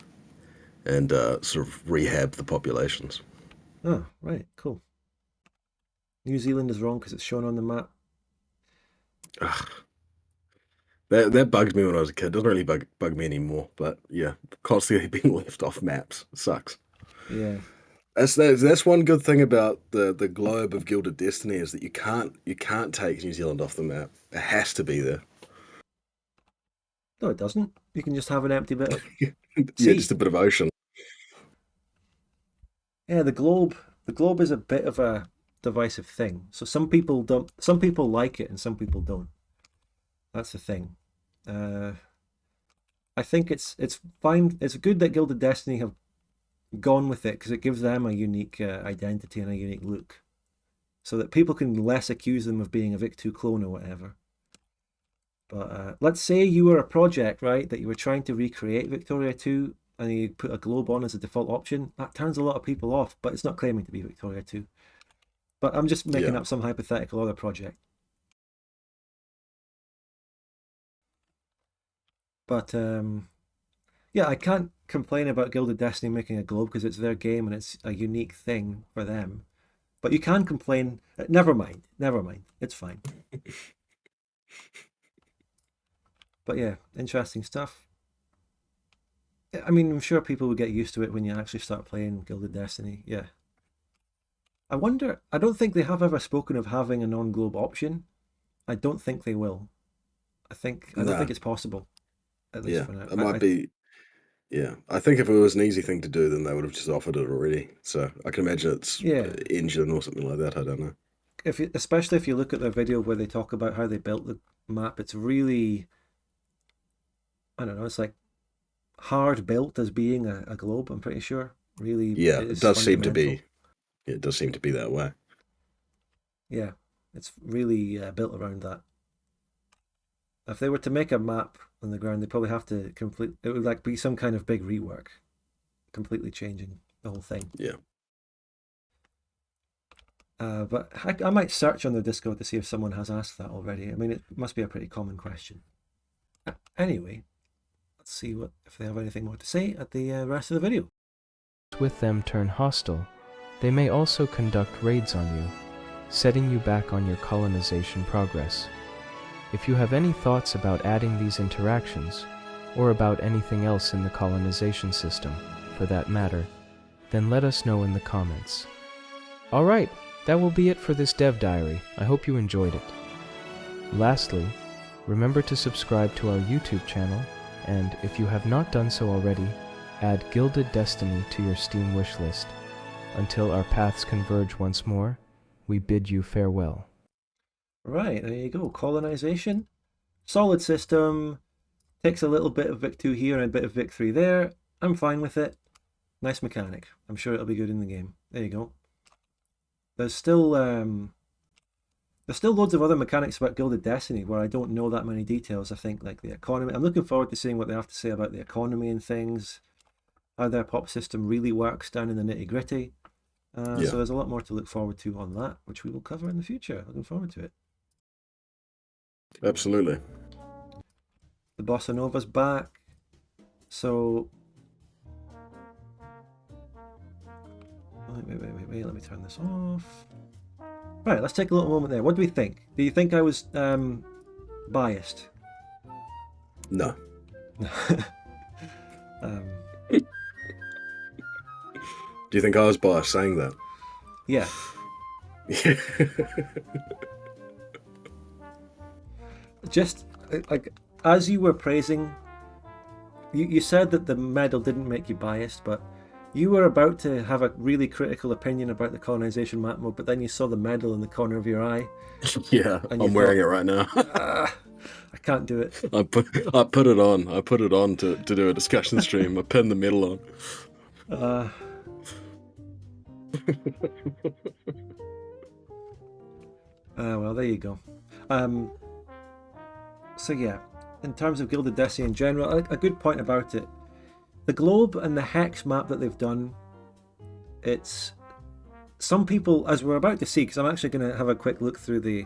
and sort of rehab the populations. Oh, right, cool. New Zealand is wrong because it's shown on the map. Ugh, that bugged me when I was a kid. Doesn't really bug me anymore, but yeah, constantly being left off maps sucks. Yeah. That's one good thing about the globe of Gilded Destiny is that you can't take New Zealand off the map. It has to be there. No, it doesn't. You can just have an empty bit of Yeah, just sea. a bit of ocean. Yeah, the globe is a bit of a divisive thing. So some people don't, some people like it and some people don't. That's the thing. Uh, I think it's fine. It's good that Gilded Destiny have gone with it because it gives them a unique identity and a unique look, so that people can less accuse them of being a Vic 2 clone or whatever. But let's say you were a project, right, that you were trying to recreate Victoria 2 and you put a globe on as a default option. That turns a lot of people off, but it's not claiming to be Victoria 2. But I'm just making Yeah. up some hypothetical other project. But yeah, I can't complain about Gilded Destiny making a globe because it's their game and it's a unique thing for them. But you can complain. Never mind. Never mind. It's fine. But yeah, interesting stuff. I mean, I'm sure people will get used to it when you actually start playing Gilded Destiny. Yeah. I wonder, I don't think they have ever spoken of having a non-globe option. I don't think they will. I don't think No. it's possible, at least Yeah. for now. It might be. Yeah. I think if it was an easy thing to do, then they would have just offered it already. So I can imagine it's Yeah. engine or something like that. I don't know. Especially if you look at their video where they talk about how they built the map, it's really, I don't know, it's like hard built as being a globe, I'm pretty sure. Really, Yeah, it it is does seem to fundamental. be. It does seem to be that way. Yeah, it's really built around that. If they were to make a map on the ground. They probably have to complete. It would like be some kind of big rework, completely changing the whole thing. Yeah. But I might search on the Discord to see if someone has asked that already. I mean, it must be a pretty common question. Anyway, let's see if they have anything more to say at the rest of the video. With them turn hostile, they may also conduct raids on you, setting you back on your colonization progress. If you have any thoughts about adding these interactions, or about anything else in the colonization system, for that matter, then let us know in the comments. Alright, that will be it for this dev diary. I hope you enjoyed it. Lastly, remember to subscribe to our YouTube channel, and if you have not done so already, add Gilded Destiny to your Steam wishlist. Until our paths converge once more, we bid you farewell. Right, there you go. Colonization. Solid system. Takes a little bit of Vic 2 here and a bit of Vic 3 there. I'm fine with it. Nice mechanic. I'm sure it'll be good in the game. There you go. There's still loads of other mechanics about Gilded Destiny where I don't know that many details. I think like the economy. I'm looking forward to seeing what they have to say about the economy and things. How their pop system really works down in the nitty gritty. So there's a lot more to look forward to on that, which we will cover in the future. Looking forward to it. Absolutely. The Bossa Nova's back. So wait, let me turn this off. Right, let's take a little moment there. What do we think? Do you think I was biased? No. Do you think I was biased saying that? Yeah. Just like as you were praising, you said that the medal didn't make you biased, but you were about to have a really critical opinion about the colonization map mode, but then you saw the medal in the corner of your eye. Yeah, I'm wearing it right now. I can't do it. I put it on. I put it on to do a discussion stream. I pinned the medal on. Well, there you go. So yeah, in terms of Gilded Destiny in general, a good point about it. The globe and the hex map that they've done, it's some people, as we're about to see, because I'm actually going to have a quick look through the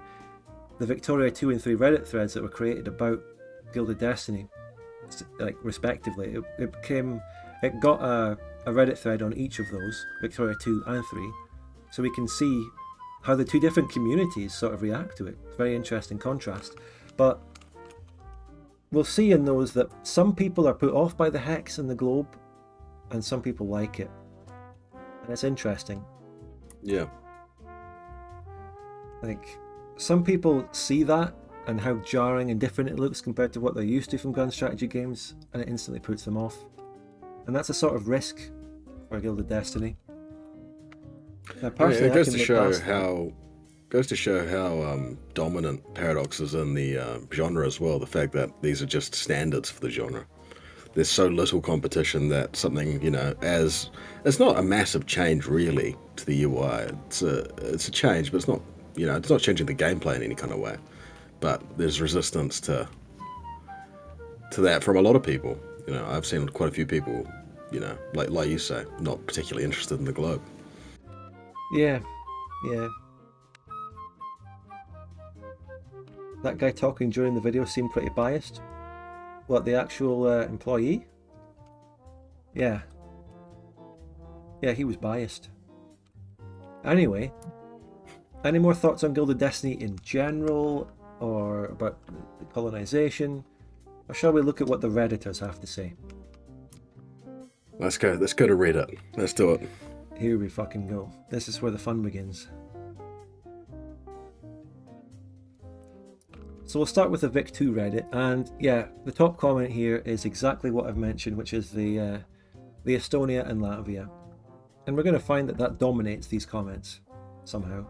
Victoria 2 and 3 Reddit threads that were created about Gilded Destiny, like respectively. It got a Reddit thread on each of those, Victoria 2 and 3, so we can see how the two different communities sort of react to it. It's a very interesting contrast. But we'll see in those that some people are put off by the hex and the globe, and some people like it. And it's interesting. Yeah. Like, some people see that and how jarring and different it looks compared to what they're used to from gun strategy games, and it instantly puts them off. And that's a sort of risk for Gilded Destiny. Now, personally, it goes to show how dominant Paradox is in the genre as well. The fact that these are just standards for the genre. There's so little competition that something, as it's not a massive change really to the UI. It's a change, but it's not, it's not changing the gameplay in any kind of way. But there's resistance to that from a lot of people. I've seen quite a few people, like you say, not particularly interested in the globe. Yeah. That guy talking during the video seemed pretty biased. What, the actual employee? Yeah, he was biased. Anyway, any more thoughts on Gilded Destiny in general, or about the colonization? Or shall we look at what the Redditors have to say? Let's go to Reddit. Let's do it. Here we fucking go. This is where the fun begins. So we'll start with the Vic 2 Reddit, and yeah, the top comment here is exactly what I've mentioned, which is the Estonia and Latvia. And we're going to find that dominates these comments somehow.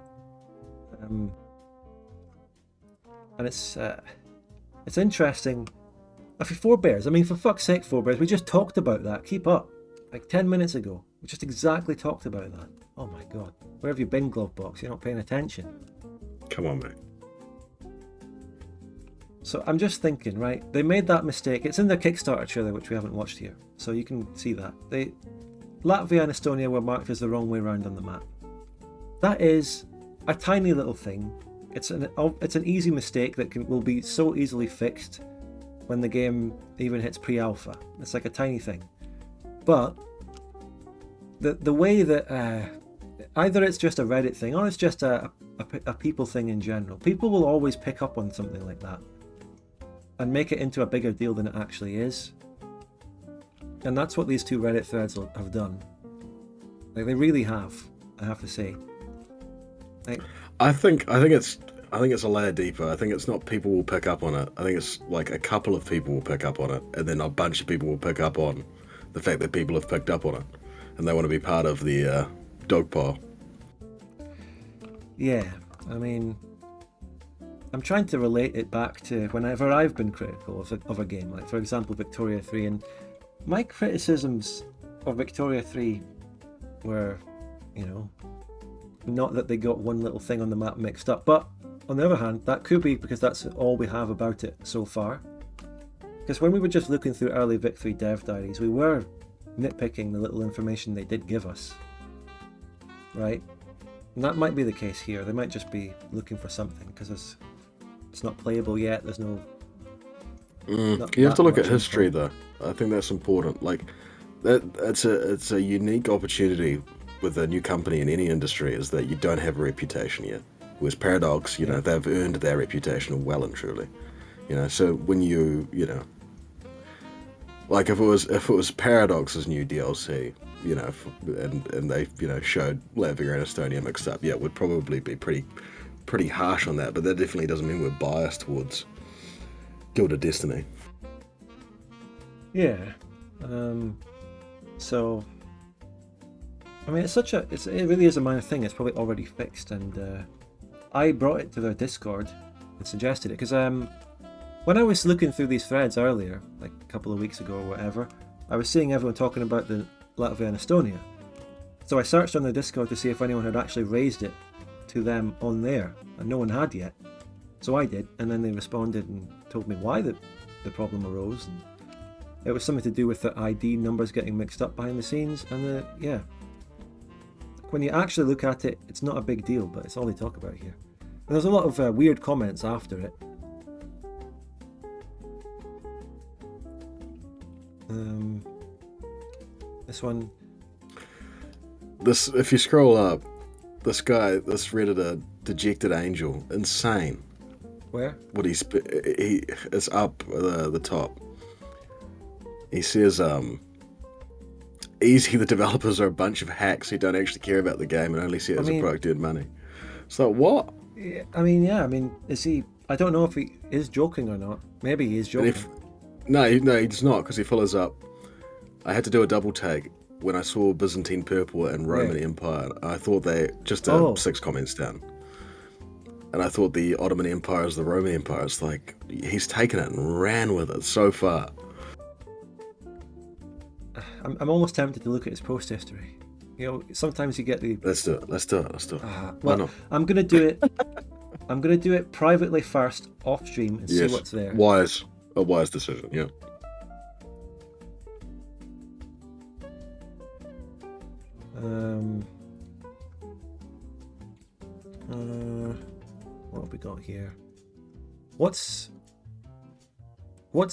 And it's interesting. If you forebears, I mean, for fuck's sake, forebears, we just talked about that. Keep up. Like 10 minutes ago. We just exactly talked about that. Oh my god. Where have you been, Glovebox? You're not paying attention. Come on, mate. So I'm just thinking, right? They made that mistake. It's in their Kickstarter trailer, which we haven't watched here, so you can see that. Latvia and Estonia were marked as the wrong way around on the map. That is a tiny little thing. It's an easy mistake that will be so easily fixed when the game even hits pre-alpha. It's like a tiny thing. But the way that either it's just a Reddit thing or it's just a people thing in general. People will always pick up on something like that and make it into a bigger deal than it actually is. And that's what these two Reddit threads have done. Like, they really have, I have to say. Like, I think it's a layer deeper. I think it's not people will pick up on it. I think it's like a couple of people will pick up on it, and then a bunch of people will pick up on the fact that people have picked up on it, and they want to be part of the dog pile. Yeah, I mean, I'm trying to relate it back to whenever I've been critical of a game, like for example Victoria 3, and my criticisms of Victoria 3 were, you know, not that they got one little thing on the map mixed up, but on the other hand, that could be because that's all we have about it so far. Because when we were just looking through early Vic 3 dev diaries, we were nitpicking the little information they did give us, right? And that might be the case here. They might just be looking for something because it's not playable yet. There's no. You have to look at history, though. I think that's important. Like, it's a unique opportunity with a new company in any industry, is that you don't have a reputation yet. Whereas Paradox, you know, they've earned their reputation well and truly. You know, so when you know, like if it was Paradox's new DLC, you know, and they, you know, showed Latvia and Estonia mixed up, yeah, it would probably be pretty harsh on that. But that definitely doesn't mean we're biased towards Gilded Destiny. Yeah. So, I mean, it really is a minor thing. It's probably already fixed, and I brought it to their Discord and suggested it because when I was looking through these threads earlier, like a couple of weeks ago or whatever, I was seeing everyone talking about the Latvia and Estonia. So I searched on the Discord to see if anyone had actually raised it to them on there, and no one had yet. So I did, and then they responded and told me why the problem arose. And it was something to do with the ID numbers getting mixed up behind the scenes, and yeah. When you actually look at it, it's not a big deal, but it's all they talk about here. And there's a lot of weird comments after it. This one. If you scroll up, this Redditor, Dejected Angel, insane. Where? What he it's up the top. He says, easy, the developers are a bunch of hacks who don't actually care about the game and only see it as a product to earn money. So what? Yeah, I mean, is he? I don't know if he is joking or not. Maybe he is joking. No, he's not, because he follows up. I had to do a double take when I saw Byzantine Purple and Roman Empire. I thought they just 6 comments down, and I thought the Ottoman Empire is the Roman Empire. It's like he's taken it and ran with it so far. I'm almost tempted to look at his post history. You know, sometimes you get the. Let's do it. Well, no. I'm gonna do it. I'm gonna do it privately first, off stream, and see what's there. A wise decision. Yeah. What have we got here? What's wait.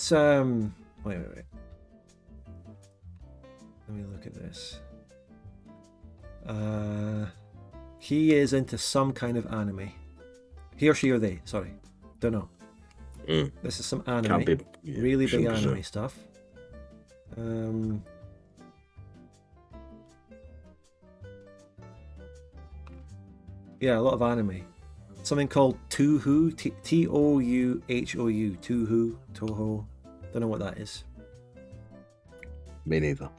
Let me look at this. He is into some kind of anime. He or she or they, sorry. Don't know. This is some anime. Really big anime stuff. Yeah, a lot of anime. Something called Touhou, Touhou, Toho. Don't know what that is. Me neither.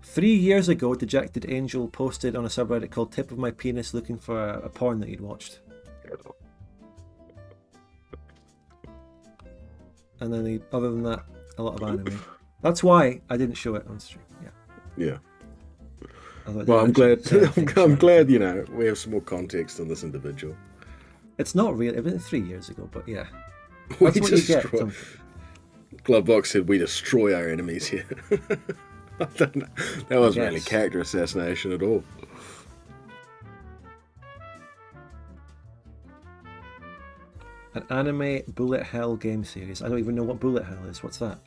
3 years ago, Dejected Angel posted on a subreddit called Tip of My Penis looking for a porn that he'd watched. And then other than that, a lot of anime. That's why I didn't show it on stream. Yeah. Well, I'm glad. I'm glad, you know, we have some more context on this individual. It's not real. It was 3 years ago, but yeah. We That's what you get. destroy. Glovebox said we destroy our enemies here. I don't know. That wasn't really guess. character assassination at all. An anime bullet hell game series. I don't even know what bullet hell is. What's that?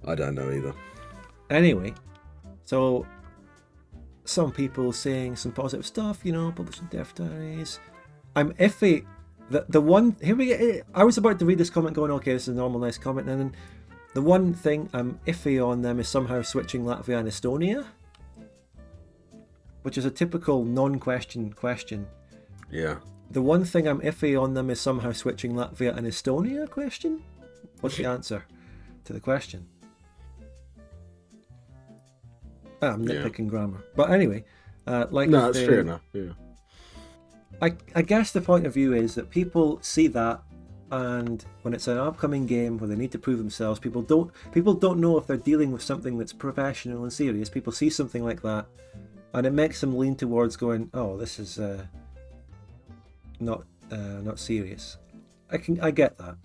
I don't know either. Anyway, so some people saying some positive stuff, you know, publishing Death Diaries. I'm iffy. The one here we get. I was about to read this comment, going, okay, this is a normal, nice comment, and then the one thing I'm iffy on them is somehow switching Latvia and Estonia, which is a typical non-question question. Yeah. The one thing I'm iffy on them is somehow switching Latvia and Estonia question. What's the answer to the question? I'm nitpicking grammar, but anyway, like No, it's fair enough. Yeah. I guess the point of view is that people see that, and when it's an upcoming game where they need to prove themselves, people don't know if they're dealing with something that's professional and serious. People see something like that, and it makes them lean towards going, "Oh, this is not serious." I get that.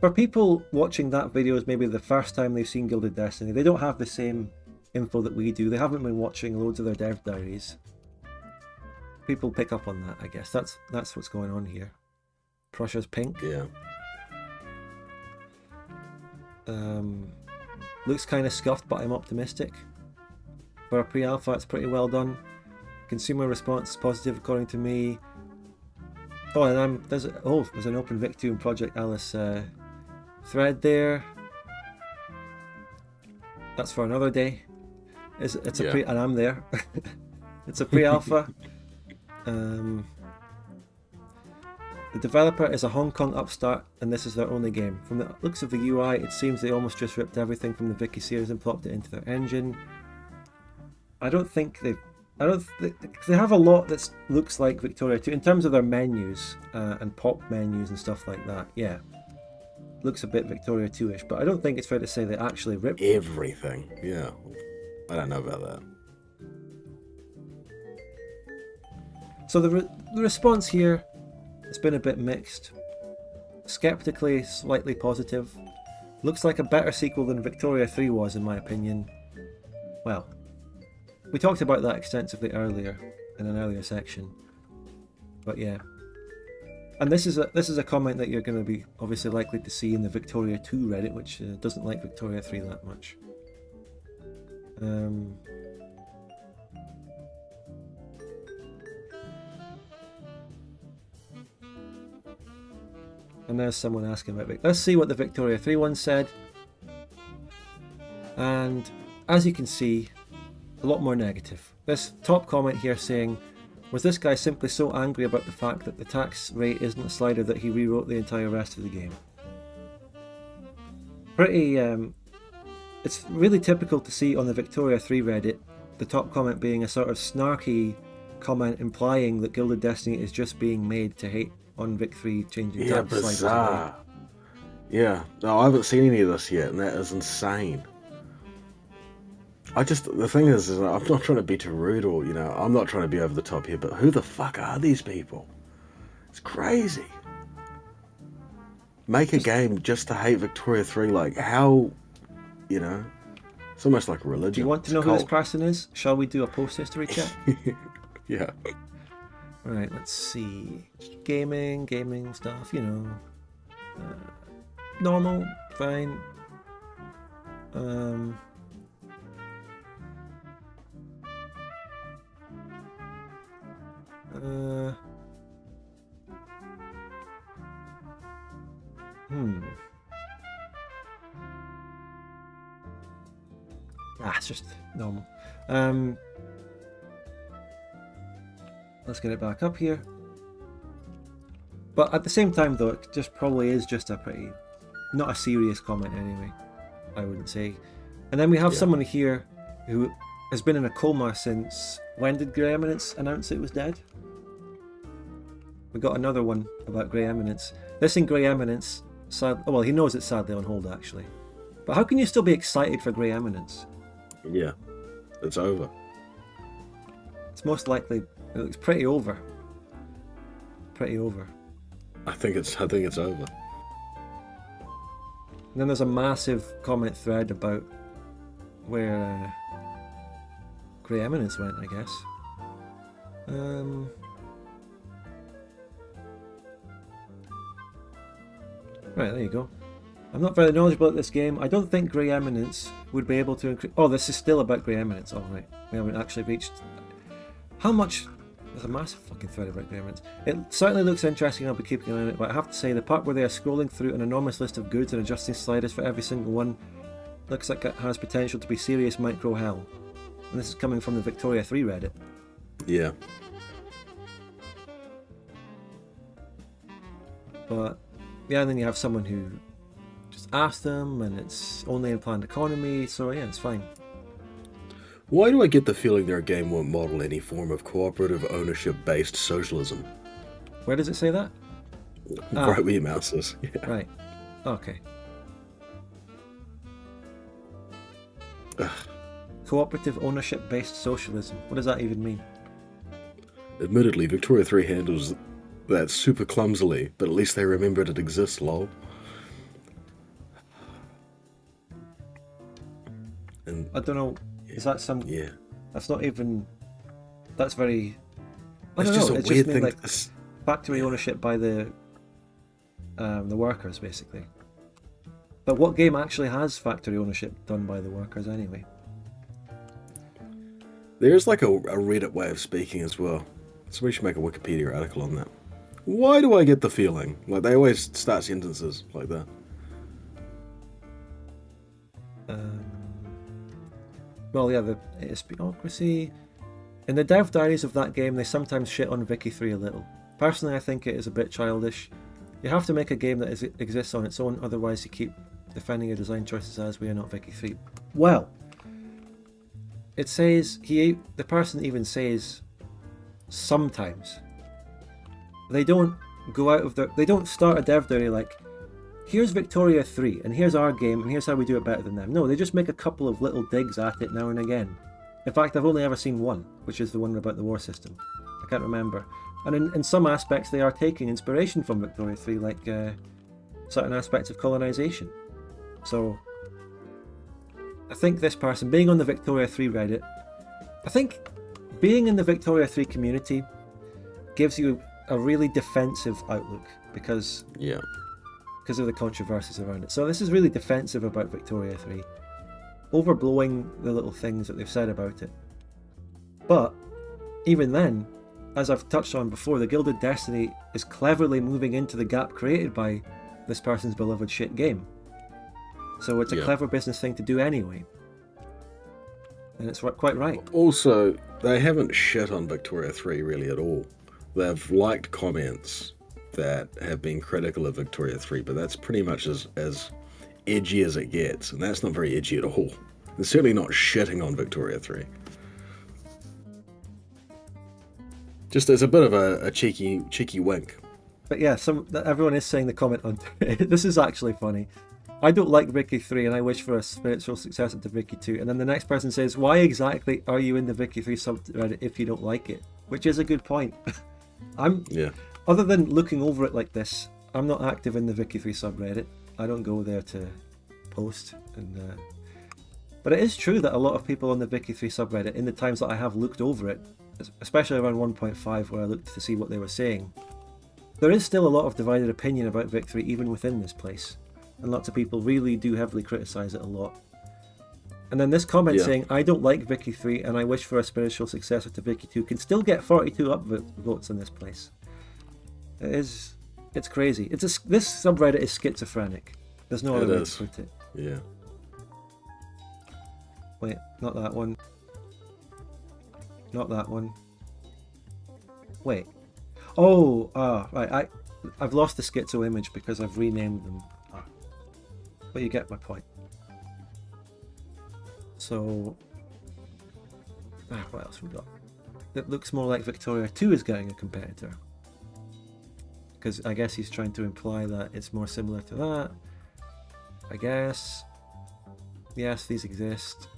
For people watching that video is maybe the first time they've seen Gilded Destiny, they don't have the same info that we do. They haven't been watching loads of their dev diaries. People pick up on that, I guess. That's what's going on here. Prussia's pink. Yeah. Looks kind of scuffed, but I'm optimistic. For a pre-alpha, it's pretty well done. Consumer response is positive, according to me. Oh, and there's an Open Victuum Project Alice thread there. That's for another day. It's a pre, and I'm there. It's a pre-alpha. The developer is a Hong Kong upstart, and this is their only game. From the looks of the UI, it seems they almost just ripped everything from the Vicky series and plopped it into their engine. I don't think they have a lot that looks like Victoria 2 in terms of their menus and pop menus and stuff like that. Yeah, looks a bit Victoria 2ish, but I don't think it's fair to say they actually ripped Everything. Yeah. I don't know about that. So the response here has been a bit mixed. Skeptically, slightly positive. Looks like a better sequel than Victoria 3 was, in my opinion. Well, we talked about that extensively earlier, in an earlier section. But yeah. And this is a comment that you're going to be obviously likely to see in the Victoria 2 Reddit, which doesn't like Victoria 3 that much. And there's someone asking about Let's see what the Victoria 3 one said. And as you can see, a lot more negative. This top comment here saying, was this guy simply so angry about the fact that the tax rate isn't a slider that he rewrote the entire rest of the game? Pretty, it's really typical to see on the Victoria 3 Reddit, the top comment being a sort of snarky comment implying that Gilded Destiny is just being made to hate on Vic 3 changing tax sliders. Bizarre. Yeah, no, I haven't seen any of this yet, and that is insane. The thing is I'm not trying to be too rude or, I'm not trying to be over the top here, but who the fuck are these people? It's crazy. Make a game just to hate Victoria 3, like, how, it's almost like a religion. Do you want to know who this person is? Shall we do a post-history check? Yeah. Right, let's see. Gaming stuff, normal, fine. It's just normal. Let's get it back up here. But at the same time though, it just probably is just a pretty, not a serious comment anyway, I wouldn't say. And then we have someone here who has been in a coma since, when did Grey Eminence announce it was dead? We got another one about Grey Eminence. This in Grey Eminence, well, he knows it's sadly on hold actually. But how can you still be excited for Grey Eminence? Yeah, it's over. It's most likely, it looks pretty over. Pretty over. I think it's over. And then there's a massive comment thread about where Grey Eminence went, I guess. Right, there you go. I'm not very knowledgeable at this game. I don't think Grey Eminence would be able to increase... Oh, this is still about Grey Eminence. Oh, right. We haven't actually reached... How much... There's a massive fucking thread about Grey Eminence. It certainly looks interesting, I'll be keeping an eye on it, but I have to say, the part where they are scrolling through an enormous list of goods and adjusting sliders for every single one looks like it has potential to be serious micro hell. And this is coming from the Victoria 3 Reddit. Yeah. But, yeah, and then you have someone who just asked them, and it's only in planned economy, so yeah, it's fine. Why do I get the feeling their game won't model any form of cooperative ownership-based socialism? Where does it say that? Right where your mouse is. Yeah. Right. Okay. Ugh. Cooperative ownership-based socialism. What does that even mean? Admittedly, Victoria 3 handles that super clumsily, but at least they remembered it exists, lol. And I don't know. Is that some... yeah. That's not even... That's very... I It's don't just know. a It's weird just thing. like factory ownership by the workers, basically. But what game actually has factory ownership done by the workers anyway? There's like a Reddit way of speaking as well. So we should make a Wikipedia article on that. Why do I get the feeling? Like, they always start sentences like that. Well, yeah, the Espiocracy. In the dev diaries of that game, they sometimes shit on Vicky 3 a little. Personally, I think it is a bit childish. You have to make a game that exists on its own, otherwise you keep defending your design choices as we are not Vicky 3. Well, it says, the person even says, sometimes. They don't go out of they don't start a dev diary like, here's Victoria 3, and here's our game, and here's how we do it better than them. No, they just make a couple of little digs at it now and again. In fact, I've only ever seen one, which is the one about the war system. I can't remember. And in some aspects, they are taking inspiration from Victoria 3, like certain aspects of colonisation. So, I think this person, being on the Victoria 3 Reddit, I think being in the Victoria 3 community gives you a really defensive outlook, because of the controversies around it. So this is really defensive about Victoria 3, overblowing the little things that they've said about it. But even then, as I've touched on before, the Gilded Destiny is cleverly moving into the gap created by this person's beloved shit game. So it's a clever business thing to do anyway. And it's quite right. Also, they haven't shit on Victoria 3 really at all. They've liked comments that have been critical of Victoria 3, but that's pretty much as edgy as it gets, and that's not very edgy at all. They're certainly not shitting on Victoria 3. Just as a bit of a cheeky wink. But yeah, everyone is saying the comment on this is actually funny. I don't like Vicky 3 and I wish for a spiritual successor to Vicky 2. And then the next person says, why exactly are you in the Vicky 3 subreddit if you don't like it? Which is a good point. Other than looking over it like this, I'm not active in the Vicky 3 subreddit. I don't go there to post. But it is true that a lot of people on the Vicky 3 subreddit, in the times that I have looked over it, especially around 1.5 where I looked to see what they were saying, there is still a lot of divided opinion about Vic 3 even within this place. And lots of people really do heavily criticise it a lot. And then this comment saying, I don't like Vicky 3 and I wish for a spiritual successor to Vicky 2 can still get 42 upvotes in this place. It's crazy. This subreddit is schizophrenic. There's no other way to put it. Yeah. Wait, not that one. Not that one. Wait. Oh, right. I've lost the schizo image because I've renamed them. But you get my point. So, what else we got? It looks more like Victoria 2 is getting a competitor. Because I guess he's trying to imply that it's more similar to that. I guess. Yes, these exist.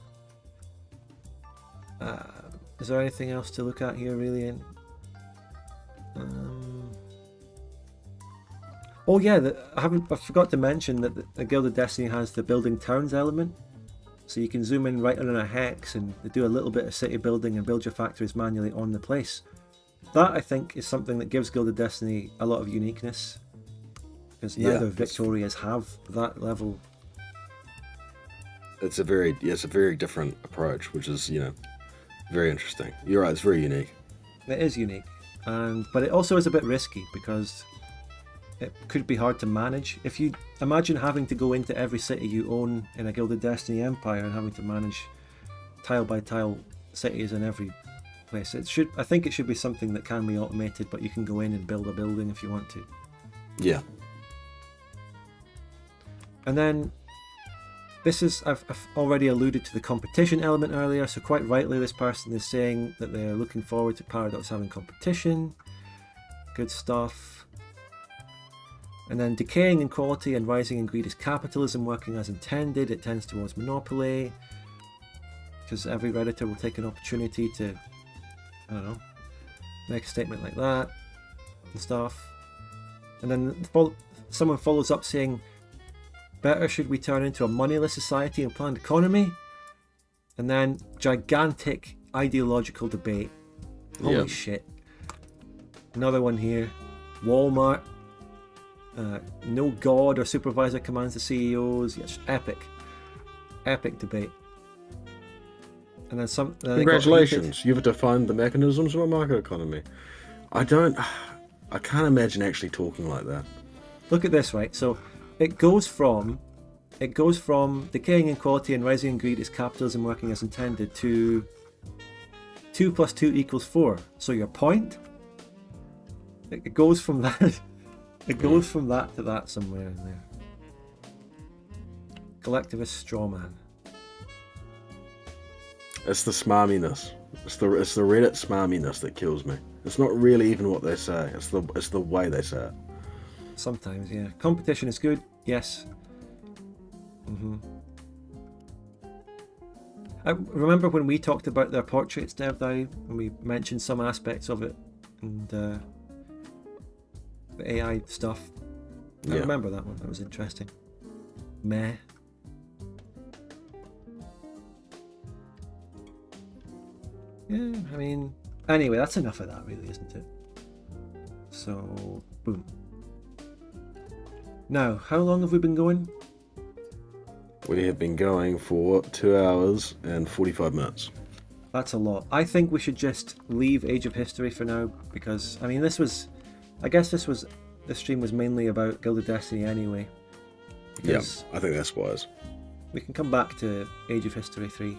Is there anything else to look at here, really? Oh yeah, I forgot to mention that the Gilded Destiny has the building towns element. So you can zoom in right on a hex and do a little bit of city building and build your factories manually on the place. That, I think, is something that gives Gilded Destiny a lot of uniqueness. Because neither Victorias have that level. It's a very different approach, which is, very interesting. You're right, it's very unique. It is unique, but it also is a bit risky because it could be hard to manage. If you imagine having to go into every city you own in a Gilded Destiny empire and having to manage tile by tile cities in every place, I think it should be something that can be automated, but you can go in and build a building if you want to. Yeah. And then I've already alluded to the competition element earlier, so quite rightly this person is saying that they're looking forward to Paradox having competition. Good stuff. And then decaying in quality and rising in greed is capitalism working as intended. It tends towards monopoly, because every Redditor will take an opportunity to, I don't know, make a statement like that and stuff. And then someone follows up saying, better should we turn into a moneyless society and planned economy? And then gigantic ideological debate. Holy shit. Another one here. Walmart. No god or supervisor commands the CEOs. Yes, epic debate. And then some. Congratulations, you've defined the mechanisms of a market economy. I can't imagine actually talking like that. Look at this, right? So it goes from decaying inequality and rising in greed is capitalism working as intended to 2 + 2 = 4. So your point? It goes from that. It goes from that to that somewhere in there. Collectivist strawman. It's the smarminess. It's the Reddit smarminess that kills me. It's not really even what they say. It's the way they say it. Sometimes, yeah. Competition is good. Yes. I remember when we talked about their portraits, Dev Diary, and we mentioned some aspects of it and the AI stuff. I remember that one. That was interesting. Meh. Yeah, I mean, anyway, that's enough of that, really, isn't it? So, boom. Now, how long have we been going? We have been going for 2 hours and 45 minutes. That's a lot. I think we should just leave Age of History for now, because, I mean, this stream was mainly about Gilded Destiny anyway. Yeah, I think that's wise. We can come back to Age of History 3,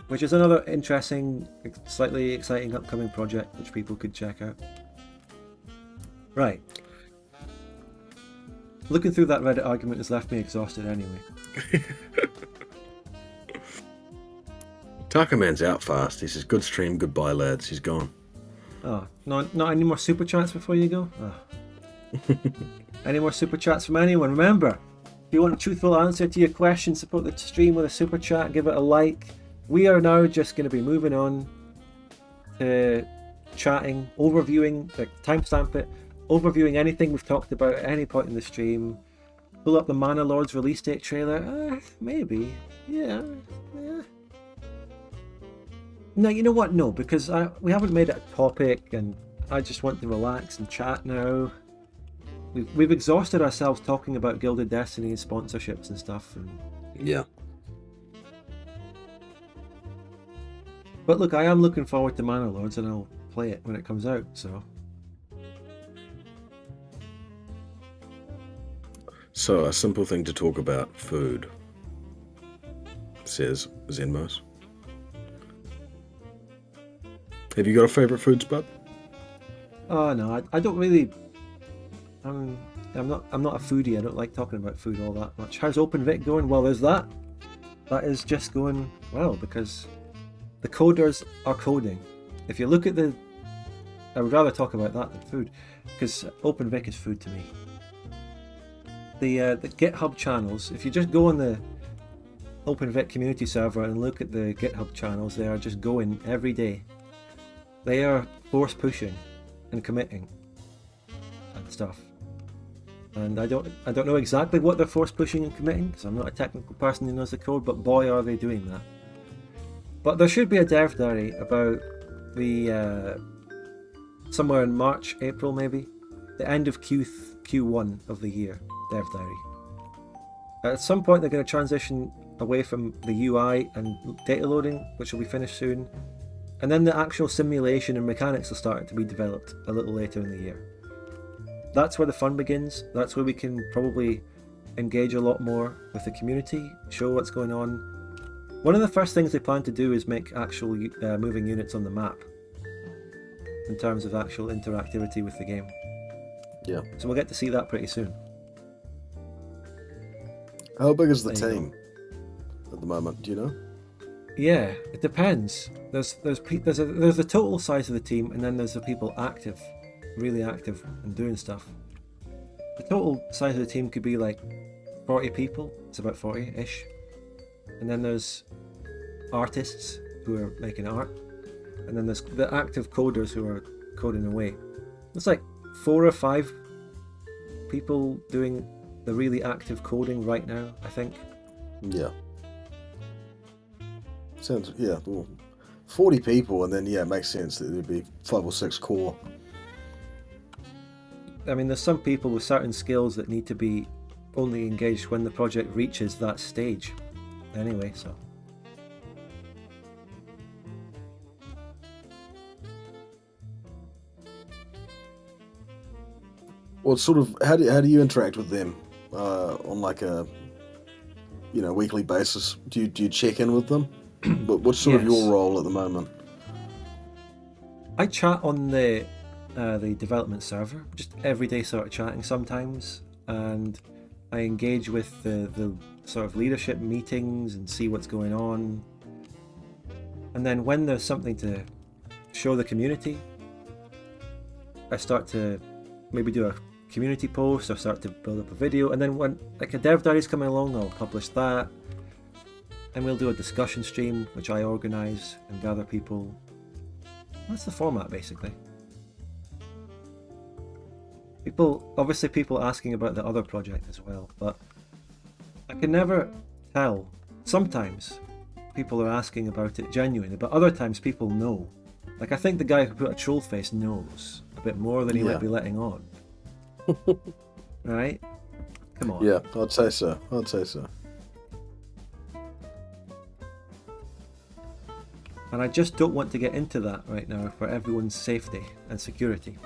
which is another interesting, slightly exciting upcoming project which people could check out. Right. Looking through that Reddit argument has left me exhausted anyway. Tuckerman's out fast. He says, good stream, goodbye lads. He's gone. Oh, not any more super chats before you go? Oh. Any more super chats from anyone? Remember, if you want a truthful answer to your question, support the stream with a super chat, give it a like. We are now just going to be moving on to chatting, overviewing, timestamp it, overviewing anything we've talked about at any point in the stream. Pull up the Mana Lords release date trailer. Maybe. Yeah. No, you know what? No, because we haven't made it a topic, and I just want to relax and chat now. We've exhausted ourselves talking about Gilded Destiny and sponsorships and stuff. Yeah. But look, I am looking forward to Mana Lords, and I'll play it when it comes out, so... So, a simple thing to talk about, food, says Zenmos. Have you got a favourite food spot? Oh no, I don't really... I'm not a foodie. I don't like talking about food all that much. How's OpenVic going? Well, there's that. That is just going well, because the coders are coding. If you look at I would rather talk about that than food, because OpenVic is food to me. The GitHub channels, if you just go on the OpenVic community server and look at the GitHub channels, they are just going every day. They are force pushing and committing and stuff. And I don't know exactly what they're force pushing and committing, because I'm not a technical person who knows the code, but boy are they doing that. But there should be a dev diary about the somewhere in March, April maybe, the end of Q1 of the year, dev diary. At some point they're going to transition away from the UI and data loading, which will be finished soon, and then the actual simulation and mechanics will start to be developed a little later in the year. That's where the fun begins. That's where we can probably engage a lot more with the community, show what's going on. One of the first things they plan to do is make actual moving units on the map, in terms of actual interactivity with the game. Yeah. So we'll get to see that pretty soon. How big is the There you team at the moment? Do you know? Yeah, it depends. There's the total size of the team, and then there's the people active, really active and doing stuff. The total size of the team could be like 40 people. It's about 40-ish. And then there's artists who are making art, and then there's the active coders who are coding away. It's like 4 or 5 people doing the really active coding right now, I think. Yeah. Sounds, yeah, well, 40 people, and then, yeah, it makes sense that there'd be 5 or 6 core. I mean, there's some people with certain skills that need to be only engaged when the project reaches that stage. Anyway, so. Well, sort of, how do you interact with them on like a, weekly basis? Do you check in with them? What's sort of your role at the moment? I chat on the development server, just everyday sort of chatting sometimes, and I engage with the sort of leadership meetings and see what's going on. And then when there's something to show the community, I start to maybe do a community post or start to build up a video, and then when like a dev diary's coming along, I'll publish that, and we'll do a discussion stream which I organise and gather people. That's the format basically. People asking about the other project as well, but I can never tell. Sometimes people are asking about it genuinely, but other times people know. Like I think the guy who put a troll face knows a bit more than he might be letting on. Right? Come on. Yeah, I'd say so. And I just don't want to get into that right now for everyone's safety and security.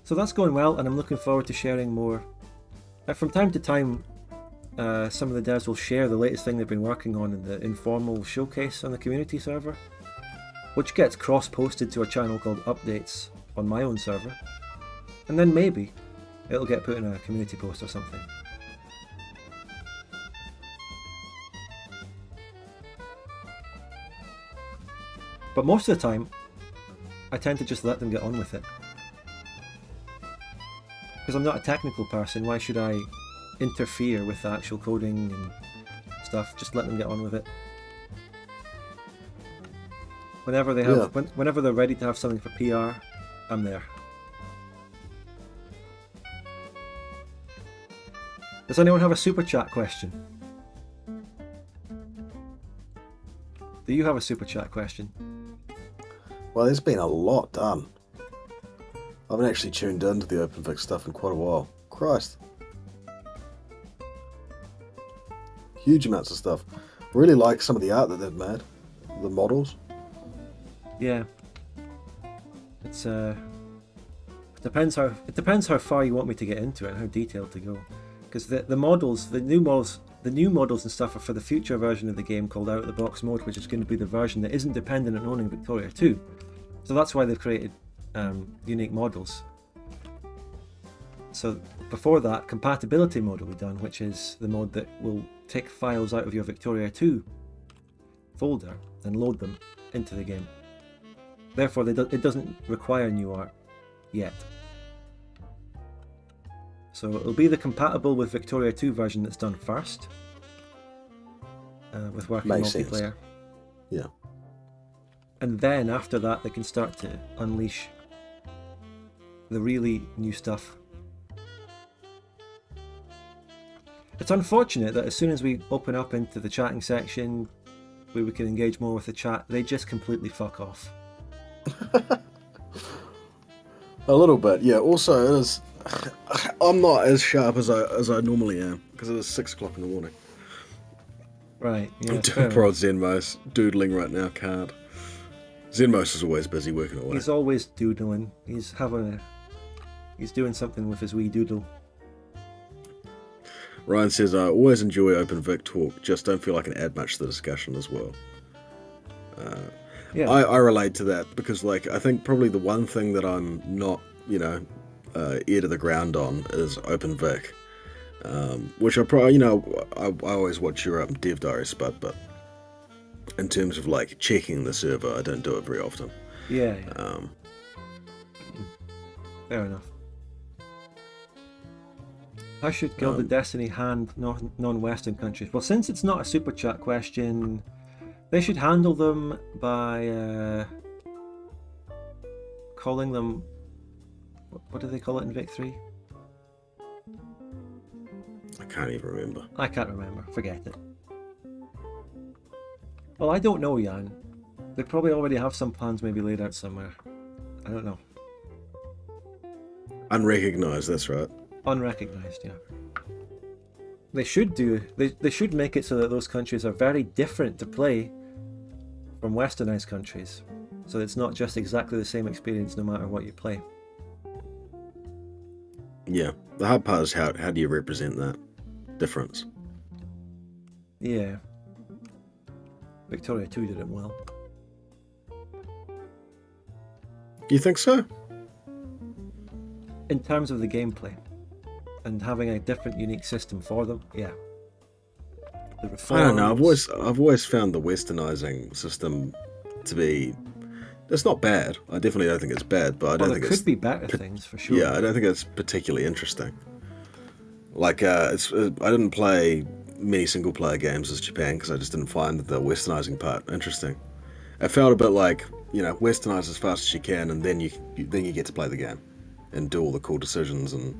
So that's going well, and I'm looking forward to sharing more. From time to time, some of the devs will share the latest thing they've been working on in the informal showcase on the community server, which gets cross-posted to a channel called Updates on my own server, and then maybe it'll get put in a community post or something. But most of the time, I tend to just let them get on with it. Because I'm not a technical person, why should I interfere with the actual coding and stuff? Just let them get on with it. Whenever they have, whenever they're ready to have something for PR, I'm there. Does anyone have a super chat question? Do you have a super chat question? Well, there's been a lot done. I haven't actually tuned into the OpenVix stuff in quite a while. Christ. Huge amounts of stuff. Really like some of the art that they've made. The models. Yeah. It's it depends how far you want me to get into it and how detailed to go. Because the new models and stuff are for the future version of the game called Out of the Box mode, which is going to be the version that isn't dependent on owning Victoria 2. So that's why they've created unique models. So before that, compatibility mode will be done, which is the mode that will take files out of your Victoria 2 folder and load them into the game. Therefore, it doesn't require new art yet. So it'll be the compatible with Victoria 2 version that's done first, with working multiplayer. Yeah. And then after that, they can start to unleash the really new stuff. It's unfortunate that as soon as we open up into the chatting section where we can engage more with the chat, they just completely fuck off. A little bit, yeah. Also, it is. I'm not as sharp as I normally am because it is 6 o'clock in the morning. Right, yeah. I'm doing prod Zenmos, doodling right now, can't. Zenmos is always busy working away. He's always doodling. He's doing something with his wee doodle. Ryan says, I always enjoy Open Vic talk, just don't feel I can add much to the discussion as well. Yeah. I relate to that because, like, I think probably the one thing that I'm not, ear to the ground on is Open Vic. Which I probably, I always watch your Dev Diary Spud, but in terms of, like, checking the server, I don't do it very often. Yeah. Fair enough. How should Gilded Destiny hand non-Western countries? Well, since it's not a super chat question, they should handle them by calling them... What do they call it in Vic 3? I can't even remember. I can't remember. Forget it. Well, I don't know, Jan. They probably already have some plans maybe laid out somewhere. I don't know. Unrecognised, that's right. Unrecognised, yeah. They should do. They should make it so that those countries are very different to play from Westernized countries, so it's not just exactly the same experience no matter what you play. Yeah, the hard part is how do you represent that difference? Yeah. Victoria 2 did it well. You think so? In terms of the gameplay and having a different, unique system for them, yeah. The reforms, I don't know. I've always found the westernizing system to be. It's not bad. I definitely don't think it's bad, but I don't think there it's. could be better things for sure. Yeah, I don't think it's particularly interesting. Like, I didn't play many single player games as Japan because I just didn't find the westernizing part interesting. It felt a bit like, westernize as fast as you can, and then you get to play the game and do all the cool decisions and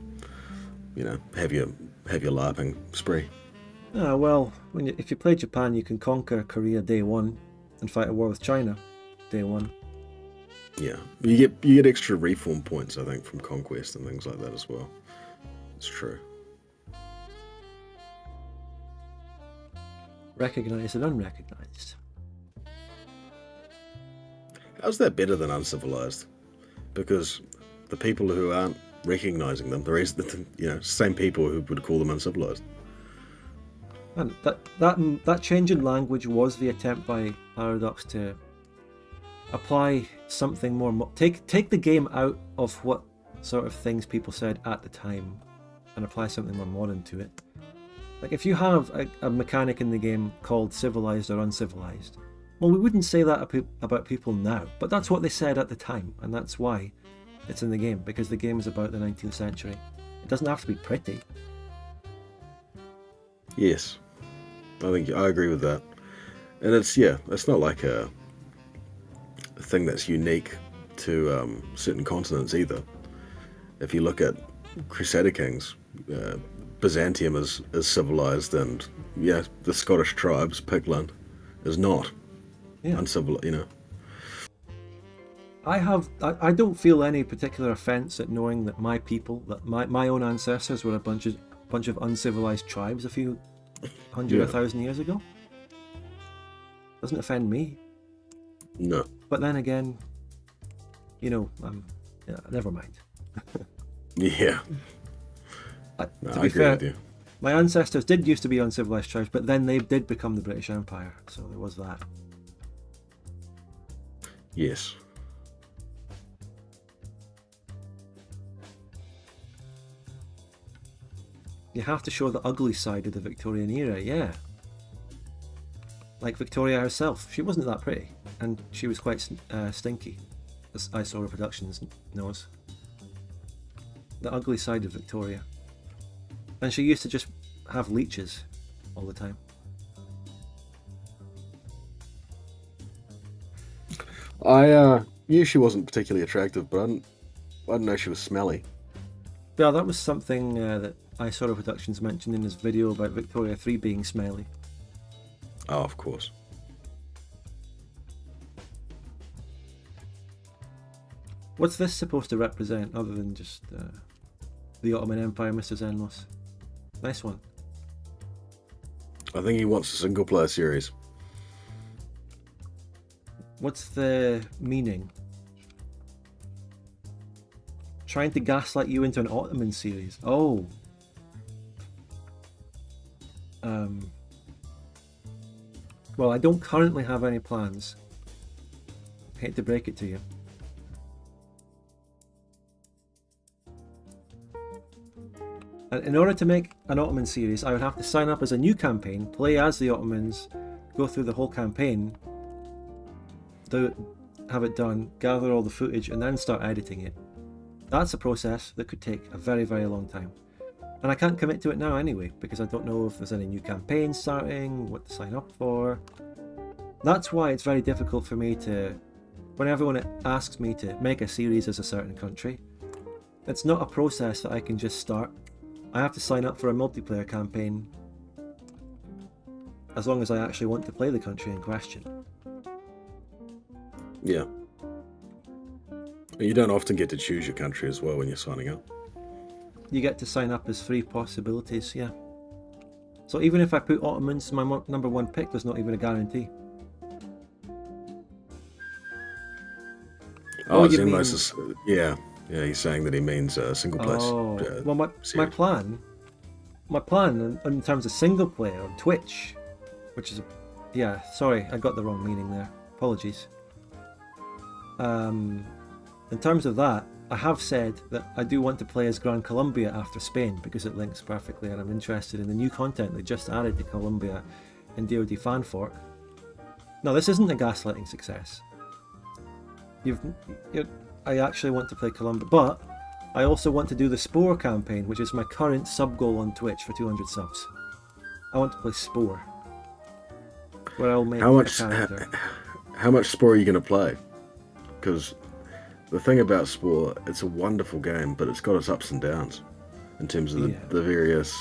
have your LARPing spree. Well, if you play Japan, you can conquer Korea day one and fight a war with China day one. Yeah, you get extra reform points, I think, from conquest and things like that as well. It's true. Recognized and unrecognized. How's that better than uncivilized? Because the people who aren't recognizing them, same people who would call them uncivilized. And that change in language was the attempt by Paradox to apply something more... Take the game out of what sort of things people said at the time and apply something more modern to it. Like, if you have a mechanic in the game called civilized or uncivilized, well, we wouldn't say that about people now, but that's what they said at the time, and that's why it's in the game, because the game is about the 19th century. It doesn't have to be pretty. Yes, I agree with that. And it's not like a thing that's unique to certain continents either. If you look at Crusader Kings, Byzantium is civilized, and the Scottish tribes, Pictland, is not uncivilized. I don't feel any particular offence at knowing that my people, that my own ancestors were a bunch of uncivilized tribes a few hundred or 1,000 years ago. Doesn't offend me. No. But then again, never mind. Yeah. To be fair, with you. My ancestors did used to be uncivilized tribes, but then they did become the British Empire, so there was that. Yes. You have to show the ugly side of the Victorian era, yeah. Like Victoria herself, she wasn't that pretty, and she was quite stinky, as Isora Productions knows. The ugly side of Victoria. And she used to just have leeches all the time. I knew she wasn't particularly attractive, but I didn't know she was smelly. Yeah, that was something that iSorrow Productions mentioned in his video about Victoria 3 being smelly. Oh, of course. What's this supposed to represent other than just the Ottoman Empire, Mr. Zenlos? Nice one. I think he wants a single player series. What's the meaning? Trying to gaslight you into an Ottoman series. Oh. Well, I don't currently have any plans. Hate to break it to you. And in order to make an Ottoman series, I would have to sign up as a new campaign, play as the Ottomans, go through the whole campaign, have it done, gather all the footage, and then start editing it. That's a process that could take a very, very long time. And I can't commit to it now anyway, because I don't know if there's any new campaigns starting, what to sign up for. That's why it's very difficult for me to, when everyone asks me to make a series as a certain country, it's not a process that I can just start. I have to sign up for a multiplayer campaign as long as I actually want to play the country in question. Yeah. You don't often get to choose your country as well when you're signing up. You get to sign up as 3 possibilities, yeah. So even if I put Ottomans as my number 1 pick, there's not even a guarantee. Oh, you mean... yeah, he's saying that he means single player. Oh, well, my plan in terms of single player on Twitch, which is, yeah, sorry, I got the wrong meaning there. Apologies. In terms of that, I have said that I do want to play as Gran Colombia after Spain because it links perfectly, and I'm interested in the new content they just added to Colombia in DoD Fanfork. No, this isn't a gaslighting success. I actually want to play Colombia, but I also want to do the Spore campaign, which is my current sub goal on Twitch for 200 subs. I want to play Spore, where I'll make a character. How much Spore are you going to play? Because the thing about Spore, it's a wonderful game, but it's got its ups and downs in terms of the various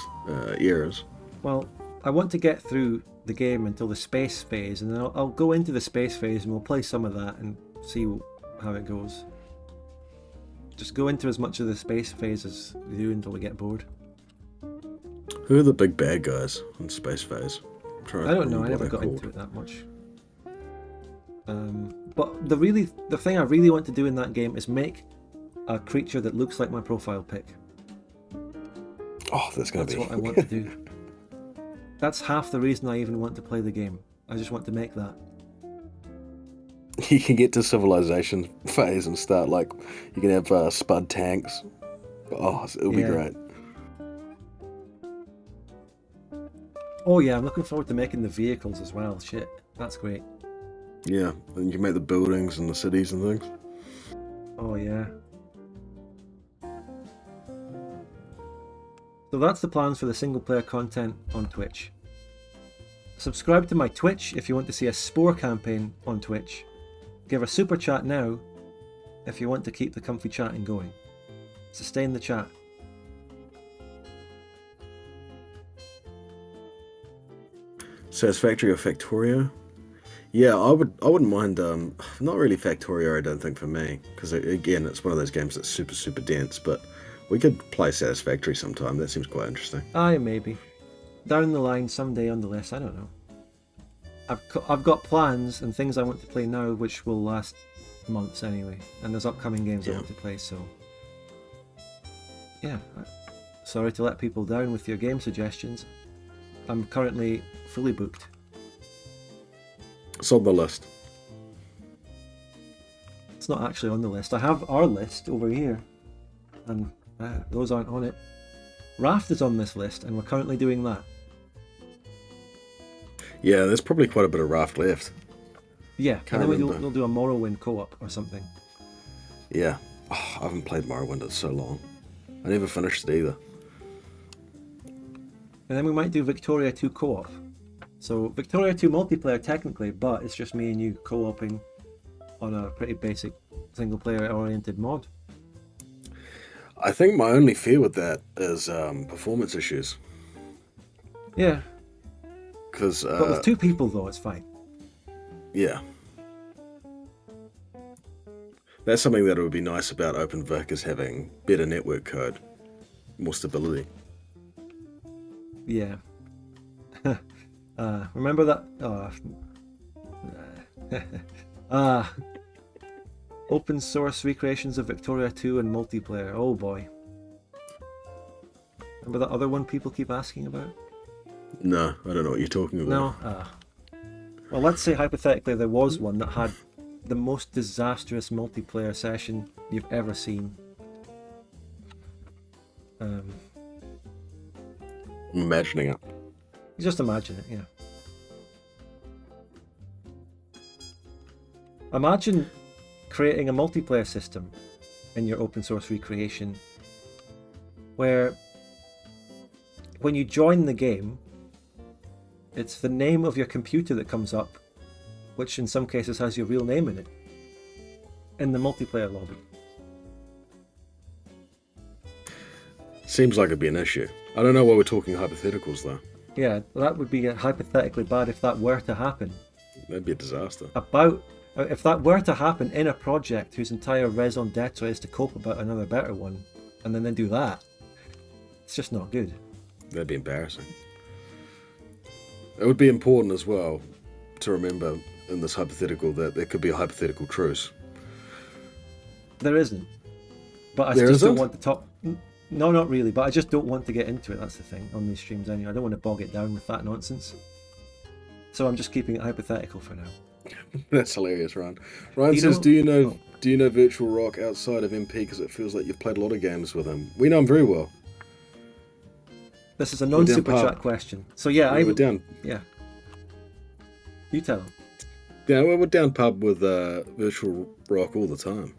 eras. Well, I want to get through the game until the space phase, and then I'll go into the space phase and we'll play some of that and see how it goes. Just go into as much of the space phase as we do until we get bored. Who are the big bad guys in space phase? I don't know, I never got into it that much. But the thing I really want to do in that game is make a creature that looks like my profile pic. Oh, that's what I want to do. That's half the reason I even want to play the game. I just want to make that. You can get to civilization phase and start, like, you can have spud tanks. Oh, it'll be great. Oh yeah, I'm looking forward to making the vehicles as well. Shit, that's great. Yeah, and you can make the buildings and the cities and things. Oh yeah. So that's the plans for the single player content on Twitch. Subscribe to my Twitch if you want to see a Spore campaign on Twitch. Give a super chat now if you want to keep the comfy chatting going. Sustain the chat. Satisfactory or Factorio? Yeah, I wouldn't mind. Not really Factorio, I don't think, for me, because again, it's one of those games that's super dense. But we could play Satisfactory sometime. That seems quite interesting. Aye, maybe down the line someday on the list. I don't know. I've got plans and things I want to play now, which will last months anyway. And there's upcoming games I want to play. So yeah, sorry to let people down with your game suggestions. I'm currently fully booked. It's on the list. It's not actually on the list. I have our list over here, and those aren't on it. Raft is on this list, and we're currently doing that. Yeah, there's probably quite a bit of Raft left. Yeah, and then we'll do a Morrowind co-op or something. Yeah. Oh, I haven't played Morrowind in so long. I never finished it either. And then we might do Victoria 2 co-op. So Victoria 2 multiplayer technically, but it's just me and you co-oping on a pretty basic single player oriented mod. I think my only fear with that is performance issues. Yeah, Because but with 2 people though, it's fine. yeah, that's something that would be nice about OpenVic, is having better network code, more stability. Yeah. Remember that? Open source recreations of Victoria 2 and multiplayer. Oh boy. Remember that other one people keep asking about? No, I don't know what you're talking about. No? Well, let's say hypothetically there was one that had the most disastrous multiplayer session you've ever seen. I'm imagining it. Just imagine it, yeah. Imagine creating a multiplayer system in your open source recreation where when you join the game, it's the name of your computer that comes up, which in some cases has your real name in it, in the multiplayer lobby. Seems like it'd be an issue. I don't know why we're talking hypotheticals though. Yeah, that would be hypothetically bad if that were to happen. That'd be a disaster. If that were to happen in a project whose entire raison d'etre is to cope about another better one, and then do that, it's just not good. That'd be embarrassing. It would be important as well to remember in this hypothetical that there could be a hypothetical truce. There isn't. But I There just don't isn't? want to talk... No, not really, but I just don't want to get into it, that's the thing, on these streams anyway. I don't want to bog it down with that nonsense. So I'm just keeping it hypothetical for now. That's hilarious, Ryan. Ryan You says, know- do you know Virtual Rock outside of MP, because it feels like you've played a lot of games with him? We know him very well. This is a down non-super pub. chat question. So yeah, We're down. Yeah. You tell him. Yeah, we're down pub with Virtual Rock all the time.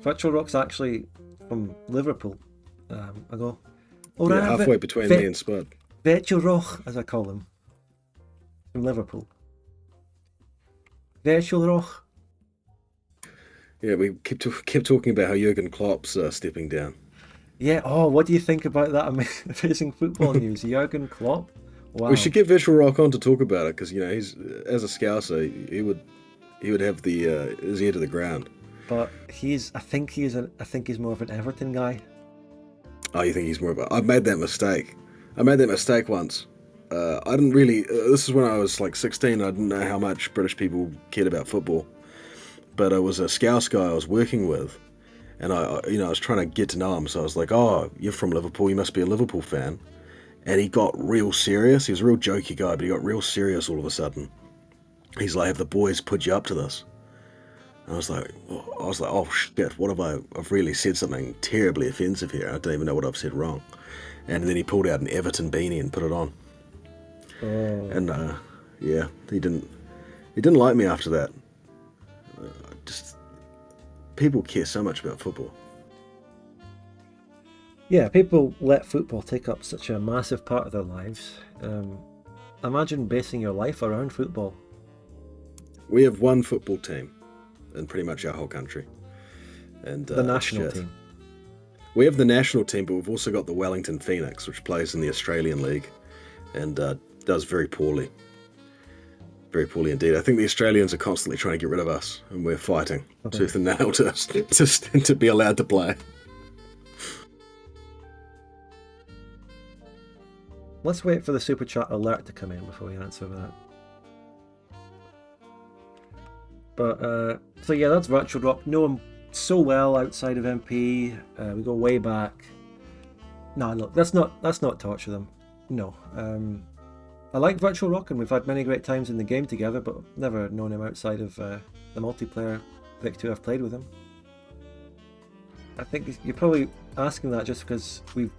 Virtual Rock's actually from Liverpool. I go, Yeah, halfway between me and Spud. Virtual Rock, as I call him, from Liverpool. Virtual Rock. Yeah, we kept talking about how Jurgen Klopp's stepping down. Yeah. Oh, what do you think about that amazing football news? Jurgen Klopp. Wow. We should get Virtual Rock on to talk about it, because he's, as a Scouser, he would have the his ear to the ground. But I think he's more of an Everton guy. Oh, you think he's more of a... I made that mistake once. I didn't really... this is when I was like 16. I didn't know how much British people cared about football. But it was a Scouse guy I was working with. And I was trying to get to know him. So I was like, oh, you're from Liverpool. You must be a Liverpool fan. And he got real serious. He was a real jokey guy, but he got real serious all of a sudden. He's like, have the boys put you up to this? And I was like, oh shit, what have I've really said something terribly offensive here. I don't even know what I've said wrong. And then he pulled out an Everton beanie and put it on. Oh. And yeah, he didn't like me after that. Just people care so much about football. Yeah, people let football take up such a massive part of their lives. Imagine basing your life around football. We have one football team in pretty much our whole country. And The national team. We have the national team, but we've also got the Wellington Phoenix, which plays in the Australian League and does very poorly. Very poorly indeed. I think the Australians are constantly trying to get rid of us, and we're fighting tooth and nail to be allowed to play. Let's wait for the super chat alert to come in before we answer that. But so yeah, that's Virtual Rock. Know him so well outside of MP. We go way back. No, look, let's not torture them. No. I like Virtual Rock, and we've had many great times in the game together, but never known him outside of the multiplayer Vic 2 I've played with him. I think you're probably asking that just because we've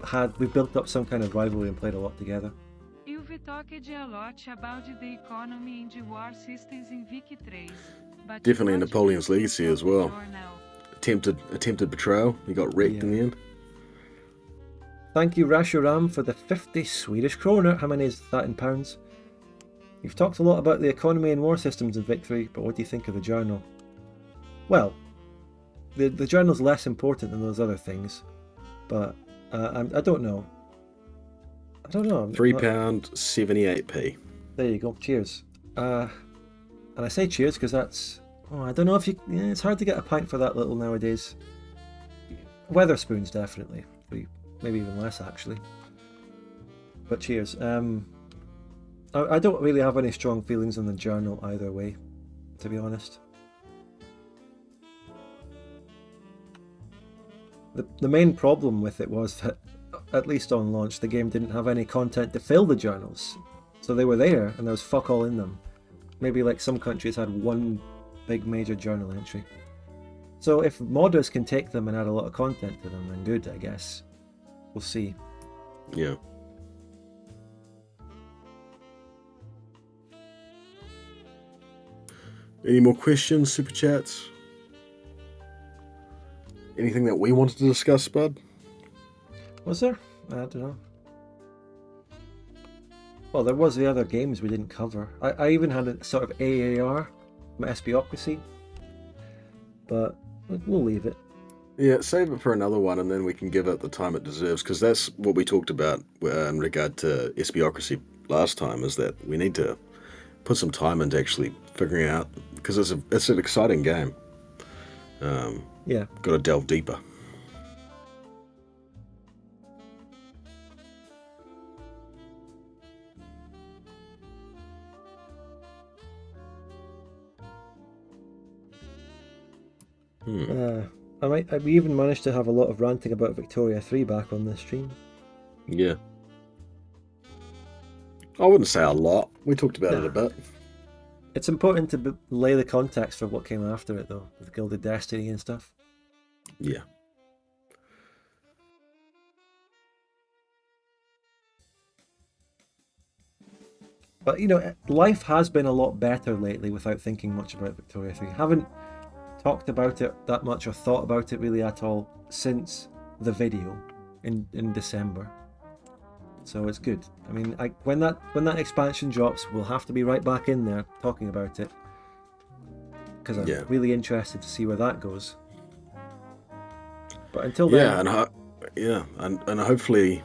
built up some kind of rivalry and played a lot together. You've talked a lot about the economy and the war systems in Vic 3. But Definitely what Napoleon's do you Legacy think as well. of war now? Attempted betrayal. He got wrecked in the end. Thank you, Rashuram, for the 50 Swedish kroner. How many is that in pounds? You've talked a lot about the economy and war systems in Vic 3, but what do you think of the journal? Well, the journal's less important than those other things, but I don't know. I don't know. £3.78p. There you go. Cheers. And I say cheers because that's. Oh, I don't know if you. Yeah, it's hard to get a pint for that little nowadays. Weatherspoons definitely. Maybe even less actually. But cheers. I don't really have any strong feelings on the journal either way, to be honest. The main problem with it was that, at least on launch, the game didn't have any content to fill the journals. So they were there, and there was fuck all in them. Maybe like some countries had one big major journal entry. So if modders can take them and add a lot of content to them, then good, I guess. We'll see. Yeah. Any more questions, super chats? Anything that we wanted to discuss, Spud? Was there? I don't know. Well, there was the other games we didn't cover. I even had a sort of AAR, Espiocracy, but we'll leave it. Yeah, save it for another one, and then we can give it the time it deserves, because that's what we talked about in regard to Espiocracy last time, is that we need to put some time into actually figuring out, because it's an exciting game. Yeah. Got to delve deeper. We even managed to have a lot of ranting about Victoria 3 back on this stream. Yeah. I wouldn't say a lot. We talked about it a bit. It's important to lay the context for what came after it, though, with Gilded Destiny and stuff. Yeah. But, you know, life has been a lot better lately without thinking much about Victoria 3. Haven't talked about it that much or thought about it really at all since the video in December. So it's good. I mean, when that expansion drops, we'll have to be right back in there talking about it, because I'm really interested to see where that goes. But until then, and hopefully,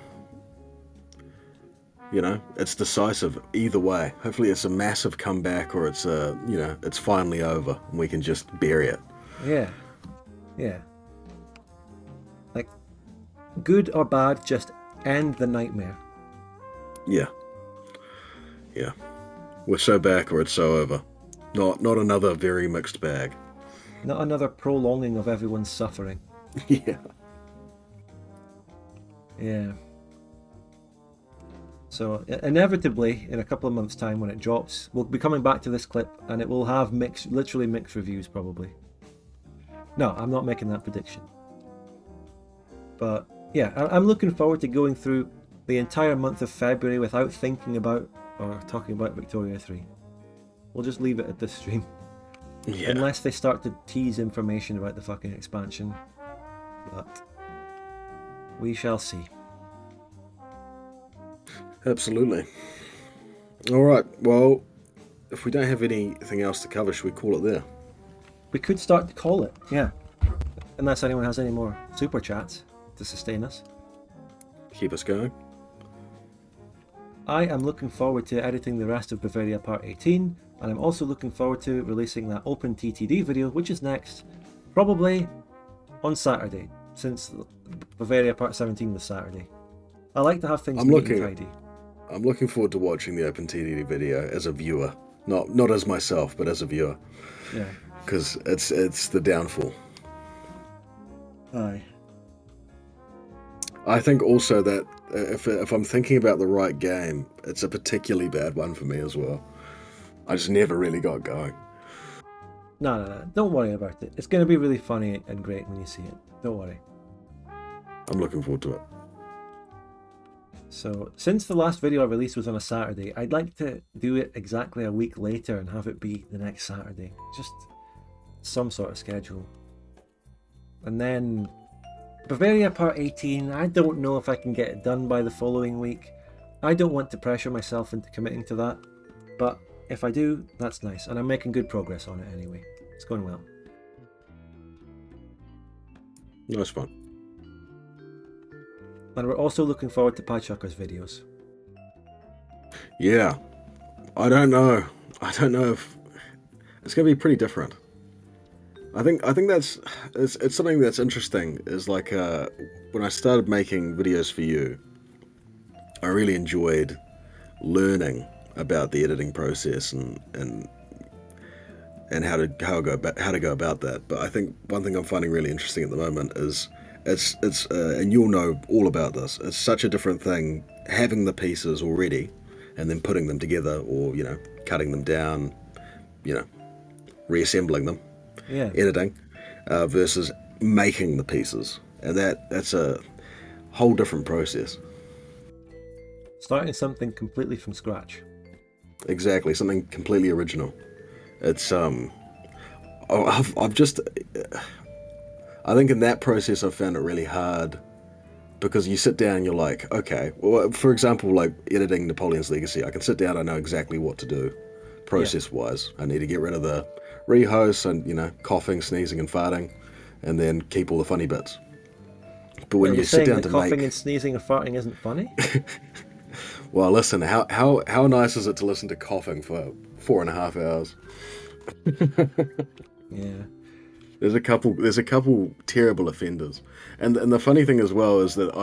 you know, it's decisive either way. Hopefully, it's a massive comeback, or it's it's finally over and we can just bury it. Yeah. Like, good or bad, just end the nightmare. Yeah. We're so back, or it's so over. Not another very mixed bag. Not another prolonging of everyone's suffering. Yeah. So inevitably, in a couple of months' time when it drops, we'll be coming back to this clip, and it will have literally mixed reviews probably. No, I'm not making that prediction. But yeah, I'm looking forward to going through the entire month of February without thinking about or talking about Victoria 3. We'll just leave it at this stream. Yeah. Unless they start to tease information about the fucking expansion. But we shall see. Absolutely. Alright, well, if we don't have anything else to cover, should we call it there? We could start to call it, yeah. Unless anyone has any more super chats to sustain us. Keep us going. I am looking forward to editing the rest of Bavaria Part 18, and I'm also looking forward to releasing that Open TTD video, which is next, probably on Saturday, since Bavaria Part 17 was Saturday. I like to have things neat and tidy. I'm looking forward to watching the Open TTD video as a viewer, not as myself, but as a viewer. Yeah. Because it's the downfall. Aye. I think also that if I'm thinking about the right game, it's a particularly bad one for me as well. I just never really got going. No. Don't worry about it. It's going to be really funny and great when you see it. Don't worry. I'm looking forward to it. So, since the last video I released was on a Saturday, I'd like to do it exactly a week later and have it be the next Saturday. Just some sort of schedule. And then Bavaria Part 18, I don't know if I can get it done by the following week. I don't want to pressure myself into committing to that, but if I do, that's nice, and I'm making good progress on it anyway. It's going well. Nice fun. And we're also looking forward to Piechucker's videos. Yeah, I don't know if it's gonna be pretty different. I think that's it's something that's interesting. Is like when I started making videos for you, I really enjoyed learning about the editing process and how to go about that. But I think one thing I'm finding really interesting at the moment is it's and you'll know all about this. It's such a different thing having the pieces already and then putting them together, or cutting them down, reassembling them, editing, versus making the pieces, and that's a whole different process. Starting something completely from scratch. Exactly, something completely original. It's I've just I think in that process I've found it really hard, because you sit down and you're like, okay, well, for example, like editing Napoleon's Legacy, I can sit down, I know exactly what to do process wise. I need to get rid of the rehosts and coughing, sneezing and farting, and then keep all the funny bits. But when you sit down to coughing make and sneezing and farting isn't funny? Well, listen, how nice is it to listen to coughing for 4.5 hours? Yeah. There's a couple terrible offenders, and the funny thing as well is that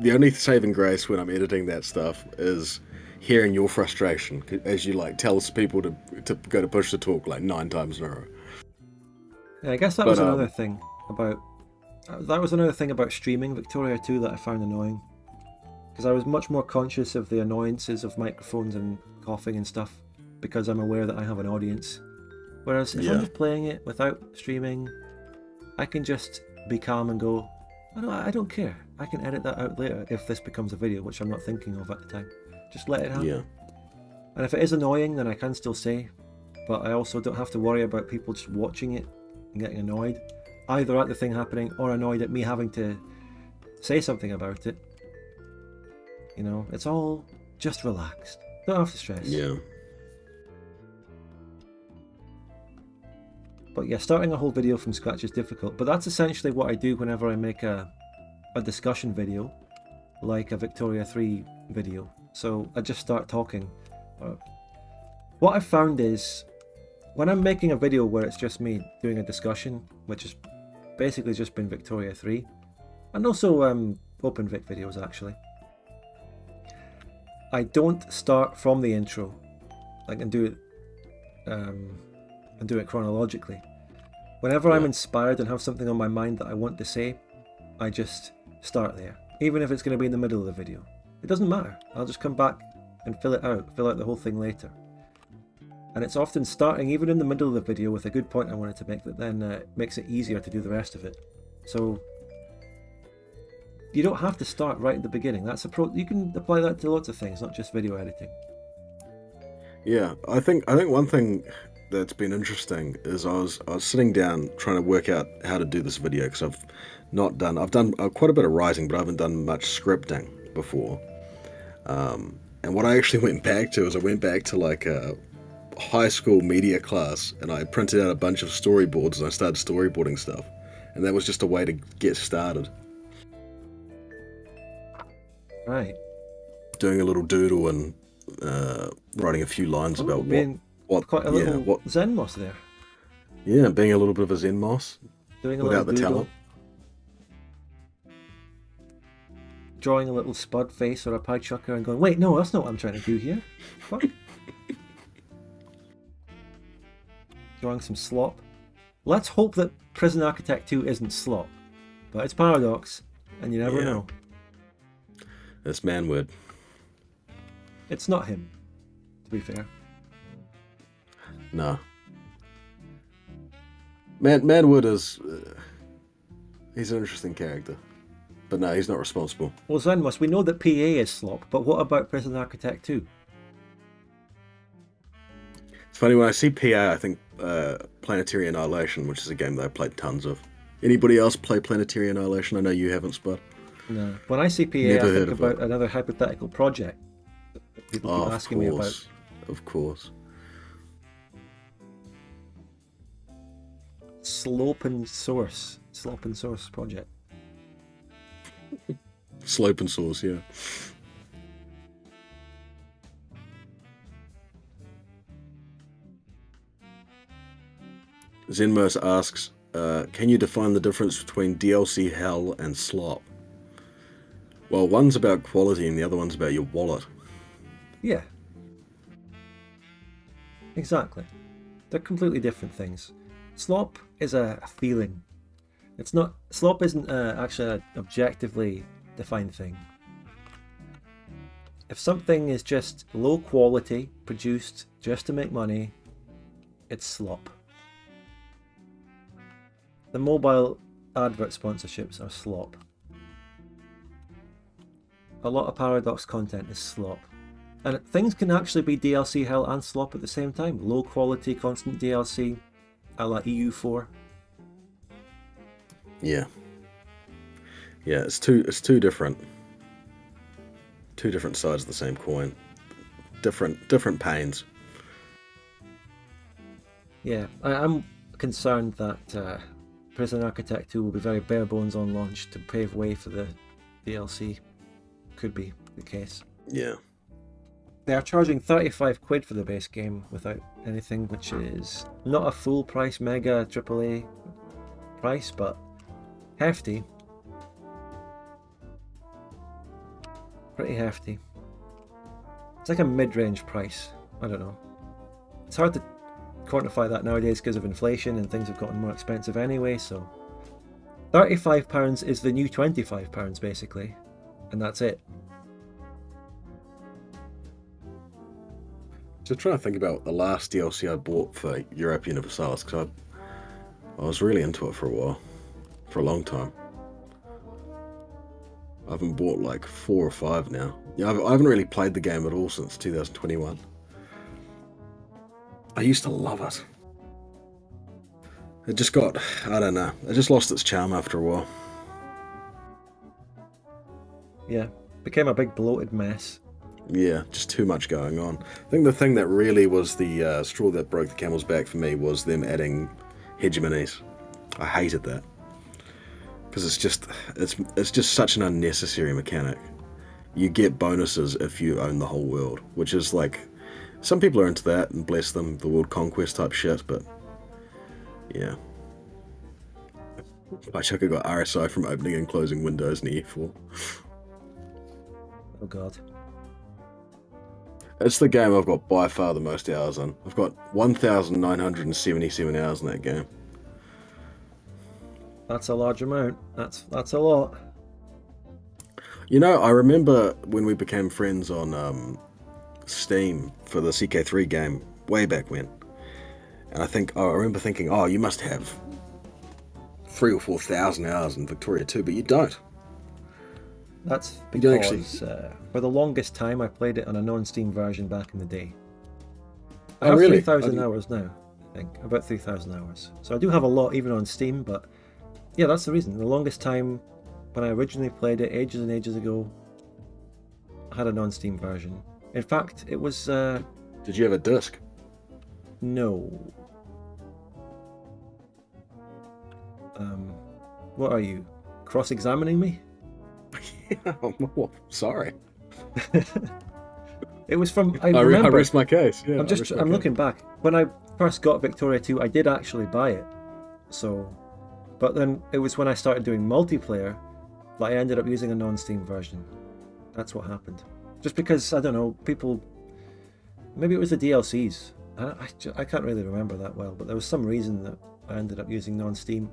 the only saving grace when I'm editing that stuff is hearing your frustration as you tell people to go to push to talk 9 times in a row. Yeah, I guess that was another thing about streaming Victoria 2 that I found annoying. Because I was much more conscious of the annoyances of microphones and coughing and stuff, because I'm aware that I have an audience. Whereas if I'm just playing it without streaming, I can just be calm and go, I don't care. I can edit that out later if this becomes a video, which I'm not thinking of at the time. Just let it happen. Yeah. And if it is annoying, then I can still say, but I also don't have to worry about people just watching it and getting annoyed, either at the thing happening or annoyed at me having to say something about it. It's all just relaxed. Don't have to stress. Yeah. But yeah, starting a whole video from scratch is difficult. But that's essentially what I do whenever I make a discussion video, like a Victoria 3 video. So I just start talking. What I've found is, when I'm making a video where it's just me doing a discussion, which has basically just been Victoria 3, and also OpenVic videos actually, I don't start from the intro, and do it chronologically. Whenever I'm inspired and have something on my mind that I want to say, I just start there, even if it's going to be in the middle of the video. It doesn't matter. I'll just come back and fill out the whole thing later. And it's often starting even in the middle of the video with a good point I wanted to make that then makes it easier to do the rest of it. So you don't have to start right at the beginning. You can apply that to lots of things, not just video editing. Yeah, I think one thing that's been interesting is I was sitting down trying to work out how to do this video, because I've done quite a bit of writing, but I haven't done much scripting before. And what I actually went back to is a high school media class, and I printed out a bunch of storyboards and I started storyboarding stuff, and that was just a way to get started. Right. Doing a little doodle and writing a few lines about what quite a little Zen moss there. Yeah, being a little bit of a Zen moss. Doing a without little the doodle. talent. Drawing a little spud face or a pie chucker and going, wait, no, that's not what I'm trying to do here. Fuck. Drawing some slop. Let's hope that Prison Architect 2 isn't slop. But it's Paradox, and you never know. It's Manwood. It's not him, to be fair. No. Manwood is... he's an interesting character. But no, he's not responsible. Well, Zenmus, we know that PA is slop, but what about Prison Architect 2? It's funny, when I see PA, I think Planetary Annihilation, which is a game that I've played tons of. Anybody else play Planetary Annihilation? I know you haven't, Spud. No. When I see PA, I think about another hypothetical project that people keep asking me about. Of course. Slope and Source project. Slope and Source, yeah. Zenmos asks, can you define the difference between DLC hell and slop? Well, one's about quality and the other one's about your wallet. Yeah. Exactly. They're completely different things. Slop is a feeling. It's not. Slop isn't actually an objectively defined thing. If something is just low quality, produced just to make money, it's slop. The mobile advert sponsorships are slop. A lot of Paradox content is slop. And things can actually be DLC hell and slop at the same time. Low quality, constant DLC, a la EU4. Yeah. Yeah, it's two different sides of the same coin. Different pains. Yeah, I'm concerned that Prison Architect 2 will be very bare bones on launch to pave way for the DLC. Could be the case. Yeah. They are charging 35 quid for the base game without anything, which is not a full price mega AAA price, but hefty. Pretty hefty. It's like a mid-range price. I don't know. It's hard to quantify that nowadays because of inflation and things have gotten more expensive anyway, so £35 is the new £25 basically, and that's it. Just trying to think about the last DLC I bought for European Universalis, because I was really into it for a while. For a long time. I haven't bought like 4 or 5 now. Yeah, I haven't really played the game at all since 2021. I used to love it. It just got, I don't know, it just lost its charm after a while. Yeah, became a big bloated mess. Yeah, just too much going on. I think the thing that really was the straw that broke the camel's back for me was them adding hegemonies. I hated that. Because it's just such an unnecessary mechanic. You get bonuses if you own the whole world, which is like, some people are into that, and bless them, the world conquest type shit, but yeah. I Chucka got RSI from opening and closing windows in E4. Oh god. It's the game I've got by far the most hours in. I've got 1,977 hours in that game. That's a large amount. That's a lot. You know, I remember when we became friends on Steam for the CK3 game way back when. And I remember thinking, oh, you must have 3,000 or 4,000 hours in Victoria 2, but you don't. That's You don't because for the longest time I played it on a non-Steam version back in the day. I Oh, have really? 3,000 hours now, I think. About 3,000 hours. So I do have a lot even on Steam, but yeah, that's the reason. The longest time when I originally played it ages and ages ago, I had a non-Steam version. In fact, it was... Did you have a disc? No. What are you? Cross-examining me? Yeah, sorry. It was from... I I remember. rest my case. Yeah, I'm looking back. When I first got Victoria 2, I did actually buy it. So... But then it was when I started doing multiplayer that I ended up using a non-Steam version. That's what happened. Just because, I don't know, people... Maybe it was the DLCs. I can't really remember that well, but there was some reason that I ended up using non-Steam.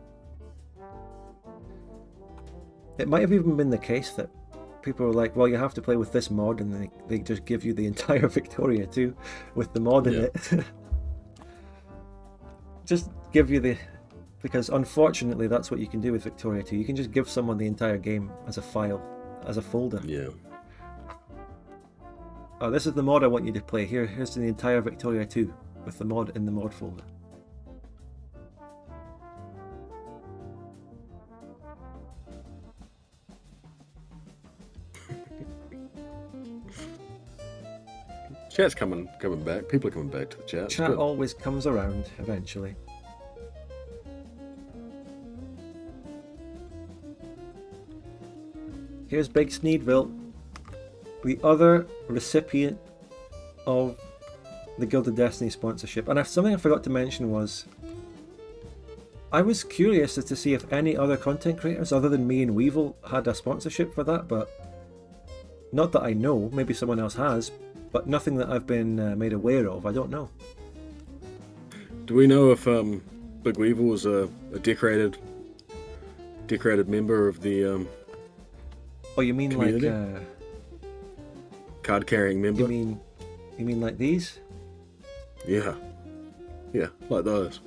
It might have even been the case that people were like, well, you have to play with this mod, and they just give you the entire Victoria 2 with the mod in it. Just give you the... Because unfortunately that's what you can do with Victoria 2. You can just give someone the entire game as a file, as a folder. Yeah. Oh, this is the mod I want you to play. Here's the entire Victoria 2 with the mod in the mod folder. Chat's coming back. People are coming back to the chat. Chat always comes around eventually. Here's Big Sneedville, the other recipient of the Gilded Destiny sponsorship. And something I forgot to mention was, I was curious as to see if any other content creators other than me and Weevil had a sponsorship for that, but not that I know. Maybe someone else has, but nothing that I've been made aware of. I don't know. Do we know if Big Weevil was a decorated member of the Oh, you mean community? like Card-carrying member? you mean like these? Yeah, like those.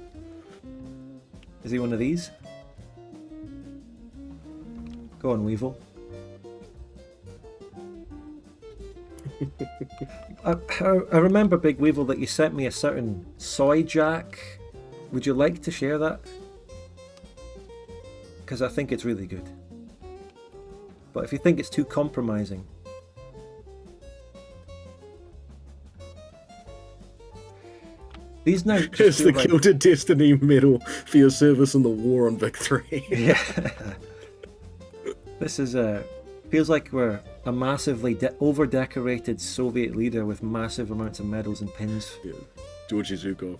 Is he one of these? Go on, Weevil. I remember, Big Weevil, that you sent me a certain soy jack. Would you like to share that? Because I think it's really good. But if you think it's too compromising... These now just It's feel the like... Gilded Destiny medal for your service in the war on Vic 3. Yeah. This is feels like we're a massively over-decorated Soviet leader with massive amounts of medals and pins. Yeah, Georgy Zhukov.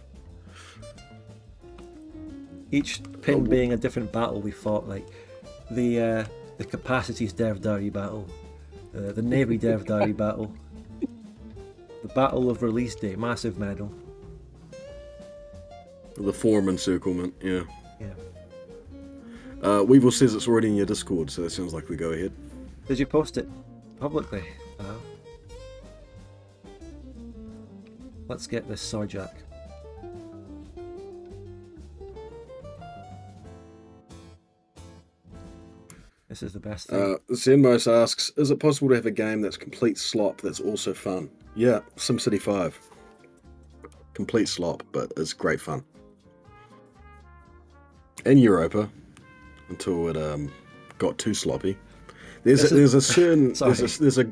Each pin being a different battle we fought, like the Capacities Devdari battle, the Navy Devdari battle, the Battle of Release Day, massive medal. The form encirclement, yeah. Yeah. Weevil says it's already in your Discord, so that sounds like we go ahead. Did you post it publicly? Let's get this Sarjak. This is the best thing. Zenmos asks, is it possible to have a game that's complete slop that's also fun? Yeah, SimCity 5. Complete slop, but it's great fun. And Europa, until it got too sloppy. There's a certain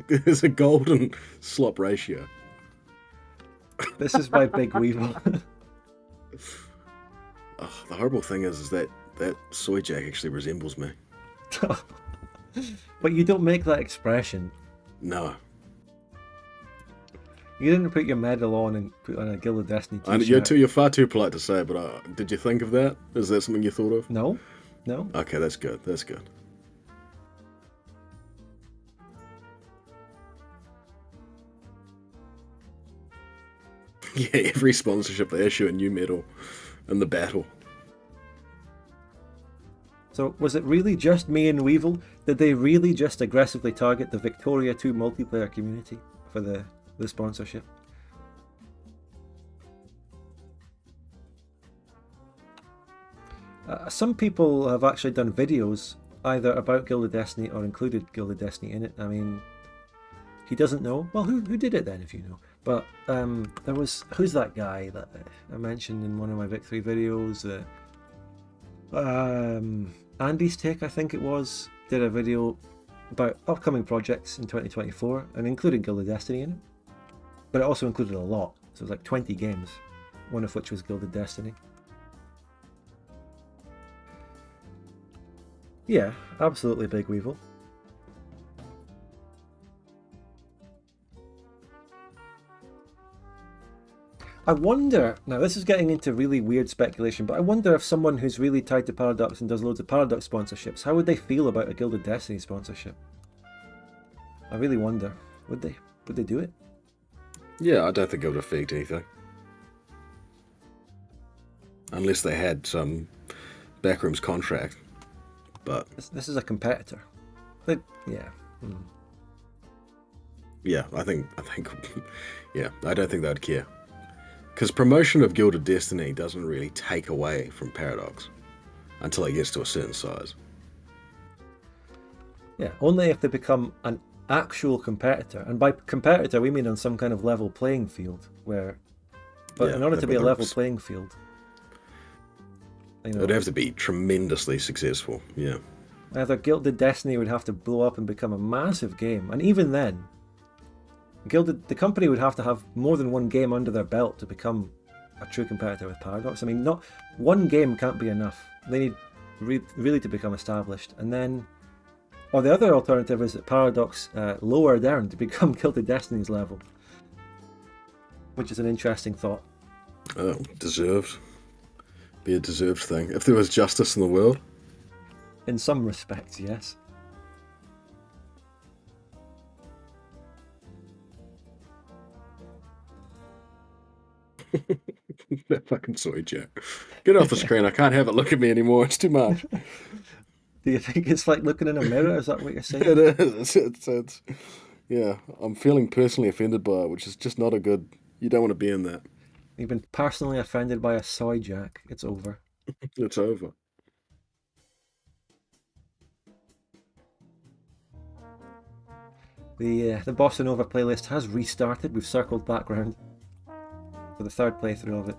there's a golden slop ratio. This is my Big Weevil. Oh, the horrible thing is that soy jack actually resembles me. But you don't make that expression. No. You didn't put your medal on and put on a Gilded Destiny t-shirt. You're far too polite to say, but did you think of that? Is that something you thought of? No. Okay, that's good. That's good. Yeah, every sponsorship they issue a new medal in the battle. So was it really just me and Weevil? Did they really just aggressively target the Victoria 2 multiplayer community for the sponsorship? Some people have actually done videos either about Gilded Destiny or included Gilded Destiny in it. I mean, he doesn't know. Well, who did it then, if you know? But there was... Who's that guy that I mentioned in one of my Vic 3 videos? Andy's Take, I think it was, did a video about upcoming projects in 2024 and included Gilded Destiny in it. But it also included a lot. So it was like 20 games, one of which was Gilded Destiny. Yeah, absolutely, Big Weevil. I wonder, now this is getting into really weird speculation, but I wonder if someone who's really tied to Paradox and does loads of Paradox sponsorships, how would they feel about a Gilded Destiny sponsorship? I really wonder. Would they? Would they do it? Yeah, I don't think it would affect anything. Unless they had some backrooms contract. But this is a competitor. But, yeah. Yeah, I think yeah, I don't think they'd care. Because promotion of Gilded Destiny doesn't really take away from Paradox until it gets to a certain size. Yeah, only if they become an actual competitor. And by competitor, we mean on some kind of level playing field. But in order to be a level playing field, you know, it'd have to be tremendously successful, yeah. Either Gilded Destiny would have to blow up and become a massive game, and even then, the company would have to have more than one game under their belt to become a true competitor with Paradox. I mean, not one game can't be enough. They need really to become established, and then Or the other alternative is that Paradox lower down to become Gilded Destiny's level, which is an interesting thought. Oh, deserved. Be a deserved thing. If there was justice in the world. In some respects, yes. That fucking soy Jack. Get off the screen. I can't have it look at me anymore. It's too much. Do you think it's like looking in a mirror? Is that what you're saying? It is. It's yeah, I'm feeling personally offended by it, which is just not a good... You don't want to be in that. You've been personally offended by a soy Jack. It's over. It's over. The Bossa Nova playlist has restarted. We've circled back round for the third playthrough of it.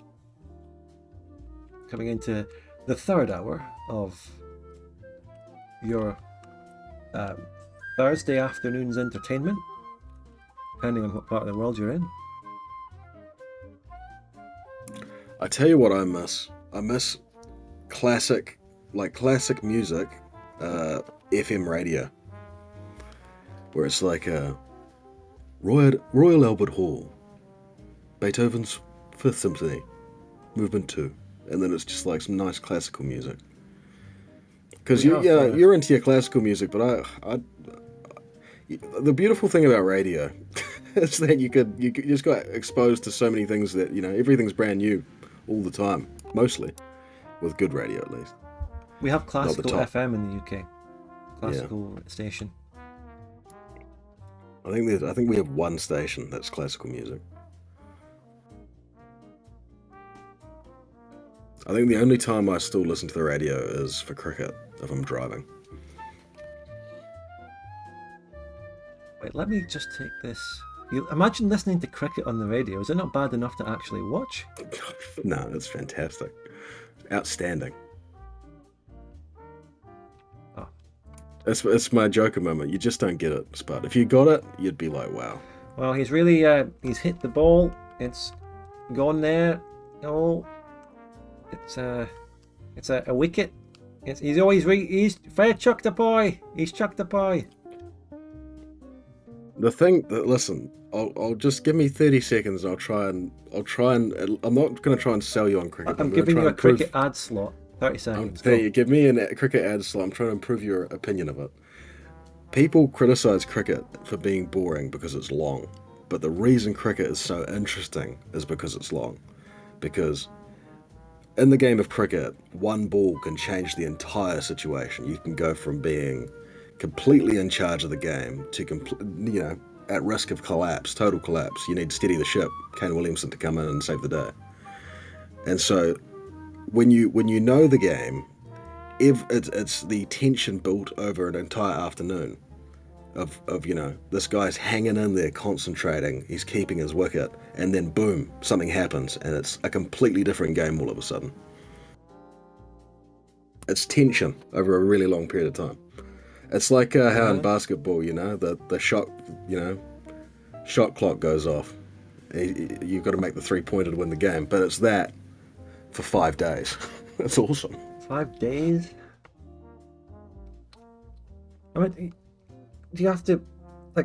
Coming into the third hour of your Thursday afternoon's entertainment, depending on what part of the world you're in. I tell you what I miss. I miss classic music, FM radio. Where it's like Royal Albert Hall, Beethoven's Fifth Symphony, Movement 2, and then it's just like some nice classical music. Because you're into your classical music, but the beautiful thing about radio is that you just got exposed to so many things that everything's brand new all the time, mostly with good radio at least. We have classical FM in the UK, classical station. I think we have one station that's classical music. I think the only time I still listen to the radio is for cricket, if I'm driving. Wait, let me just take this. Imagine listening to cricket on the radio. Is it not bad enough to actually watch? No, it's fantastic. Outstanding. Oh. It's my Joker moment. You just don't get it, Spud. If you got it, you'd be like, wow. Well, he's really, he's hit the ball. It's gone there. Oh, it's a wicket. He's fair chucked a pie. He's chucked a pie. The thing that, listen, I'll just give me 30 seconds. I'll try and I'm not going to try and sell you on cricket. I'm giving you a cricket ad slot. 30 seconds. You give me a cricket ad slot. I'm trying to improve your opinion of it. People criticize cricket for being boring because it's long, but the reason cricket is so interesting is because it's long. Because in the game of cricket, one ball can change the entire situation. You can go from being completely in charge of the game to at risk of collapse, total collapse. You need to steady the ship, Kane Williamson, to come in and save the day. And so when you know the game, it's the tension built over an entire afternoon of this guy's hanging in there, concentrating, he's keeping his wicket, and then boom, something happens and it's a completely different game all of a sudden. It's tension over a really long period of time. It's like how in basketball, the shot clock goes off. You've got to make the 3-pointer to win the game, but it's that for 5 days. That's awesome. 5 days? I mean, do you have to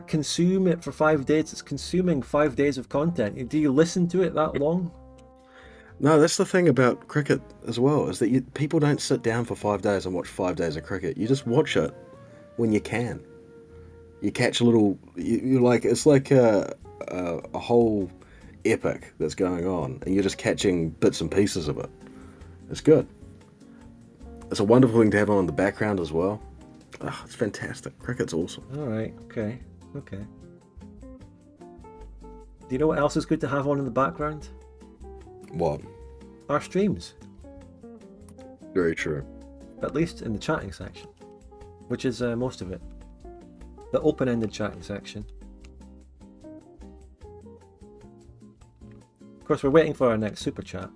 consume it for 5 days? It's consuming 5 days of content. Do you listen to it that long? No, that's the thing about cricket as well, is that people don't sit down for 5 days and watch 5 days of cricket. You just watch it when you can. You catch a little... it's like a whole epic that's going on, and you're just catching bits and pieces of it. It's good. It's a wonderful thing to have on in the background as well. Oh, it's fantastic. Cricket's awesome. Alright, okay. Do you know what else is good to have on in the background? What? Our streams. Very true. At least in the chatting section, which is most of it. The open-ended chatting section. Of course, we're waiting for our next super chat.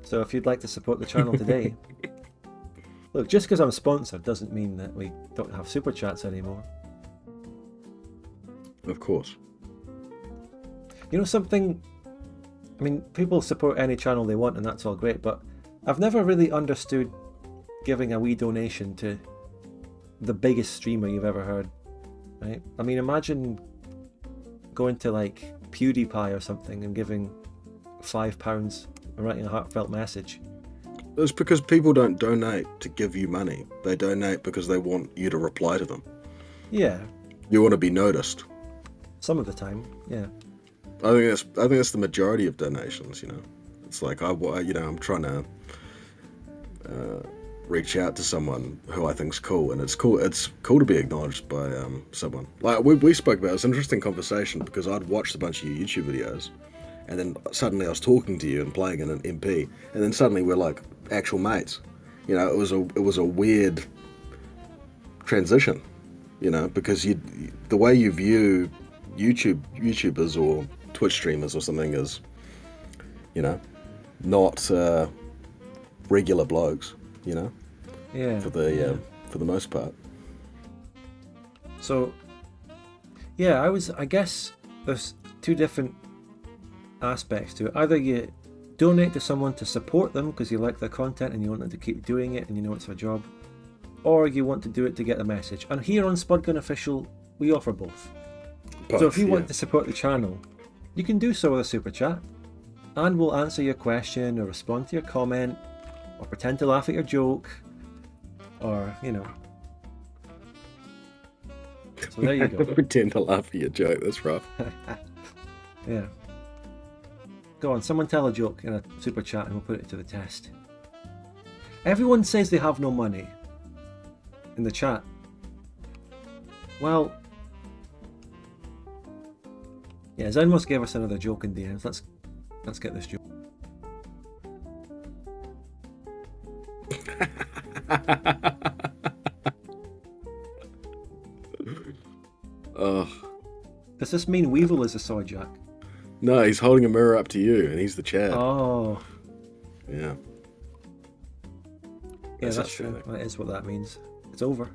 So if you'd like to support the channel today... Look, just because I'm sponsored doesn't mean that we don't have super chats anymore. Of course. You know something... I mean, people support any channel they want and that's all great, but I've never really understood giving a wee donation to the biggest streamer you've ever heard, right? I mean, imagine going to like PewDiePie or something and giving £5 and writing a heartfelt message. It's because people don't donate to give you money. They donate because they want you to reply to them. Yeah. You want to be noticed. Some of the time, yeah. I think that's the majority of donations. It's like I'm trying to reach out to someone who I think's cool, and it's cool to be acknowledged by someone. Like we spoke about, it's an interesting conversation because I'd watched a bunch of your YouTube videos, and then suddenly I was talking to you and playing in an MP, and then suddenly we're like actual mates. It was a weird transition, because the way you view YouTubers or Twitch streamers or something is, not regular blokes, Yeah. for the most part. So, yeah, I guess there's two different aspects to it. Either you donate to someone to support them because you like their content and you want them to keep doing it and you know it's a job, or you want to do it to get the message. And here on Spudgun Official, we offer both. So if you want to support the channel, you can do so with a super chat, and we'll answer your question or respond to your comment, or pretend to laugh at your joke, or, So there you go. Pretend to laugh at your joke, that's rough. Yeah. Go on, someone tell a joke in a super chat and we'll put it to the test. Everyone says they have no money in the chat. Well, yeah, Zenmos gave us another joke in DMs. Let's get this joke. Does this mean Weevil is a soy jack? No, he's holding a mirror up to you, and he's the Chad. Oh. Yeah. Yeah, that's true. That is what that means. It's over.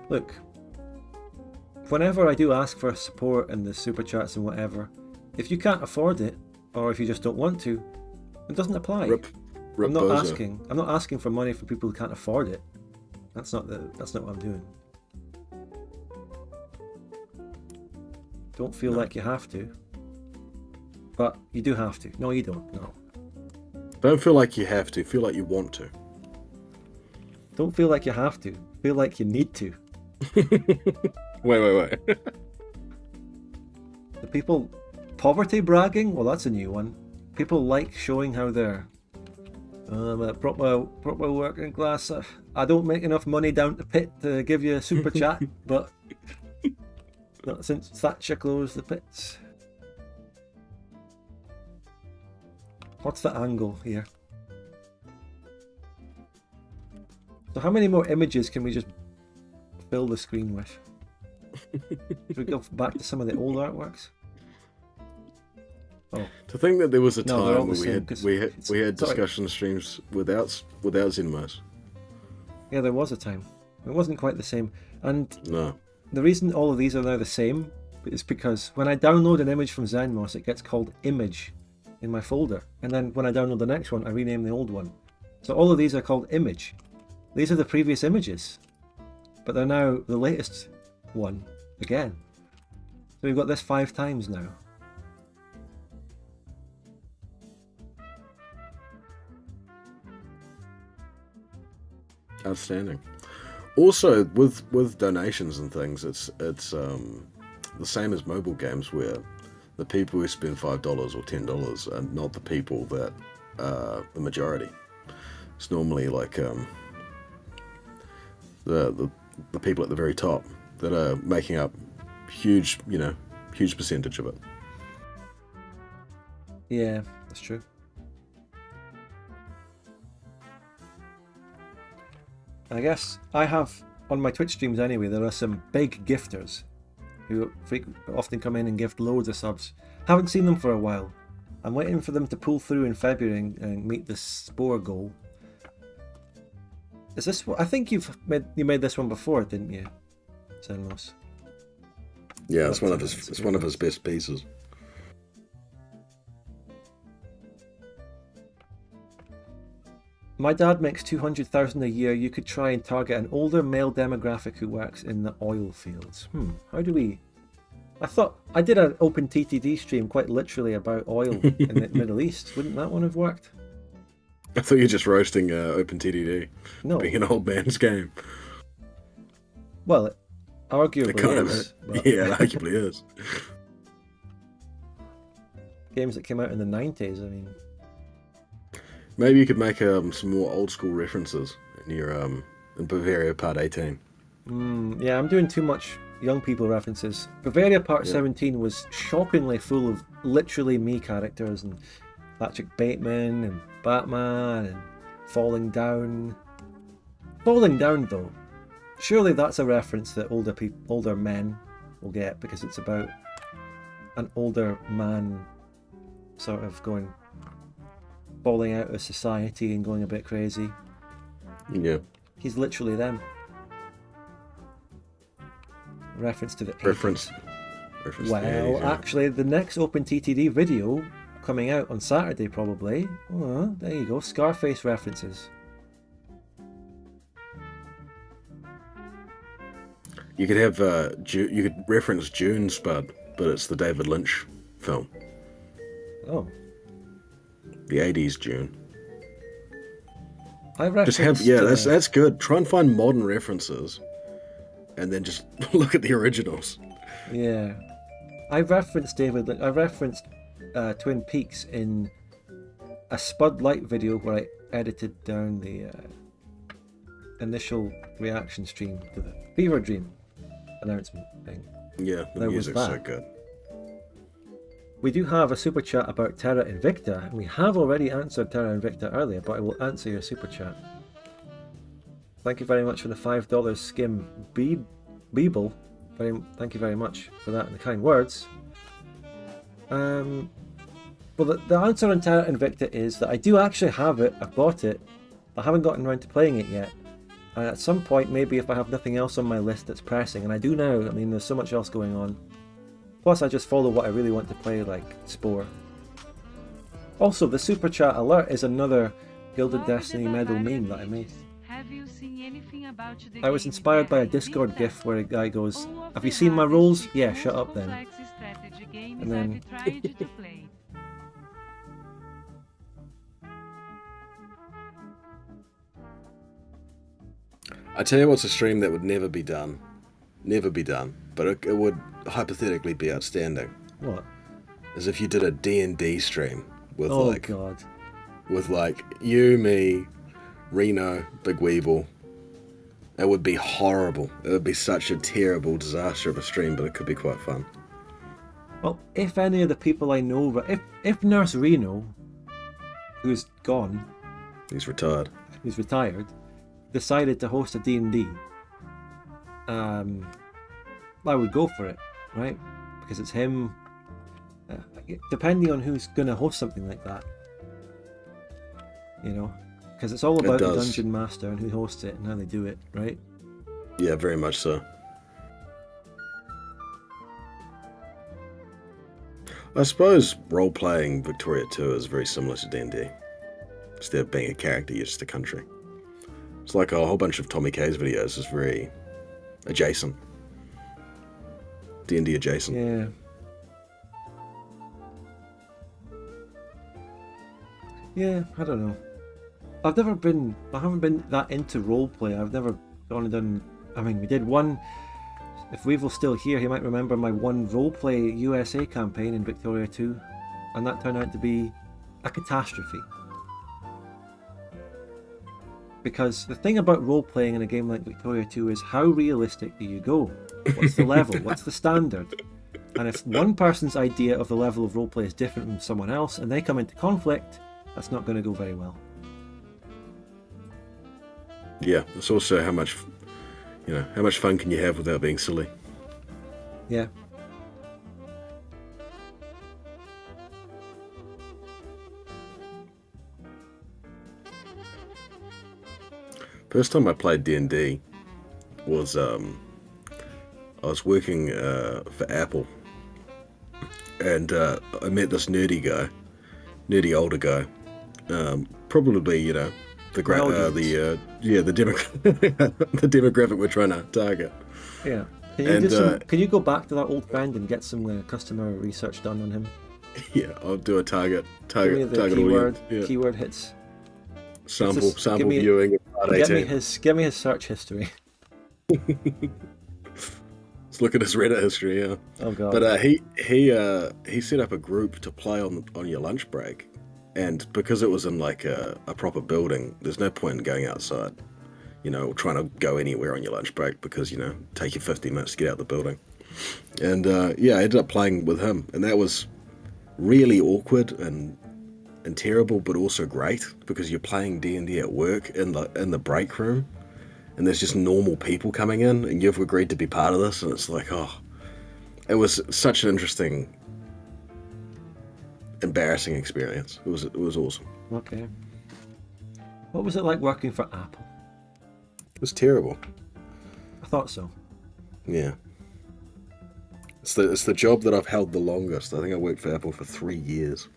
Look, whenever I do ask for support in the super chats and whatever, if you can't afford it, or if you just don't want to, it doesn't apply. I'm not asking for money for people who can't afford it. That's not what I'm doing. Don't feel like you have to. But you do have to. No, you don't. No. Don't feel like you have to. Feel like you want to. Don't feel like you have to. Feel like you need to. Wait. The people poverty bragging? Well, that's a new one. People like showing how they're proper working class. I don't make enough money down the pit to give you a super chat, but not since Thatcher closed the pits. What's the angle here? So how many more images can we just fill the screen with? Should we go back to some of the old artworks? Oh. To think that there was a time where we had discussion streams without Zenmos. Yeah, there was a time. It wasn't quite the same. And no. The reason all of these are now the same is because when I download an image from Zenmos, it gets called image in my folder. And then when I download the next one, I rename the old one. So all of these are called image. These are the previous images, but they're now the latest one again. So we've got this 5 times now. Outstanding. Also, with donations and things, it's the same as mobile games where the people who spend $5 or $10 are not the people that are the majority. It's normally like the people at the very top that are making up huge percentage of it. Yeah, that's true. I guess I have, on my Twitch streams anyway, there are some big gifters who often come in and gift loads of subs. Haven't seen them for a while. I'm waiting for them to pull through in February and meet the Spore goal. Is this what I think you made this one before, didn't you, Zenmos? Yeah, it's But, one of it's his a one good of his best pieces. My dad makes 200,000 a year. You could try and target an older male demographic who works in the oil fields. How do we? I thought I did an open TTD stream quite literally about oil in the Middle East. Wouldn't that one have worked? I thought you were just roasting OpenTDD No. being an old man's game. Well, it arguably It kind is. of, But yeah, it arguably is. games that came out in the 90s, I mean. Maybe you could make some more old school references in your in Bavaria Part 18. Yeah, I'm doing too much young people references. Bavaria Part Yeah. 17 was shockingly full of literally me characters and Patrick Bateman and Batman and Falling Down. Falling Down, though, surely that's a reference that older men will get, because it's about an older man sort of falling out of society and going a bit crazy. Yeah. He's literally them. Reference to the 80s. Reference. Reference to the Well, 80s, yeah. actually, the next OpenTTD video coming out on Saturday, probably. Oh, there you go. Scarface references. You could have you could reference June Spud, but it's the David Lynch film, Oh, the 80s June. I referenced. Just have that's good. Try and find modern references, and then just look at the originals. Yeah, I referenced David. I referenced Twin Peaks in a Spud Light video where I edited down the initial reaction stream to the Fever Dream announcement thing. Yeah, the There was music's so that. good. We do have a super chat about Terra Invicta, and we have already answered Terra Invicta earlier, but I will answer your super chat. Thank you very much for the $5 skim Beeble. Thank you very much for that and the kind words. Well, the answer on Terra Invicta is that I do actually have it. I bought it. I haven't gotten around to playing it yet. And at some point, maybe if I have nothing else on my list that's pressing, and I do now, I mean, there's so much else going on. Plus, I just follow what I really want to play, like Spore. Also, the Super Chat alert is another Gilded Destiny medal meme that I made. Have you seen anything about the I was game inspired by a Terra Discord Invicta? gif where a guy goes, All of "Have you the seen my hardest rolls? and Yeah, most shut up then." complex strategy games And then- I've tried to play. I tell you what's a stream that would never be done, but it would hypothetically be outstanding. What? Is if you did a D&D stream with Oh like god. you, me, Reno, Big Weevil. It would be horrible. It would be such a terrible disaster of a stream, but it could be quite fun. Well, if any of the people I know, if Nurse Reno, who's gone, He's retired. who's retired, decided to host a D&D, I would go for it, right? Because it's him. Depending on who's going to host something like that, you know, because it's all It about the does. dungeon master and who hosts it and how they do it, right? Yeah, very much so. I suppose role-playing Victoria 2 is very similar to D&D. Instead of being a character, you're just a country. It's like a whole bunch of Tommy K's videos is very adjacent. D&D adjacent. Yeah. Yeah, I don't know. I haven't been that into roleplay. I've never gone and done, I mean, we did one, if Weevil's still here, he might remember my one roleplay USA campaign in Victoria 2, and that turned out to be a catastrophe. Because the thing about role-playing in a game like Victoria 2 is how realistic do you go? What's the level? What's the standard? And if one person's idea of the level of roleplay is different from someone else, and they come into conflict, that's not going to go very well. Yeah, it's also how much fun can you have without being silly. Yeah. First First time I played D&D was I was working for Apple, and I met this nerdy older guy, probably the the demographic we're trying to target. Yeah. Can you go back to that old friend and get some customer research done on him? Yeah, I'll do a target Give me the audience. Yeah. keyword hits. Sample Give me viewing. Give me his search history. Let's look at his Reddit history. Yeah. Oh god. But he set up a group to play on your lunch break, and because it was in like a proper building, there's no point in going outside, or trying to go anywhere on your lunch break because take you 50 minutes to get out the building. And I ended up playing with him, and that was really awkward and terrible, but also great because you're playing D&D at work in the break room, and there's just normal people coming in, and you've agreed to be part of this, and it's like, it was such an interesting, embarrassing experience. It was awesome. Okay. What was it like working for Apple? It was terrible. I thought so. Yeah. It's the job that I've held the longest. I think I worked for Apple for 3 years.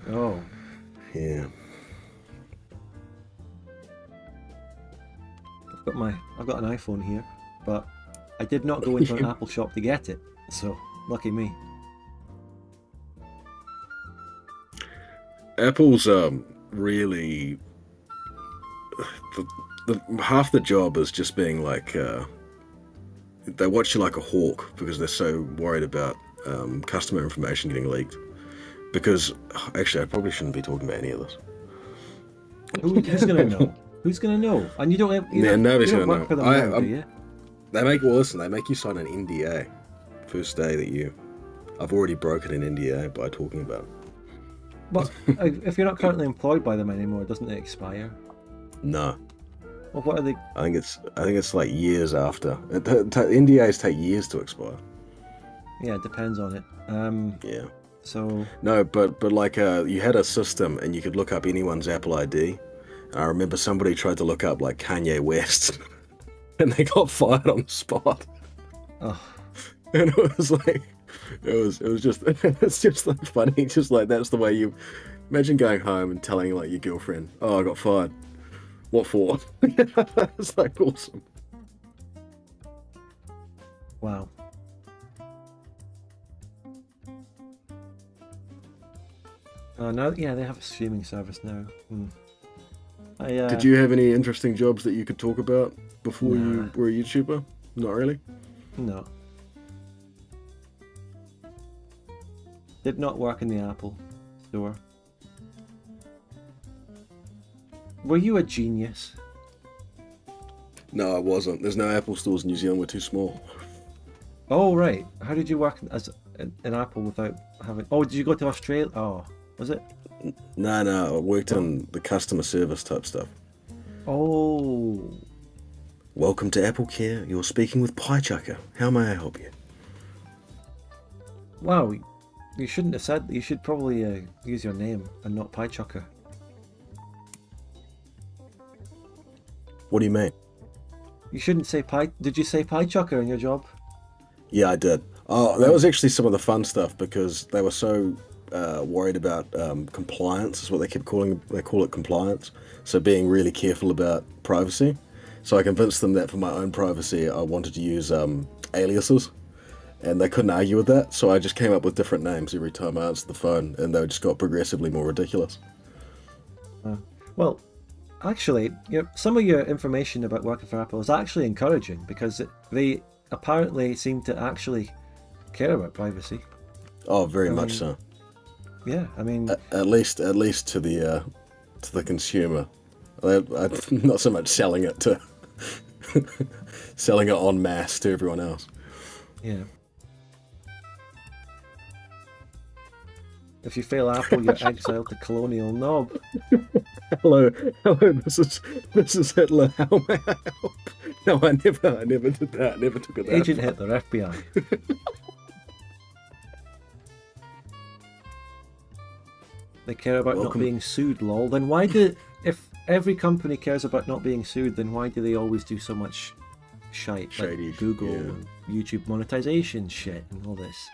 Oh. Yeah. I've got an iPhone here, but I did not go into an Apple shop to get it, so lucky me. Apple's really the half the job is just being like they watch you like a hawk because they're so worried about customer information getting leaked. Because actually, I probably shouldn't be talking about any of this. Who's gonna know? Who's gonna know? And you don't have. Nobody's you don't gonna work know. for them now, do you? They make you sign an NDA first day that I've already broken an NDA by talking about it. But if you're not currently employed by them anymore, doesn't it expire? No. Well, what are they? I think it's like years after. NDAs take years to expire. Yeah, it depends on it. Yeah. So. No, but like you had a system and you could look up anyone's Apple ID. And I remember somebody tried to look up like Kanye West, and they got fired on the spot. Oh. And it was like, it was just, it's just like funny. It's just like that's the way you imagine going home and telling like your girlfriend, "Oh, I got fired." What for? It's like awesome. Wow. No, yeah, they have a streaming service now. Did you have any interesting jobs that you could talk about before Nah. you were a YouTuber? Not really? No. Did not work in the Apple store. Were you a genius? No, I wasn't. There's no Apple stores in New Zealand. We're too small. Oh, right. How did you work as an Apple without having... Oh, did you go to Australia? Oh, was it? No, I worked on the customer service type stuff. Oh. Welcome to Apple Care. You're speaking with Pie Chucker. How may I help you? Wow. You shouldn't have said... You should probably use your name and not Pie Chucker. What do you mean? You shouldn't say Pie... Did you say Pie Chucker in your job? Yeah, I did. Oh, that was actually some of the fun stuff because they were so worried about compliance, is what they kept calling. They call it compliance. So being really careful about privacy. So I convinced them that for my own privacy, I wanted to use aliases, and they couldn't argue with that. So I just came up with different names every time I answered the phone, and they just got progressively more ridiculous. Well, actually, some of your information about working for Apple is actually encouraging because they apparently seem to actually care about privacy. Oh, very much so. Yeah, I mean, At least to the consumer. I'm not so much selling it to selling it en masse to everyone else. yeah. If you fail Apple, you're exiled to Colonial Knob. Hello, this is Hitler. How may I help? No, I never did that. I never took it that Agent far. Hitler, FBI. They care about Welcome. not being sued, lol. Then why if every company cares about not being sued, then why do they always do so much shite, Shady, like Google, yeah. and YouTube monetization shit, and all this.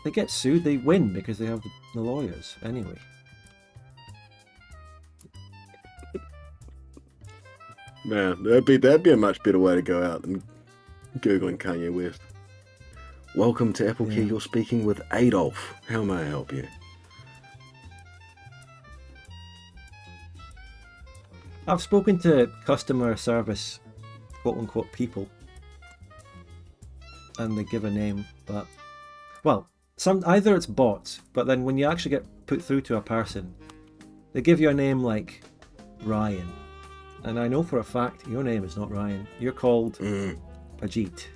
They get sued, they win because they have the lawyers anyway. Man, that'd be a much better way to go out than Googling Kanye West. Welcome to Apple Care, you're speaking with Adolf. How may I help you? I've spoken to customer service, quote unquote, people, and they give a name, but, well, either it's bots, but then when you actually get put through to a person, they give you a name like Ryan. And I know for a fact your name is not Ryan. You're called Ajit.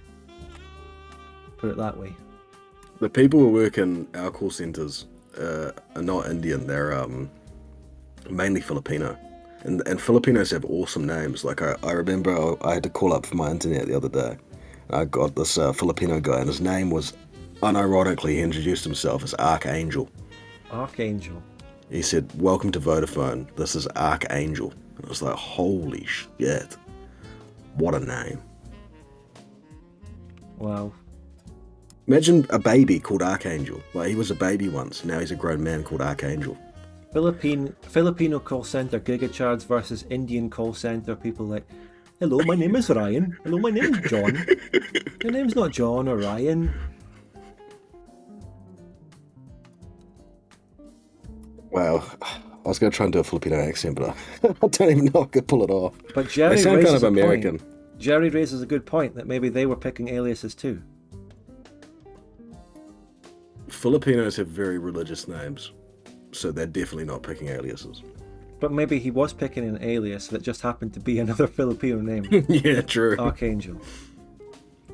Put it that way. The people who work in our call centers are not Indian. They're mainly Filipino. And Filipinos have awesome names. Like I remember I had to call up for my internet the other day. I got this Filipino guy, and his name was, unironically, he introduced himself as Archangel. Archangel. He said, "Welcome to Vodafone. This is Archangel." And I was like, holy shit. What a name. Wow. Imagine a baby called Archangel. Like, he was a baby once. Now he's a grown man called Archangel. Filipino call center gigachards versus Indian call center people like, hello, my name is Ryan. Hello, my name is John. Your name's not John or Ryan. Wow. I was going to try and do a Filipino accent, but I don't even know if I could pull it off. But Jerry they sound raises kind of American. Jerry raises a good point that maybe they were picking aliases too. Filipinos have very religious names, so they're definitely not picking aliases. But maybe he was picking an alias that just happened to be another Filipino name. Yeah, true. Archangel.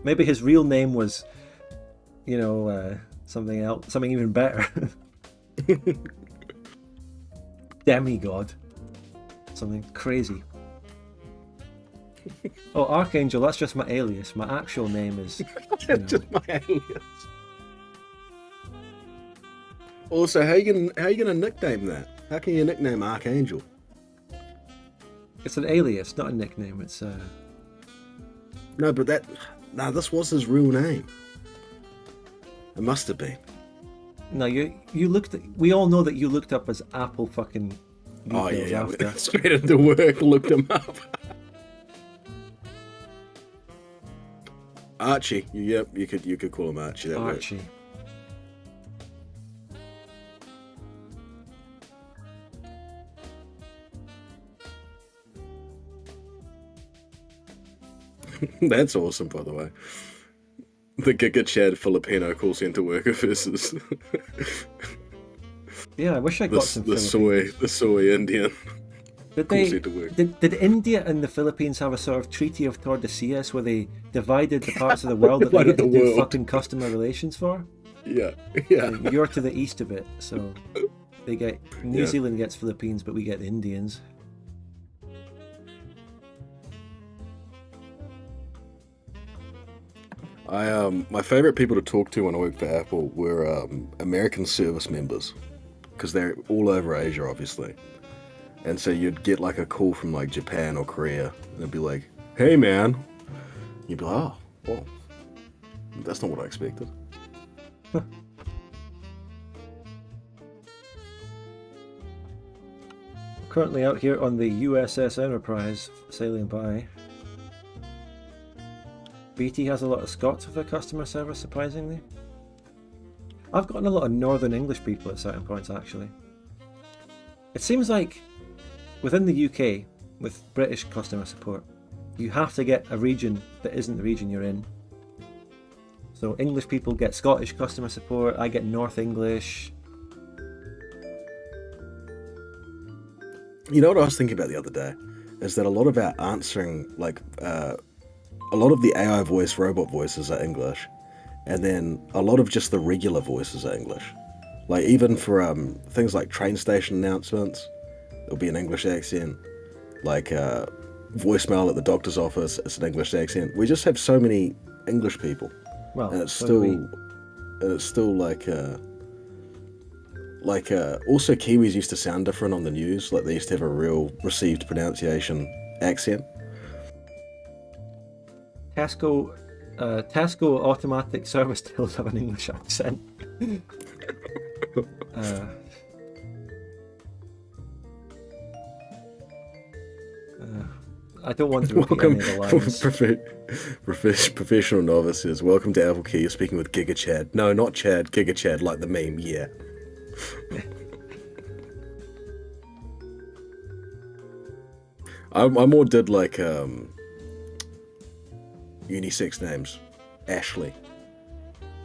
Maybe his real name was, something else, something even better. Demigod. Something crazy. Oh, Archangel, that's just my alias. My actual name is... Just my alias. Also, how you gonna nickname that? How can you nickname Archangel? It's an alias, not a nickname. It's No, but this was his real name. It must have been. No, you looked at... We all know that you looked up as Apple fucking details yeah. after. Straight into work, looked him up. Archie. Yep, you could call him Archie. That worked. Archie. That's awesome, by the way. The Giga Chad Filipino call center worker versus Yeah, I wish I got some Filipinos. the soy Indian Did call they? center worker. Did India and the Philippines have a sort of treaty of Tordesillas where they divided the parts of the world that they get to do fucking customer relations for? Yeah. Like, you're to the east of it, so they get New Zealand gets Philippines, but we get the Indians. My favorite people to talk to when I worked for Apple were American service members, because they're all over Asia, obviously. And so you'd get like a call from like Japan or Korea, and they'd be like, "Hey, man," you'd be like, "Oh, well, that's not what I expected." Currently out here on the USS Enterprise, sailing by. BT has a lot of Scots with their customer service, surprisingly. I've gotten a lot of Northern English people at certain points, actually. It seems like within the UK, with British customer support, you have to get a region that isn't the region you're in. So English people get Scottish customer support, I get North English. You know what I was thinking about the other day? Is that a lot of our answering, like, a lot of the AI voice, robot voices are English, and then a lot of just the regular voices are English. Like, even for things like train station announcements, it'll be an English accent. Like, voicemail at the doctor's office, it's an English accent. We just have so many English people. Well, And it's so still, do also Kiwis used to sound different on the news. Like, they used to have a real received pronunciation accent. Tesco automatic service tills have an English accent. I don't want to repeat any of the lines. Professional novices, welcome to Apple Key. You're speaking with Giga Chad. No, not Chad, Giga Chad, like the meme, yeah. I more did like unisex names. Ashley.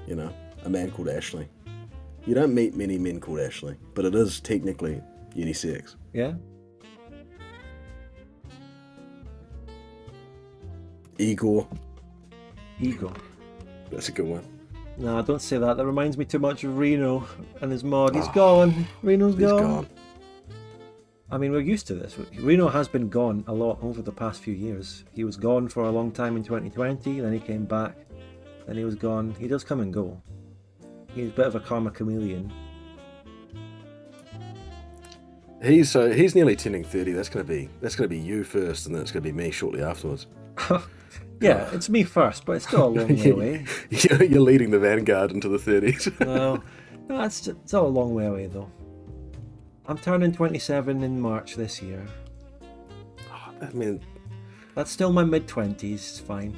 You know, a man called Ashley. You don't meet many men called Ashley, but it is technically unisex. Yeah. Igor. That's a good one. No, don't say that. That reminds me too much of Reno and his mod. He's gone. Reno's gone. I mean, we're used to this. Reno has been gone a lot over the past few years. He was gone for a long time in 2020, then he came back, then he was gone. He does come and go. He's a bit of a karma chameleon. He's nearly turning 30. That's gonna be you first, and then it's gonna be me shortly afterwards. Yeah, it's me first, but it's still a long way away. You're leading the vanguard into the 30s. No, it's still a long way away though. I'm turning 27 in March this year. I mean, that's still my mid-20s. It's fine.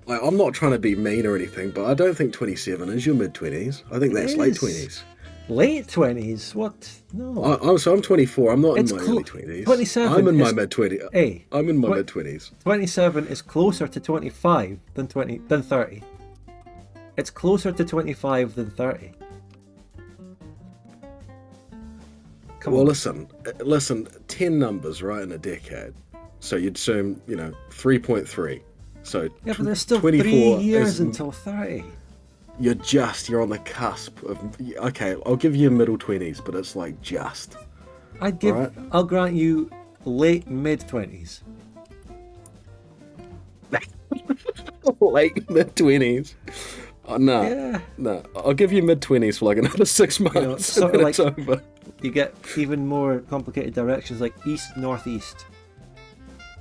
Like, I'm not trying to be mean or anything, but I don't think 27 is your mid-20s. I think that's late 20s. Late 20s? What? No. I'm 24. I'm not in my early 20s. 27. I'm in my mid-20s. Hey, I'm in my mid-20s. 27 is closer to 25 than 30. It's closer to 25 than 30. Well, listen, 10 numbers, right, in a decade. So you'd assume, 3.3. So yeah, but there's still 24 3 years until 30. You're on the cusp of, okay, I'll give you middle 20s, but it's like just. I'll grant you late mid-20s. Late mid-20s? Oh, no. Yeah. No, I'll give you mid-20s for like another 6 months, sort and of it's over. You get even more complicated directions like east, northeast.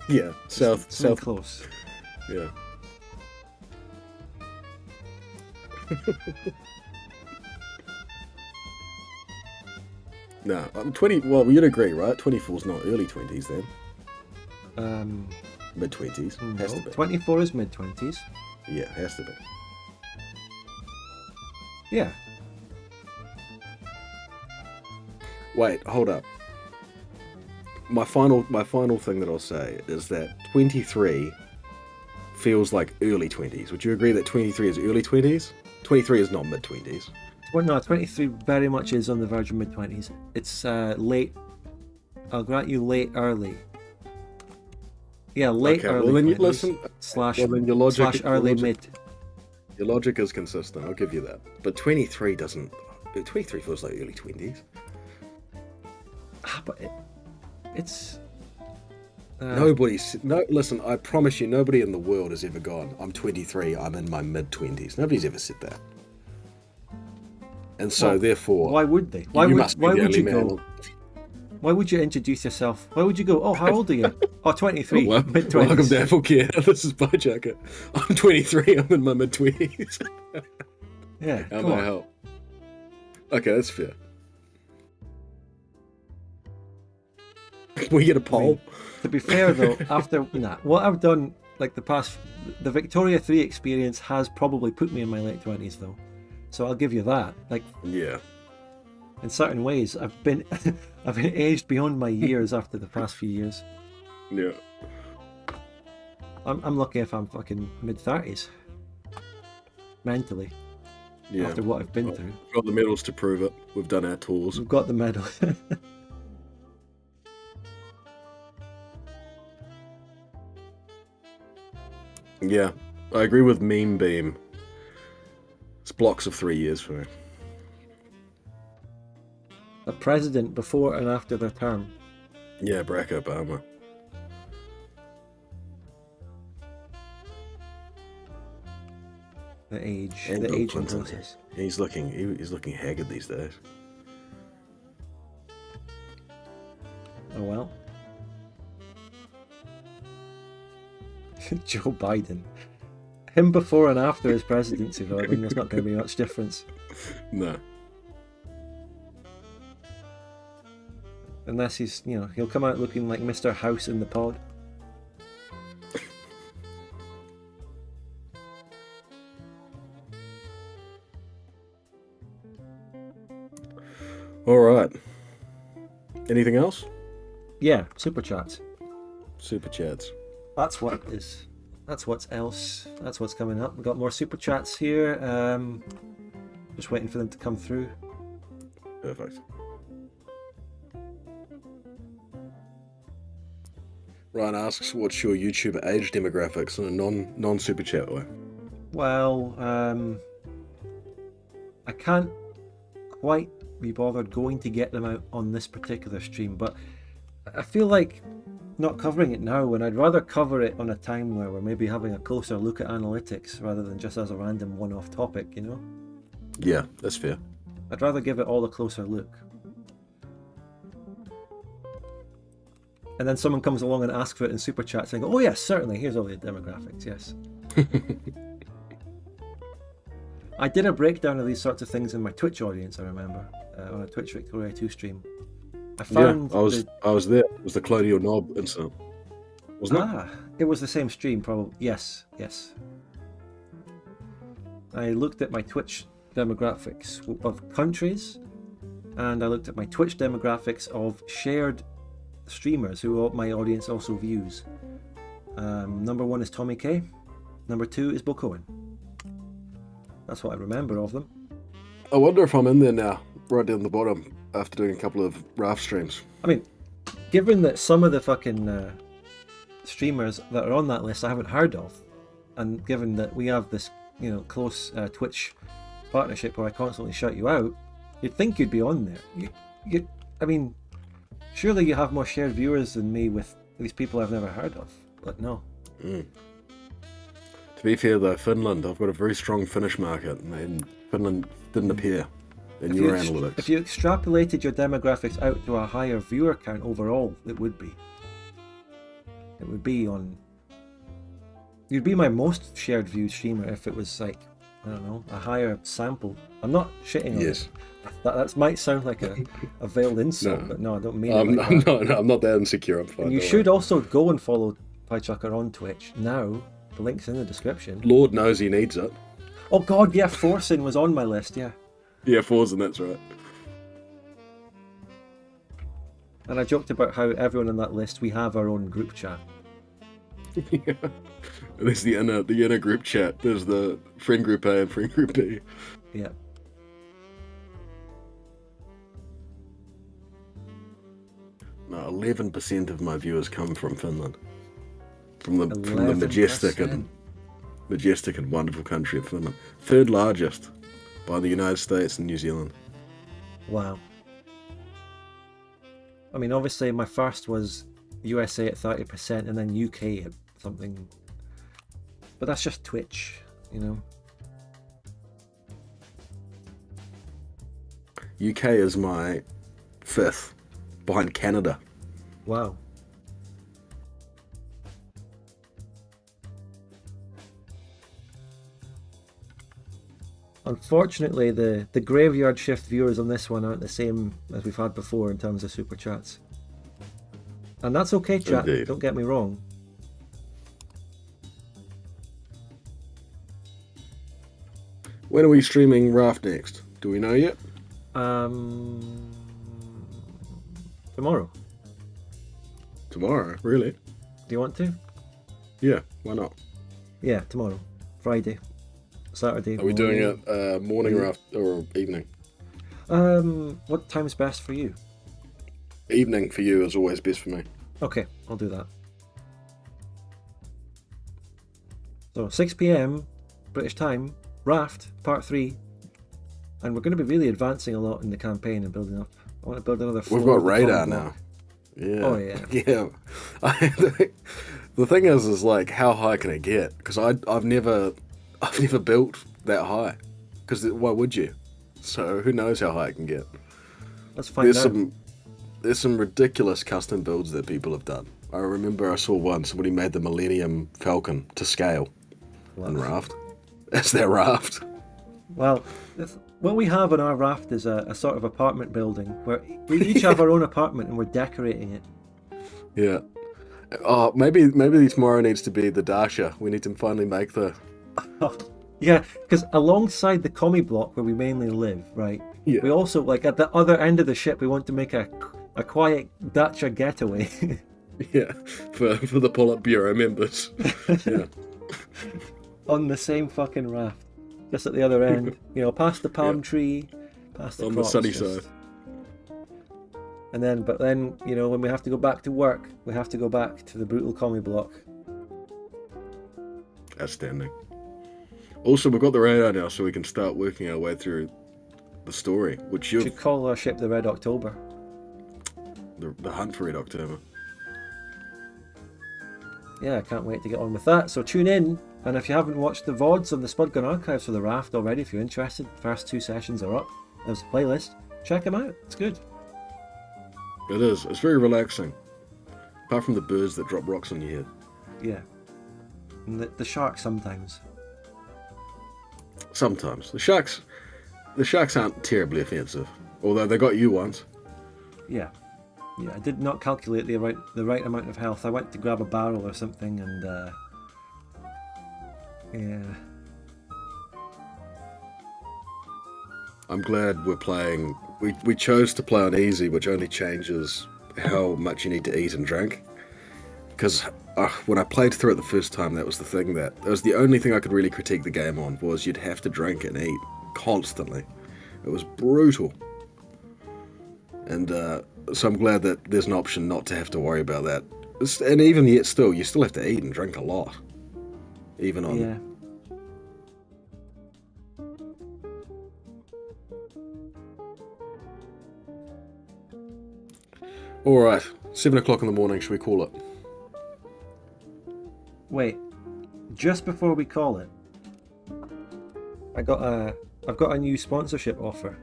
Yeah, south. Close. Yeah. No, I'm 20. Well, you'd agree, right? 24's not early 20s then. Mid 20s. No, has to be. 24 is mid 20s. Yeah, has to be. Yeah. Wait, hold up. My final thing that I'll say is that 23 feels like early 20s. Would you agree that 23 is early 20s? 23 is not mid 20s. Well, no, 23 very much is on the verge of mid 20s. It's late. I'll grant you late early. Yeah, late early. Well, then you 20s listen. Slash. Well, then your logic. Slash early mid. Your logic is consistent. I'll give you that. But 23 doesn't. 23 feels like early 20s. But it's. Listen, I promise you, nobody in the world has ever gone, I'm 23, I'm in my mid-20s. Nobody's ever said that. And so, therefore... Why would they? Why would you go? Why would you introduce yourself? Why would you go, oh, how old are you? Oh, 23, mid-20s. Welcome to Apple Care. This is Bojacker. I'm 23, I'm in my mid-20s. Yeah, How may I help? Okay, that's fair. We get a poll. To be fair though, what I've done, like the Victoria 3 experience has probably put me in my late 20s though. So I'll give you that. Like, yeah. In certain ways, I've been aged beyond my years after the past few years. Yeah. I'm lucky if I'm fucking mid-30s. Mentally. Yeah. After what I've been through. We've got the medals to prove it. We've done our tours. We've got the medal. Yeah, I agree with Meme Beam. It's blocks of 3 years for me. A president before and after their term. Yeah, Barack Obama. The age, and the Bill aging Clinton. process. He's looking haggard these days. Oh well. Joe Biden. Him before and after his presidency, though, I mean, there's not going to be much difference. No. Unless he's, he'll come out looking like Mr. House in the pod. All right. Anything else? Yeah, super chats. Super chats. That's what's else. That's what's coming up. We've got more super chats here. Just waiting for them to come through. Perfect. Ryan asks, what's your YouTube age demographics in a non super chat way? Well, I can't quite be bothered going to get them out on this particular stream, but I feel like not covering it now, when I'd rather cover it on a time where we're maybe having a closer look at analytics rather than just as a random one-off topic, Yeah, that's fair. I'd rather give it all a closer look. And then someone comes along and asks for it in super chats and I go, oh yes, certainly, here's all the demographics, yes. I did a breakdown of these sorts of things in my Twitch audience, I remember, on a Twitch Victoria 2 stream. I found I was there. It was the Colonial Knob incident, wasn't it? It was the same stream, probably. Yes. I looked at my Twitch demographics of countries, and I looked at my Twitch demographics of shared streamers who my audience also views. Number 1 is Tommy K. Number 2 is Bo Cohen. That's what I remember of them. I wonder if I'm in there now, right down the bottom, after doing a couple of Raft streams. I mean, given that some of the fucking streamers that are on that list I haven't heard of, and given that we have this, close Twitch partnership where I constantly shout you out, you'd think you'd be on there. I mean, surely you have more shared viewers than me with these people I've never heard of, but no. To be fair though, Finland, I've got a very strong Finnish market, and Finland didn't appear in your analytics. If you extrapolated your demographics out to a higher viewer count overall, it would be. It would be on... You'd be my most shared viewed streamer if it was like, I don't know, a higher sample. I'm not shitting on it. That might sound like a veiled insult, but no, I don't mean it like that. I'm not that insecure. I'm fine. And you should also go and follow Piechucker on Twitch now. The link's in the description. Lord knows he needs it. Oh god, yeah, Forcing was on my list, yeah. Yeah, Forcing, that's right. And I joked about how everyone on that list, we have our own group chat. Yeah. There's the inner group chat. There's the friend group A and friend group B. Yeah. No, 11% of my viewers come from Finland. From the majestic and wonderful country of Finland. Third largest by the United States and New Zealand. Wow. I mean, obviously my first was USA at 30% and then UK at something. But that's just Twitch, UK is my 5th, behind Canada. Wow. Unfortunately, the graveyard shift viewers on this one aren't the same as we've had before in terms of super chats. And that's okay, chat, Indeed. Don't get me wrong. When are we streaming Raft next? Do we know yet? Tomorrow. Tomorrow? Really? Do you want to? Yeah, why not? Yeah, tomorrow. Friday. Saturday. Are we doing it morning Raft or evening? What time's best for you? Evening for you is always best for me. Okay, I'll do that. So 6 PM British time, Raft Part 3, and we're going to be really advancing a lot in the campaign and building up. I want to build another. We've got radar now. Yeah. Oh yeah. Yeah. The thing is like, how high can it get? Because I've never built that high. Because why would you? So who knows how high it can get? Let's find out. There's some ridiculous custom builds that people have done. I remember I saw one, somebody made the Millennium Falcon to scale on Raft. That's their Raft. Well, what we have on our raft is a sort of apartment building where we each have our own apartment and we're decorating it. Yeah. Oh, maybe tomorrow needs to be the Dasha. We need to finally make the... Yeah, because alongside the commie block where we mainly live, right? Yeah. We also, like, at the other end of the ship, we want to make a quiet dacha getaway. Yeah, for the Politburo members. Yeah. On the same fucking raft. Just at the other end. You know, past the palm tree, past the On crops, the sunny just- side. But then, you know, when we have to go back to work, we have to go back to the brutal commie block. Outstanding. Also, we've got the radar now, so we can start working our way through the story, which We you've... should call our ship the Red October. The hunt for Red October. Yeah, I can't wait to get on with that. So tune in, and if you haven't watched the VODs on the Spudgun Archives for the Raft already, if you're interested, first 2 sessions are up. There's a playlist. Check them out. It's good. It is. It's very relaxing. Apart from the birds that drop rocks on your head. Yeah. And the sharks sometimes. Sometimes. The sharks aren't terribly offensive. Although they got you once. Yeah. Yeah, I did not calculate the right amount of health. I went to grab a barrel or something and yeah. I'm glad we're playing... We chose to play on easy, which only changes how much you need to eat and drink. Because when I played through it the first time, that was the only thing I could really critique the game on, was you'd have to drink and eat constantly. It was brutal. And so I'm glad that there's an option not to have to worry about that. And even yet still, you still have to eat and drink a lot. Even on... Yeah. Alright, 7 o'clock in the morning, should we call it? Wait. Just before we call it, I've got a new sponsorship offer.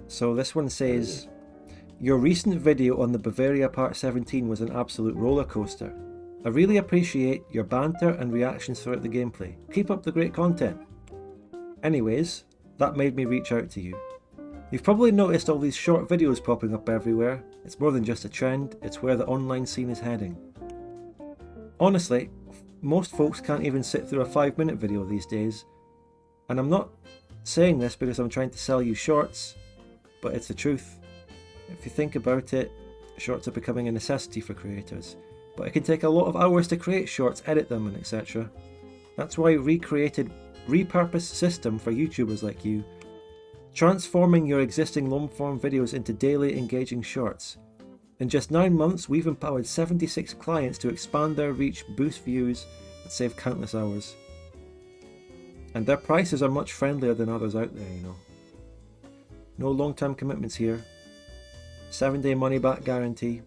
So this one says, your recent video on the Bavaria Part 17 was an absolute roller coaster. I really appreciate your banter and reactions throughout the gameplay. Keep up the great content. Anyways, that made me reach out to you. You've probably noticed all these short videos popping up everywhere. It's more than just a trend, it's where the online scene is heading. Honestly, most folks can't even sit through a 5-minute video these days. And I'm not saying this because I'm trying to sell you shorts, but it's the truth. If you think about it, shorts are becoming a necessity for creators. But it can take a lot of hours to create shorts, edit them and etc. That's why we created repurposed system for YouTubers like you, transforming your existing long-form videos into daily engaging shorts. In just 9 months, we've empowered 76 clients to expand their reach, boost views, and save countless hours. And their prices are much friendlier than others out there, you know. No long-term commitments here. 7-day money-back guarantee.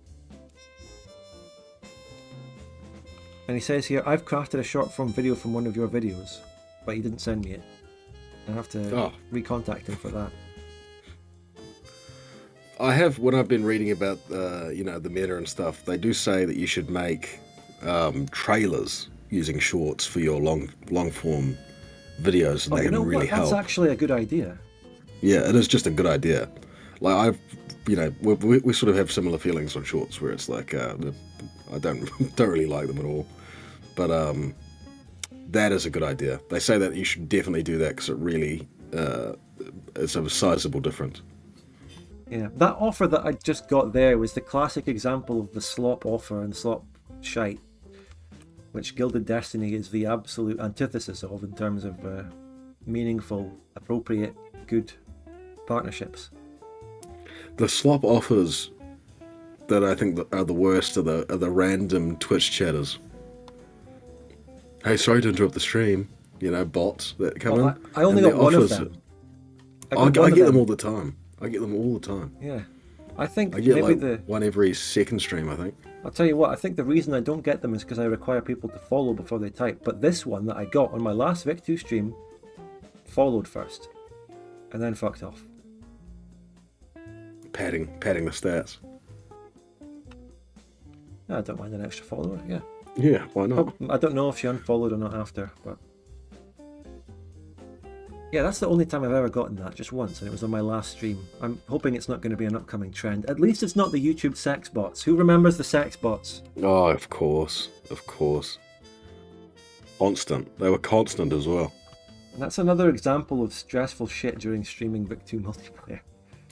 And he says here, I've crafted a short-form video from one of your videos, but he didn't send me it. I have to recontact him for that. I have, when I've been reading about, the meta and stuff, they do say that you should make trailers using shorts for your long-form videos, and they can really help. That's actually a good idea. Yeah, it is just a good idea. Like, we sort of have similar feelings on shorts, where it's like, I don't really like them at all. But that is a good idea. They say that you should definitely do that because it really it's a sizable difference. Yeah, that offer that I just got there was the classic example of the slop offer and slop shite, which Gilded Destiny is the absolute antithesis of in terms of meaningful, appropriate, good partnerships. The slop offers that I think are the worst are the random Twitch chatters. Hey, sorry to interrupt the stream. Bots that come in. I only got one of them. I get them all the time. Yeah. I think I get maybe one every second stream, I think. I'll tell you what, I think the reason I don't get them is because I require people to follow before they type. But this one that I got on my last Vic2 stream followed first and then fucked off. Padding the stats. I don't mind an extra follower, yeah. Yeah, why not? I don't know if she unfollowed or not after, but... Yeah, that's the only time I've ever gotten that, just once, and it was on my last stream. I'm hoping it's not going to be an upcoming trend. At least it's not the YouTube sex bots. Who remembers the sex bots? Oh, of course. Of course. Constant. They were constant as well. And that's another example of stressful shit during streaming Book 2 multiplayer.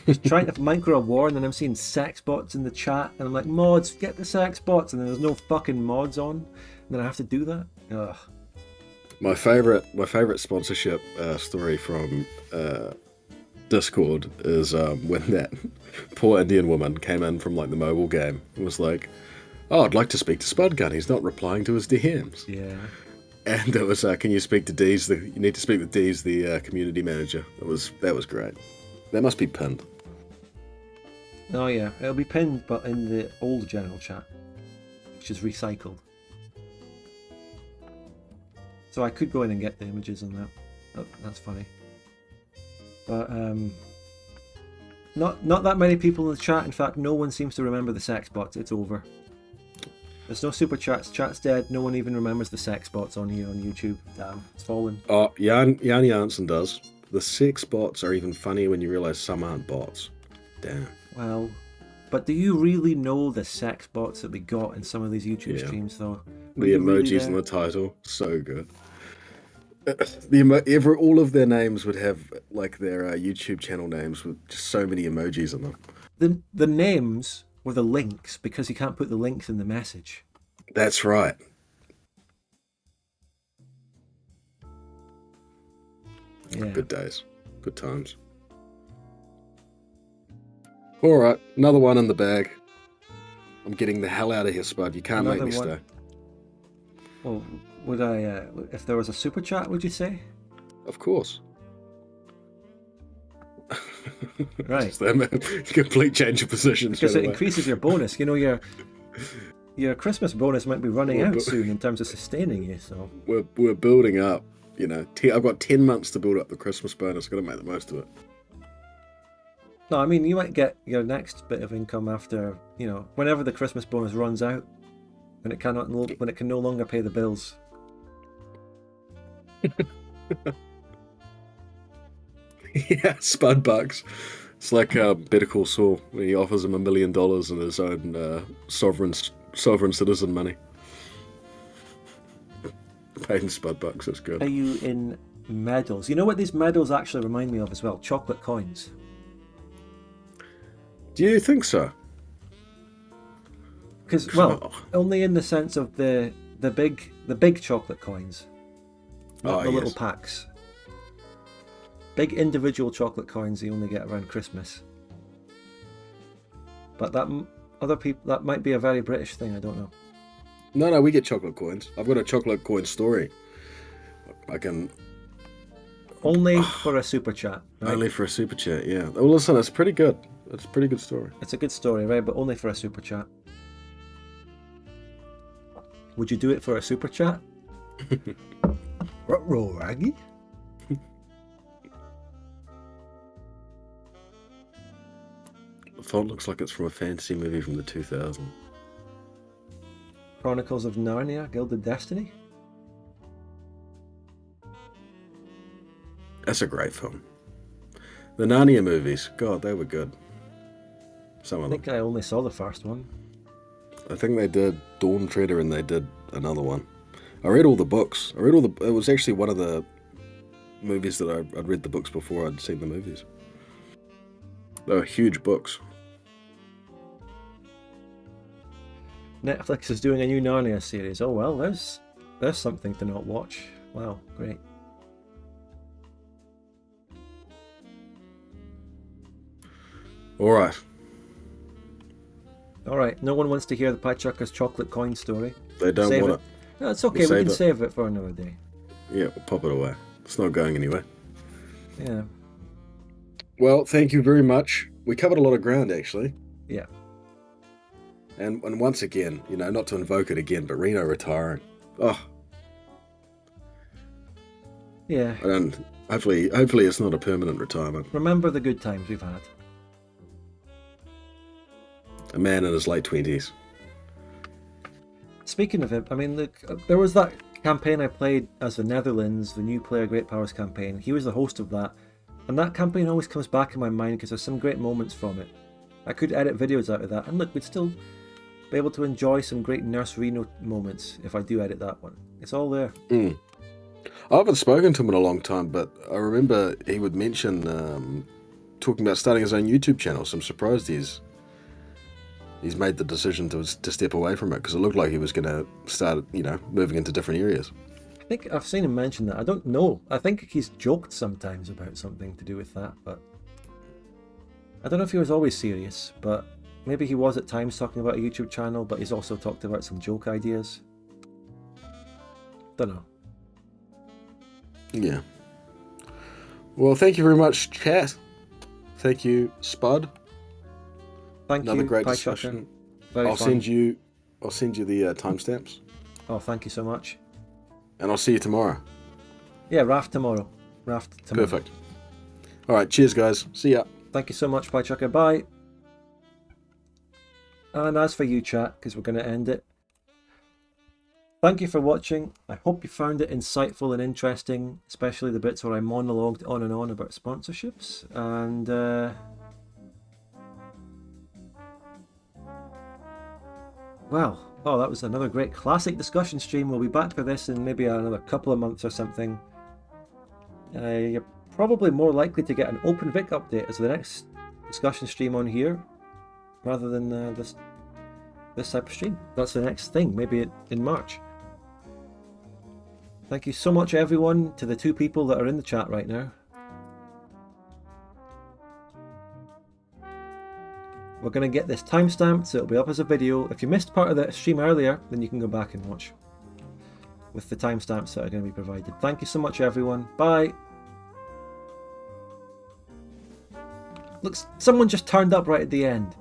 Just trying to micro a war, and then I'm seeing sex bots in the chat, and I'm like, mods, get the sex bots, and then there's no fucking mods on, and then I have to do that. Ugh. My favorite sponsorship story from Discord is when that poor Indian woman came in from like the mobile game and was like, "Oh, I'd like to speak to Spudgun. He's not replying to his DMs." Yeah. And it was, "Can you speak to Deez? You need to speak to Deez, the community manager." That was great. That must be pinned. Oh yeah, it'll be pinned, but in the old general chat, which is recycled. So I could go in and get the images on that. Oh, that's funny. But not that many people in the chat. In fact, no one seems to remember the sex bots. It's over. There's no super chats. Chat's dead. No one even remembers the sex bots on here on YouTube. Damn, it's fallen. Oh, Jan Jansen does. The sex bots are even funnier when you realise some aren't bots. Damn. Well, but do you really know the sex bots that we got in some of these YouTube streams, though? Were The you really emojis there? in the title, so good. All of their names would have like their YouTube channel names with just so many emojis in them. The names were the links, because you can't put the links in the message. That's right. Yeah. Good days, good times. All right, another one in the bag. I'm getting the hell out of here, Spud. You can't make me Another stay. Well, would I, if there was a super chat, would you say? Of course. Right. Just that complete change of position. Because straight it away. increases your bonus. You know, your Christmas bonus might be running Well, out but- soon in terms of sustaining you, so... We're building up. You know, I've got 10 months to build up the Christmas bonus. Got to make the most of it. No, I mean, you might get your next bit of income after, you know, whenever the Christmas bonus runs out, when it can no longer pay the bills. Yeah, Spud bucks. It's like Better Call Saul, when he offers him $1 million in his own sovereign citizen money. Paid in Spud bucks, that's Are good. you in medals? You know what these medals actually remind me of as well? Chocolate coins. Do you think so? Because, well, only in the sense of the big chocolate coins, not the little packs. Big individual chocolate coins you only get around Christmas. But that might be a very British thing. I don't know. No, we get chocolate coins. I've got a chocolate coin story. I can... Only for a super chat. Right? Only for a super chat, yeah. Well, listen, it's pretty good. It's a pretty good story. It's a good story, right? But only for a super chat. Would you do it for a super chat? Ruh-roh, Raggy? The font looks like it's from a fantasy movie from the 2000s. Chronicles of Narnia, Gilded Destiny? That's a great film. The Narnia movies, God, they were good. Some I of them. think I only saw the first one. I think they did Dawn Treader and they did another one. I read all the books. It was actually one of the movies that I'd read the books before I'd seen the movies. They were huge books. Netflix is doing a new Narnia series. Oh well, there's something to not watch. Wow, great. Alright. Alright, no one wants to hear the Pachucka's chocolate coin story. They don't Save want it. No, it's okay, We'll we can save it. save it for another day. Yeah, we'll pop it away. It's not going anywhere. Yeah. Well, thank you very much. We covered a lot of ground, actually. Yeah. And once again, you know, not to invoke it again, but Reno retiring. Oh, Yeah. and hopefully it's not a permanent retirement. Remember the good times we've had. A man in his late 20s. speaking of him, I mean, look, there was that campaign I played as the Netherlands, the New Player Great Powers campaign. He was the host of that, and that campaign always comes back in my mind because there's some great moments from it. I could edit videos out of that, and look, we'd still be able to enjoy some great Nurse Reno moments if I do edit that one. It's all there. I haven't spoken to him in a long time, but I remember he would mention talking about starting his own YouTube channel, so I'm surprised he's made the decision to step away from it, because it looked like he was going to start, moving into different areas. I think I've seen him mention that. I don't know. I think he's joked sometimes about something to do with that, but I don't know if he was always serious, but maybe he was at times talking about a YouTube channel, but he's also talked about some joke ideas. Don't know. Yeah. Well, thank you very much, chat. Thank you, Spud. Thank you. Another great Pie discussion. Chucker. Very I'll fun. send you the timestamps, Oh, thank you so much. and I'll see you tomorrow. Yeah, Raft tomorrow. Raft tomorrow. Perfect. All right, cheers, guys. See ya. Thank you so much, Pie Chucker. Bye. And as for you, chat, because we're going to end it, thank you for watching. I hope you found it insightful and interesting, especially the bits where I monologued on and on about sponsorships. And well, oh, that was another great classic discussion stream. We'll be back for this in maybe another couple of months or something. You're probably more likely to get an Open Vic update as the next discussion stream on here, rather than this type of stream. That's the next thing, maybe in March. Thank you so much, everyone, to the 2 people that are in the chat right now. We're going to get this timestamped, so it'll be up as a video. If you missed part of the stream earlier, then you can go back and watch with the timestamps that are going to be provided. Thank you so much, everyone. Bye. Look, someone just turned up right at the end.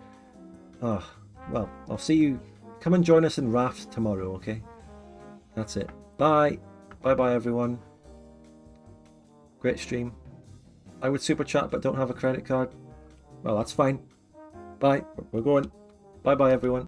Oh, well, I'll see you. Come and join us in Raft tomorrow, okay? That's it. Bye. Bye-bye, everyone. Great stream. I would super chat but don't have a credit card. Well, that's fine. Bye. We're going. Bye-bye, everyone.